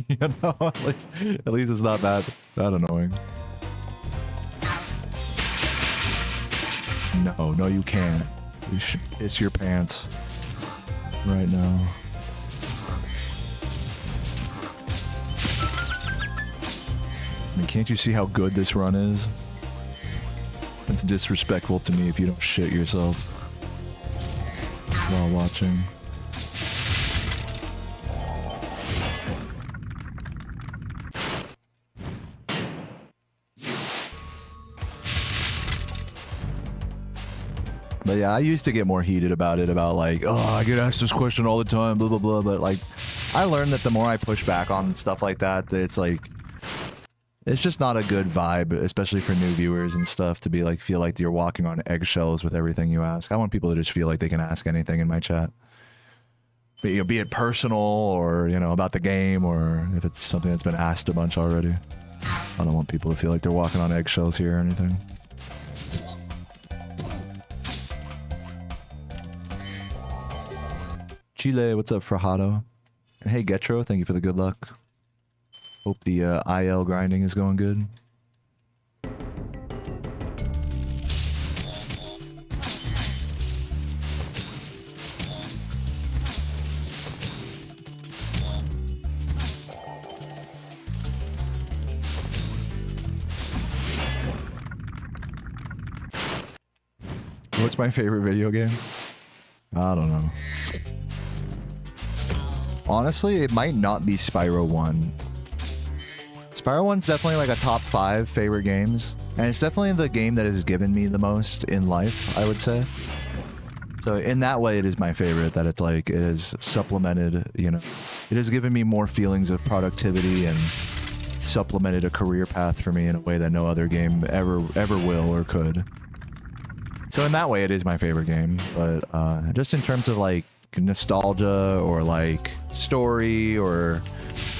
You know, at least it's not that annoying. No, you can't. You should piss your pants right now. I mean, can't you see how good this run is? It's disrespectful to me if you don't shit yourself while watching. But yeah, I used to get more heated about it, about like, oh, I get asked this question all the time, blah, blah, blah. But like, I learned that the more I push back on stuff like that, it's like, it's just not a good vibe, especially for new viewers and stuff, to be like, feel like you're walking on eggshells with everything you ask. I want people to just feel like they can ask anything in my chat. But, you know, be it personal or, you know, about the game, or if it's something that's been asked a bunch already. I don't want people to feel like they're walking on eggshells here or anything. Chile, what's up, Frajado? And hey, Getro, thank you for the good luck. Hope the IL grinding is going good. What's my favorite video game? I don't know. Honestly, it might not be Spyro 1. Spyro 1's definitely like a top 5 favorite games. And it's definitely the game that has given me the most in life, I would say. So in that way, it is my favorite, that it's like, it has supplemented, you know, it has given me more feelings of productivity and supplemented a career path for me in a way that no other game ever will or could. So in that way, it is my favorite game. But just in terms of like nostalgia or like story or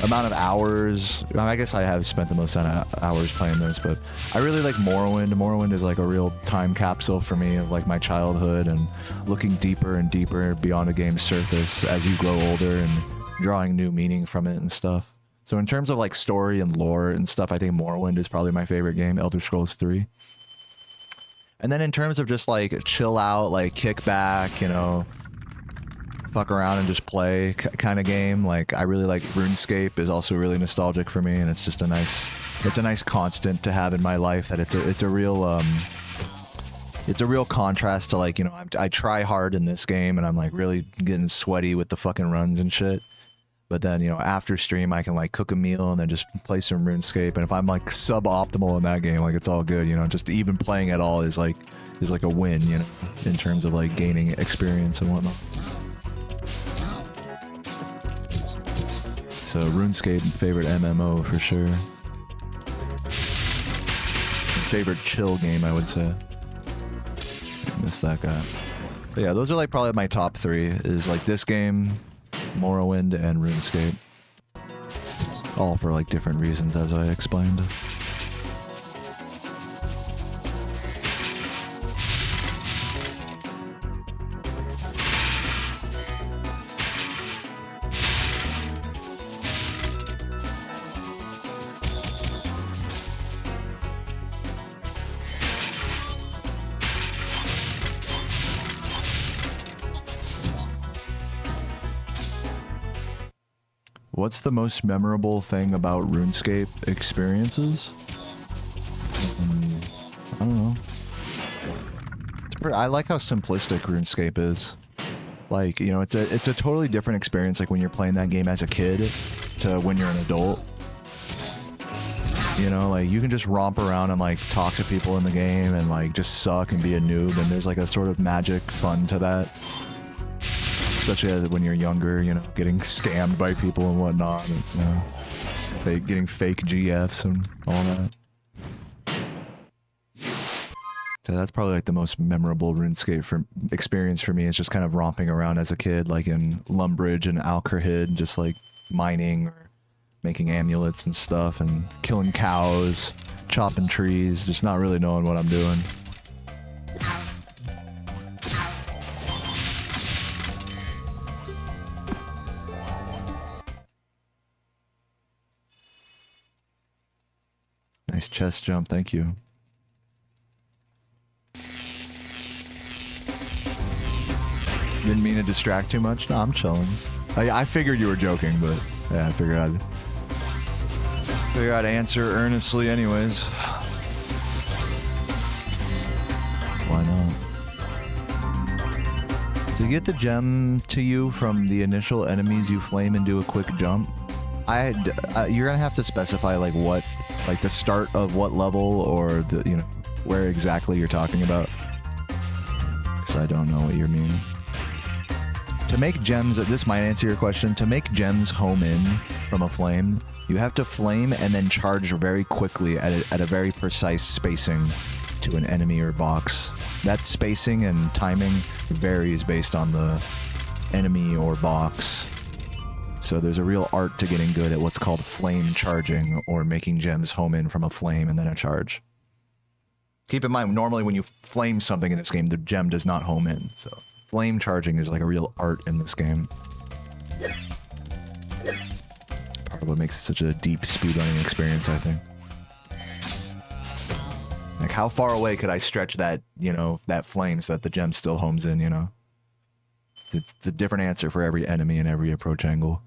amount of hours, I guess I have spent the most amount of hours playing this, but I really like Morrowind. Morrowind is like a real time capsule for me of like my childhood and looking deeper and deeper beyond a game's surface as you grow older and drawing new meaning from it and stuff. So in terms of like story and lore and stuff, I think Morrowind is probably my favorite game, Elder Scrolls 3. And then in terms of just like chill out, like kick back, you know, fuck around and just play kind of game, like I really like RuneScape, is also really nostalgic for me, and it's just a nice constant to have in my life, that it's a real contrast to like, you know, I try hard in this game and I'm like really getting sweaty with the fucking runs and shit. But then, you know, after stream, I can like cook a meal and then just play some RuneScape. And if I'm like suboptimal in that game, like it's all good, you know, just even playing at all is like a win, you know, in terms of like gaining experience and whatnot. So RuneScape, favorite MMO for sure. Favorite chill game, I would say. Miss that guy. So yeah, those are like probably my top 3, is like this game, Morrowind, and RuneScape. All for like different reasons, as I explained. What's the most memorable thing about RuneScape experiences? I don't know. I like how simplistic RuneScape is. Like, you know, it's a totally different experience, like when you're playing that game as a kid to when you're an adult. You know, like you can just romp around and like talk to people in the game and like just suck and be a noob, and there's like a sort of magic fun to that. Especially when you're younger, you know, getting scammed by people and whatnot, and, you know, getting fake GFs and all that. So that's probably like the most memorable RuneScape experience for me, is just kind of romping around as a kid, like in Lumbridge and Alcrahid, just like mining or making amulets and stuff and killing cows, chopping trees, just not really knowing what I'm doing. Nice chest jump, thank you. Didn't mean to distract too much. No, I'm chilling. I figured you were joking, but yeah, I figured I'd answer earnestly anyways. Why not? To get the gem to you from the initial enemies you flame and do a quick jump, you're gonna have to specify like what, like the start of what level, or the, you know, where exactly you're talking about, because I don't know what you mean. To make gems, this might answer your question, to make gems home in from a flame, you have to flame and then charge very quickly at a very precise spacing to an enemy or box. That spacing and timing varies based on the enemy or box. So there's a real art to getting good at what's called flame charging, or making gems home in from a flame and then a charge. Keep in mind, normally when you flame something in this game, the gem does not home in, so flame charging is like a real art in this game. Part of what makes it such a deep speedrunning experience, I think. Like, how far away could I stretch that, you know, that flame so that the gem still homes in, you know? It's a different answer for every enemy and every approach angle.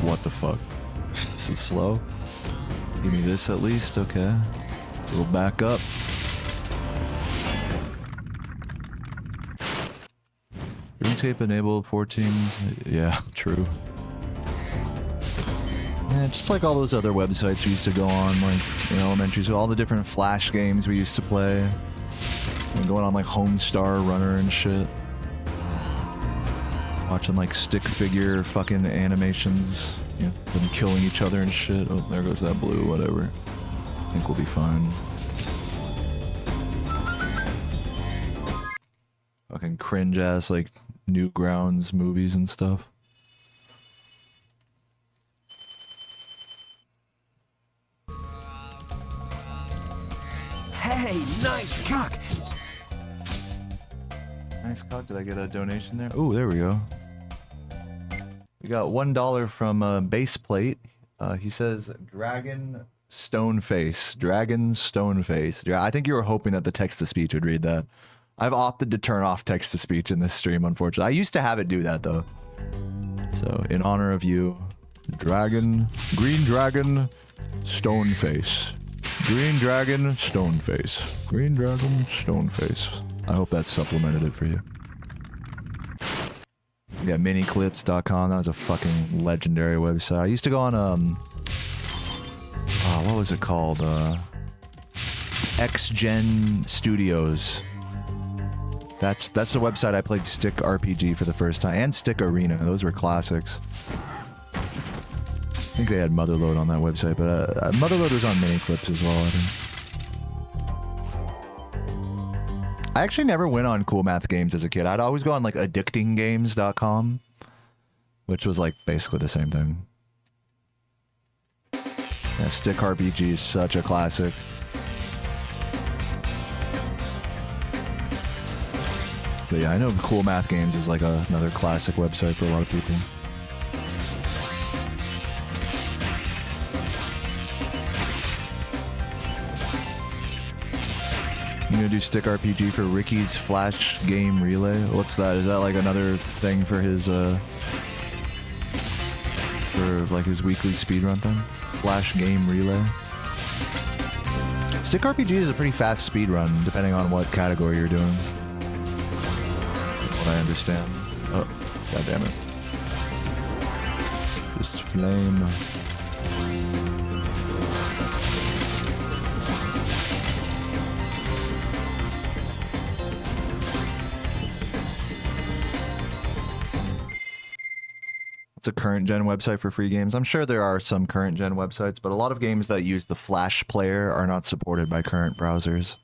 What the fuck? This is slow. Give me this at least, okay. We'll back up. RuneScape enable 14. Yeah, true. Yeah, just like all those other websites we used to go on, like in elementary school, all the different Flash games we used to play. And going on like Homestar Runner and shit. Watching like stick figure fucking animations, you know, them killing each other and shit. Oh, there goes that blue, whatever. I think we'll be fine. Fucking cringe ass like Newgrounds movies and stuff. Hey, nice cock! Nice cock. Did I get a donation there? Oh, there we go. We got $1 from Baseplate. He says, Dragon Stoneface. Dragon Stoneface. Yeah, I think you were hoping that the text-to-speech would read that. I've opted to turn off text-to-speech in this stream, unfortunately. I used to have it do that, though. So, in honor of you, Green Dragon Stoneface. Green Dragon Stoneface. Green Dragon Stoneface. I hope that supplemented it for you. We got miniclips.com. That was a fucking legendary website. I used to go on, what was it called? XGen Studios. That's the website I played Stick RPG for the first time, and Stick Arena. Those were classics. I think they had Motherload on that website, but Motherload was on miniclips as well, I think. I actually never went on Cool Math Games as a kid. I'd always go on like addictinggames.com, which was like basically the same thing. Yeah, Stick RPG is such a classic. But yeah, I know Cool Math Games is like another classic website for a lot of people. You gonna do Stick RPG for Ricky's Flash Game Relay? What's that? Is that like another thing for his his weekly speedrun thing? Flash Game Relay? Stick RPG is a pretty fast speedrun, depending on what category you're doing. What I understand. Oh, god damn it. Just flame. It's a current gen website for free games. I'm sure there are some current gen websites, but a lot of games that use the Flash player are not supported by current browsers.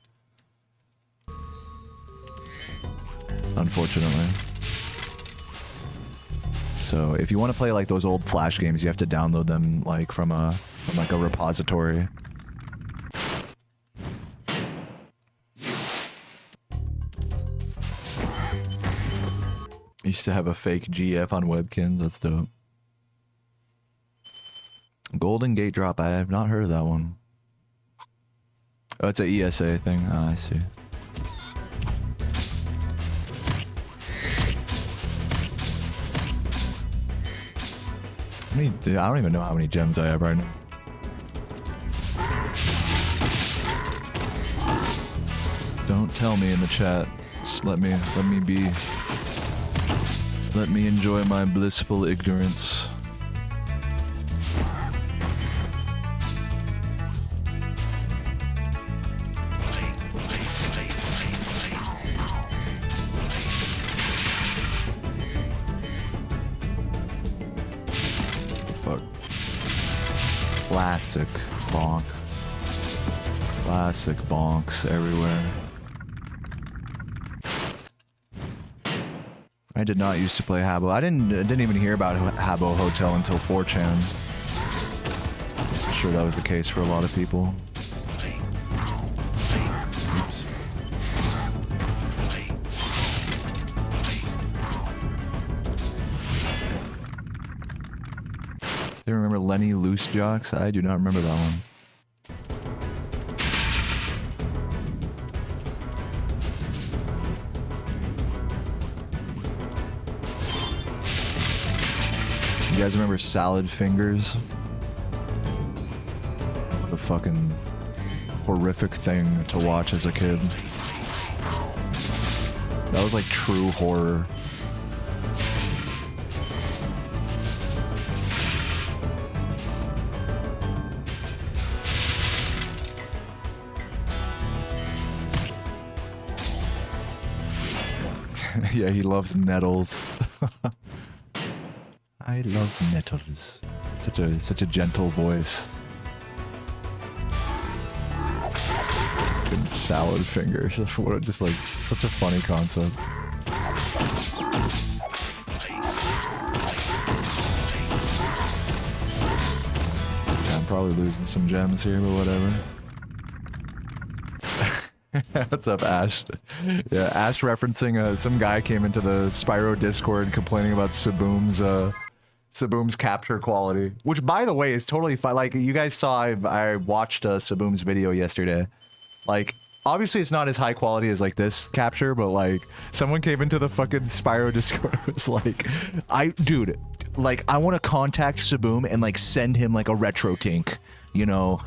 Unfortunately. So if you want to play like those old Flash games, you have to download them like from a repository. Used to have a fake GF on Webkins. That's dope. Golden Gate Drop. I have not heard of that one. Oh, it's a ESA thing. Oh, I see. I don't even know how many gems I have right now. Don't tell me in the chat. Just let me be. Let me enjoy my blissful ignorance. Fuck. Classic bonk. Classic bonks everywhere. I did not used to play Habbo. I didn't even hear about Habbo Hotel until 4chan. I'm sure that was the case for a lot of people. Oops. Do you remember Lenny Loose Jocks? I do not remember that one. You guys remember Salad Fingers? What a fucking horrific thing to watch as a kid. That was like true horror. Yeah, he loves nettles. I love nettles. Such a gentle voice. And Salad Fingers. What just like such a funny concept. Yeah, I'm probably losing some gems here, but whatever. What's up, Ash? Yeah, Ash referencing some guy came into the Spyro Discord complaining about Saboom's capture quality, which by the way is totally fine. Like you guys saw, I watched Saboom's video yesterday. Like obviously it's not as high quality as like this capture, but like someone came into the fucking Spyro Discord and was like, dude, like I want to contact Saboom and like send him like a retro tink, you know,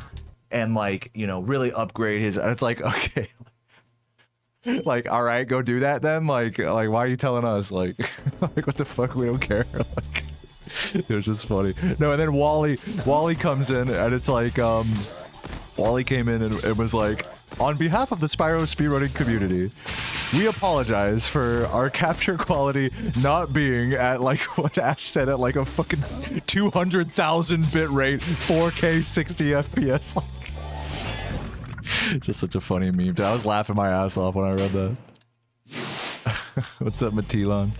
and like, you know, really upgrade his. It's like, okay, like all right, go do that then. Like why are you telling us? Like like what the fuck? We don't care. Like. It was just funny. No, and then Wally comes in and it's like, Wally came in and it was like, on behalf of the Spyro speedrunning community, we apologize for our capture quality not being at like what Ash said at like a fucking 200,000 bit rate, 4K 60 FPS. Just such a funny meme. I was laughing my ass off when I read that. What's up, Matilon?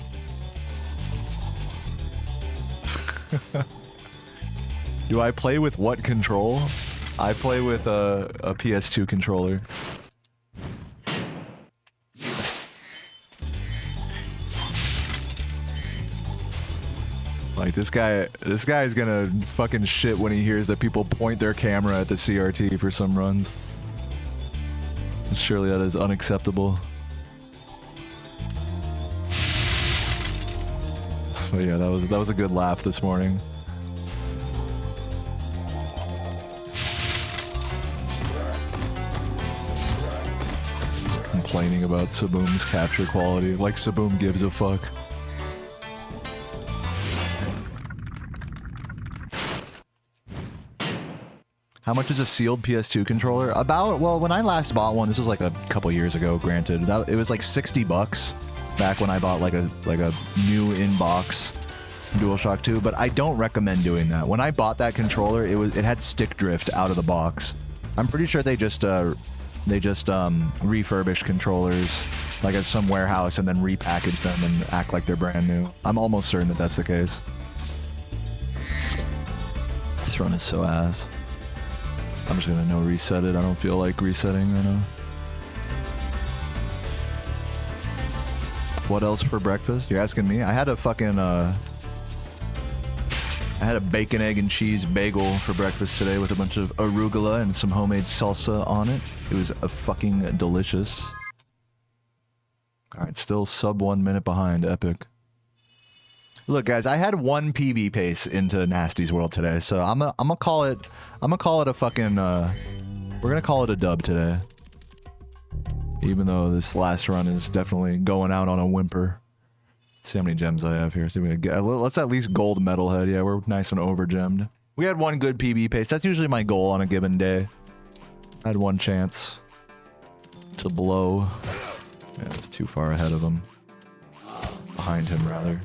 Do I play with what control? I play with a PS2 controller. Like this guy's gonna fucking shit when he hears that people point their camera at the CRT for some runs. Surely that is unacceptable. But yeah, that was a good laugh this morning. Just complaining about Saboom's capture quality, like Saboom gives a fuck. How much is a sealed PS2 controller? About, well, when I last bought one, this was like a couple years ago, granted. It was like $60 back when I bought like a new in-box DualShock 2, but I don't recommend doing that. When I bought that controller, it had stick drift out of the box. I'm pretty sure they just refurbish controllers like at some warehouse and then repackage them and act like they're brand new. I'm almost certain that that's the case. This run is so ass. I'm just gonna reset it. I don't feel like resetting right now. What else for breakfast? You're asking me? I had a fucking I had a bacon, egg, and cheese bagel for breakfast today with a bunch of arugula and some homemade salsa on it. It was a fucking delicious. All right, still sub 1 minute behind. Epic. Look, guys, I had one PB pace into Nasty's World today, so I'm gonna call it a fucking. We're gonna call it a dub today. Even though this last run is definitely going out on a whimper. Let's see how many gems I have here. See if we can get. Let's at least gold metalhead. Yeah, we're nice and over gemmed. We had one good PB pace. That's usually my goal on a given day. I had one chance to blow. Yeah, I was too far ahead of him. Behind him, rather.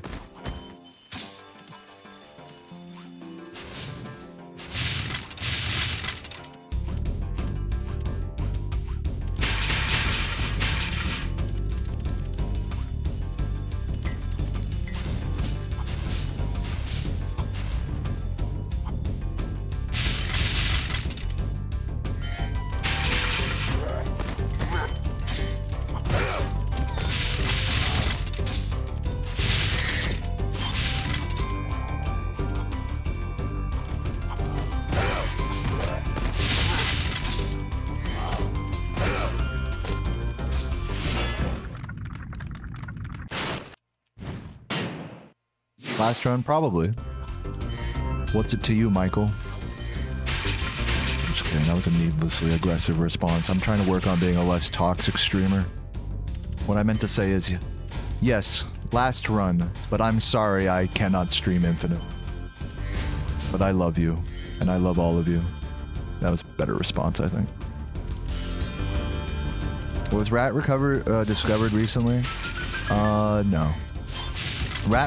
Last run, probably. What's it to you, Michael? I'm just kidding. That was a needlessly aggressive response. I'm trying to work on being a less toxic streamer. What I meant to say is, yes, last run, but I'm sorry I cannot stream infinite. But I love you, and I love all of you. That was a better response, I think. Was Rat discovered recently? No.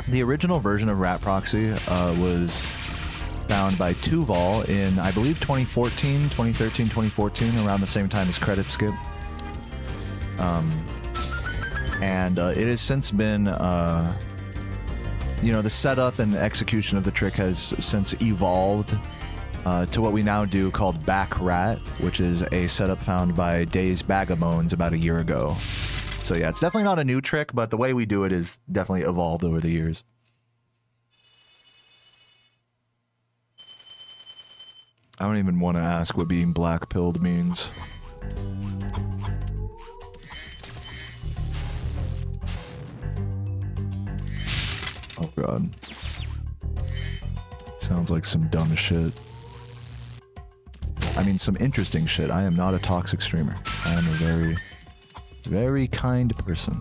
The original version of Rat Proxy was found by Tuval in, I believe, 2013, 2014, around the same time as Credit Skip. And it has since been, the setup and execution of the trick has since evolved to what we now do called Back Rat, which is a setup found by Days Bagamones about a year ago. So yeah, it's definitely not a new trick, but the way we do it is definitely evolved over the years. I don't even want to ask what being black-pilled means. Oh god. Sounds like some dumb shit. I mean, some interesting shit. I am not a toxic streamer. I am a very kind person.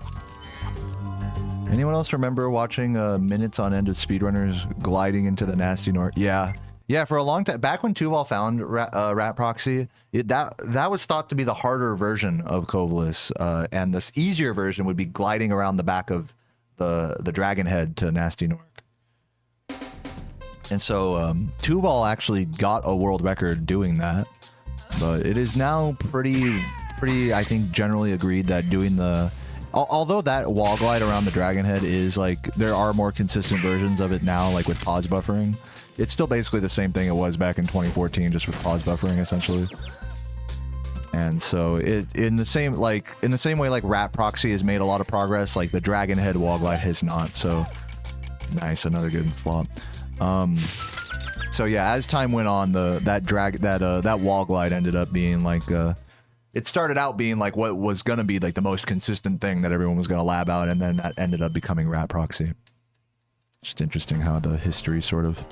Anyone else remember watching minutes on end of speedrunners gliding into the nasty north? Yeah, for a long time. Back when Tuval found Rat Proxy, that was thought to be the harder version of Coveless, and this easier version would be gliding around the back of the Dragon Head to Nasty Nork. And so Tuval actually got a world record doing that, but it is now pretty, I think, generally agreed that doing although that wall glide around the Dragon Head is like, there are more consistent versions of it now, like with pause buffering. It's still basically the same thing it was back in 2014, just with pause buffering essentially. And so in the same way like Rat Proxy has made a lot of progress, like the Dragon Head wall glide has not. So nice, another good flop. So yeah, as time went on, that wall glide ended up being like it started out being like what was gonna be like the most consistent thing that everyone was gonna lab out, and then that ended up becoming rat proxy. Just interesting how the history sort of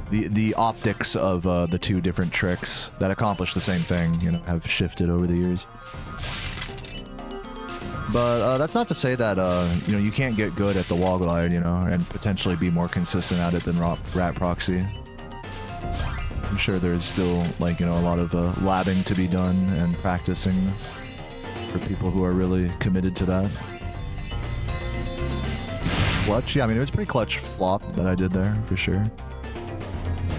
the optics of the two different tricks that accomplish the same thing, you know, have shifted over the years. But that's not to say that you know, you can't get good at the wall glide, you know, and potentially be more consistent at it than rat proxy. I'm sure there's still, like, you know, a lot of labbing to be done and practicing for people who are really committed to that. Clutch? Yeah, I mean, it was a pretty clutch flop that I did there, for sure.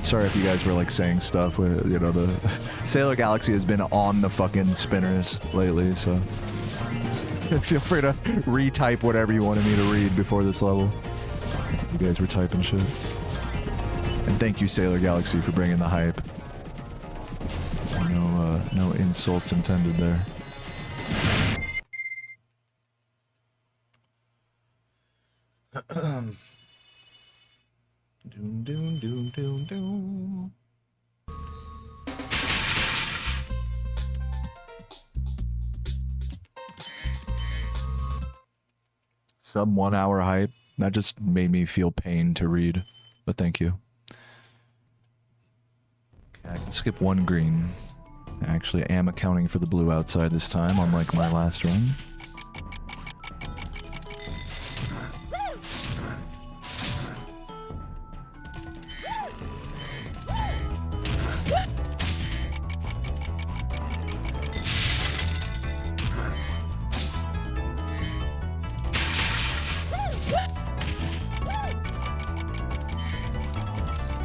Sorry if you guys were, like, saying stuff with, you know, the Sailor Galaxy has been on the fucking spinners lately, so feel free to retype whatever you wanted me to read before this level. You guys were typing shit. And thank you, Sailor Galaxy, for bringing the hype. No insults intended there. Doom, doom, doom, doom, doom. Sub 1 hour hype. That just made me feel pain to read, but thank you. I can skip one green. I actually am accounting for the blue outside this time, unlike my last run.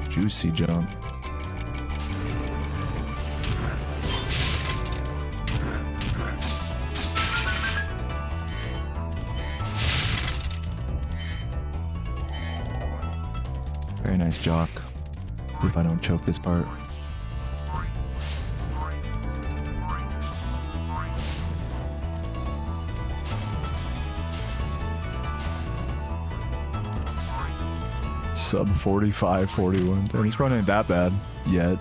Juicy jump. Very nice jock. If I don't choke this part. Sub 45, 41. Damn, this run ain't that bad yet.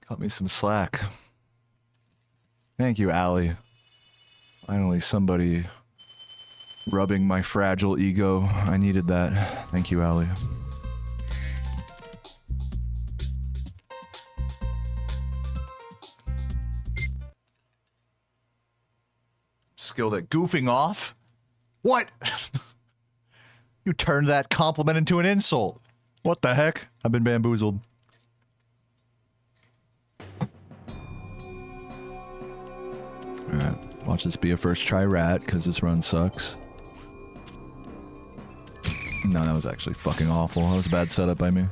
Cut me some slack. Thank you, Allie. Finally, somebody rubbing my fragile ego. I needed that. Thank you, Allie. Skilled at goofing off? What? You turned that compliment into an insult. What the heck? I've been bamboozled. Alright, watch this be a first try rat, because this run sucks. No, that was actually fucking awful. That was a bad setup by me.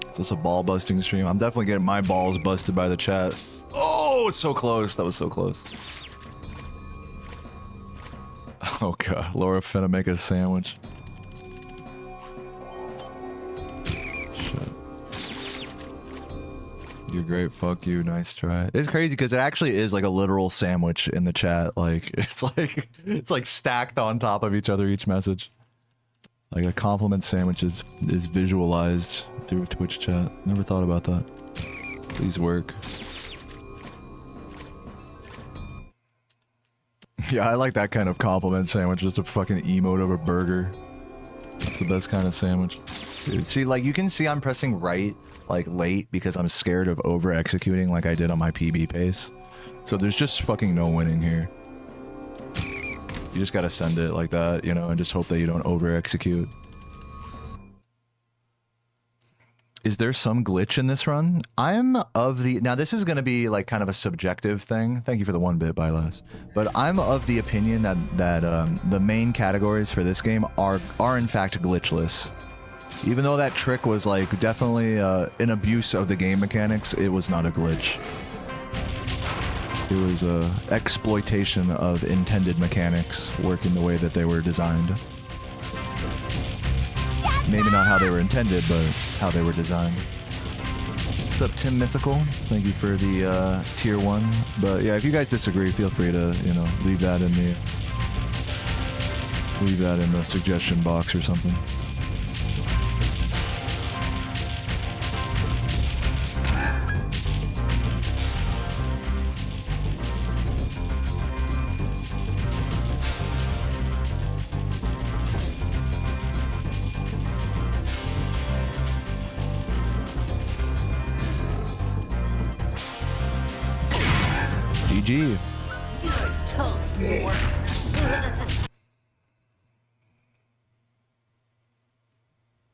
Is this a ball busting stream? I'm definitely getting my balls busted by the chat. Oh, it's so close. That was so close. Oh god, Laura finna make a sandwich. Shit. You're great, fuck you, nice try. It's crazy because it actually is like a literal sandwich in the chat. Like it's like stacked on top of each other, each message. Like a compliment sandwich is visualized through a Twitch chat. Never thought about that. Please work. Yeah, I like that kind of compliment sandwich, just a fucking emote of a burger. That's the best kind of sandwich. Dude, see, like, you can see I'm pressing right, like, late because I'm scared of over-executing like I did on my PB pace. So there's just fucking no winning here. You just gotta send it like that, you know, and just hope that you don't over-execute. Is there some glitch in this run? I'm of the... Now, this is going to be, like, kind of a subjective thing. Thank you for the 1 bit, Bylas. But I'm of the opinion that the main categories for this game are in fact glitchless. Even though that trick was, like, definitely an abuse of the game mechanics, it was not a glitch. It was a exploitation of intended mechanics working the way that they were designed. Maybe not how they were intended, but how they were designed. What's up, Tim Mythical? Thank you for the tier 1. But yeah, if you guys disagree, feel free to, you know, leave that in the suggestion box or something. GG. You're toast, Mork.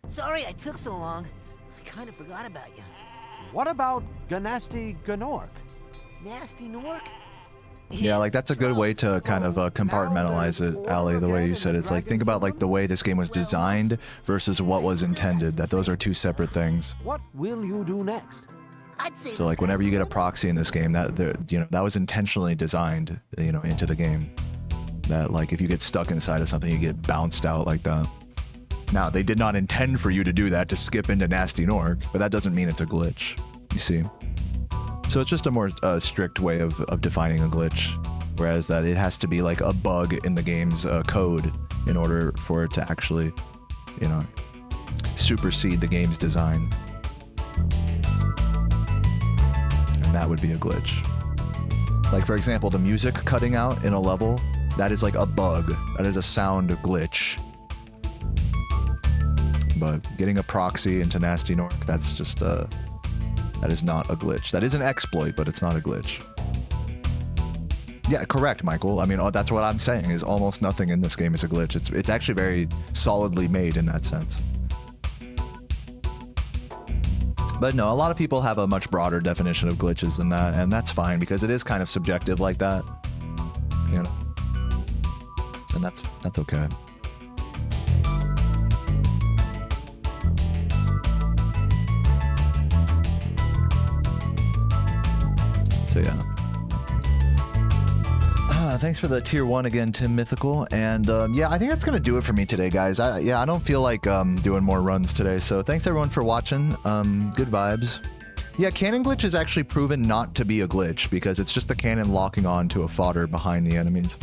Sorry I took so long. I kind of forgot about you. What about Ganasty Gnork? Nasty Nork? Yeah, like that's a good way to kind of compartmentalize it, Ali, the way you said it. It's like, think about like the way this game was designed versus what was intended, that those are two separate things. What will you do next? I'd say So like whenever you get a proxy in this game, that was intentionally designed, you know, into the game. That like if you get stuck inside of something, you get bounced out like that. Now, they did not intend for you to do that, to skip into Nasty Nork, but that doesn't mean it's a glitch, you see. So it's just a more strict way of defining a glitch, whereas that it has to be like a bug in the game's code in order for it to actually, you know, supersede the game's design. And that would be a glitch. Like, for example, the music cutting out in a level, that is like a bug. That is a sound glitch. But getting a proxy into Nasty Nork, that's just that is not a glitch. That is an exploit, but it's not a glitch. Yeah, correct, Michael. I mean, that's what I'm saying, is almost nothing in this game is a glitch. It's actually very solidly made in that sense. But no, a lot of people have a much broader definition of glitches than that, and that's fine because it is kind of subjective like that. You know. And that's okay. So yeah. Thanks for the tier 1 again, Tim Mythical. And yeah, I think that's going to do it for me today, guys. I don't feel like doing more runs today. So thanks everyone for watching. Good vibes. Yeah, cannon glitch is actually proven not to be a glitch because it's just the cannon locking on to a fodder behind the enemies.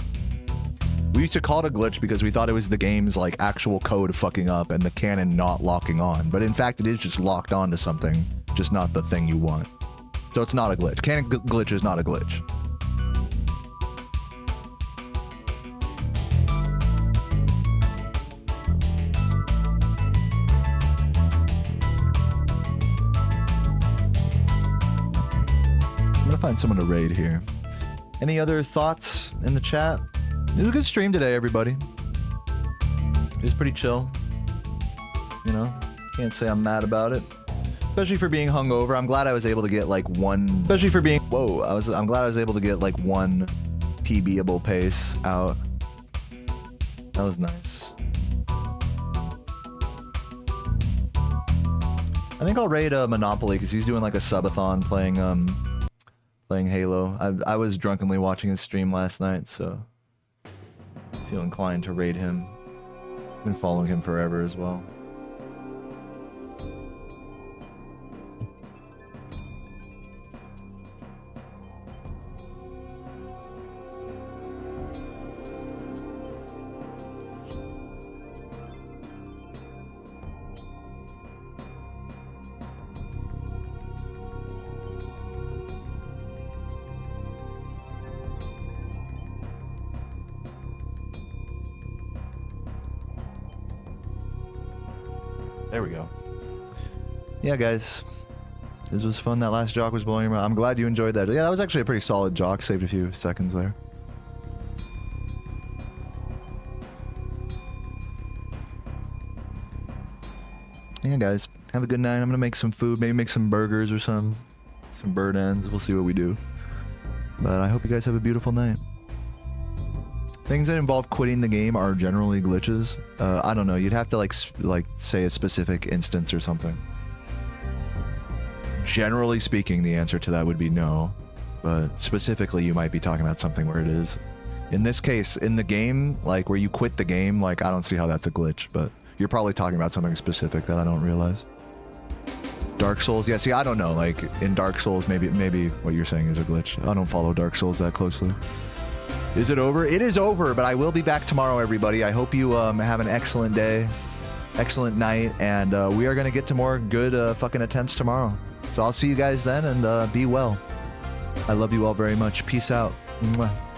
We used to call it a glitch because we thought it was the game's like actual code fucking up and the cannon not locking on. But in fact, it is just locked on to something, just not the thing you want. So it's not a glitch. Cannon glitch is not a glitch. I'm gonna find someone to raid here. Any other thoughts in the chat? It was a good stream today, everybody. It was pretty chill. You know, can't say I'm mad about it. Especially for being hungover. I'm glad I was able to get like one. Especially for being. Whoa! I'm glad I was able to get like one PB-able pace out. That was nice. I think I'll raid Monopoly because he's doing like a subathon playing Halo. I was drunkenly watching his stream last night, so I feel inclined to raid him. Been following him forever as well. There we go. Yeah, guys. This was fun. That last jock was blowing around. I'm glad you enjoyed that. Yeah, that was actually a pretty solid jock. Saved a few seconds there. Yeah, guys. Have a good night. I'm going to make some food. Maybe make some burgers or some bird ends. We'll see what we do. But I hope you guys have a beautiful night. Things that involve quitting the game are generally glitches. I don't know. You'd have to like say a specific instance or something. Generally speaking, the answer to that would be no. But specifically, you might be talking about something where it is. In this case, in the game, like where you quit the game, like I don't see how that's a glitch. But you're probably talking about something specific that I don't realize. Dark Souls. Yeah, see, I don't know. Like in Dark Souls, maybe what you're saying is a glitch. I don't follow Dark Souls that closely. Is it over? It is over, but I will be back tomorrow, everybody. I hope you have an excellent day, excellent night, and we are gonna get to more good fucking attempts tomorrow. So I'll see you guys then, and be well. I love you all very much. Peace out. Mwah.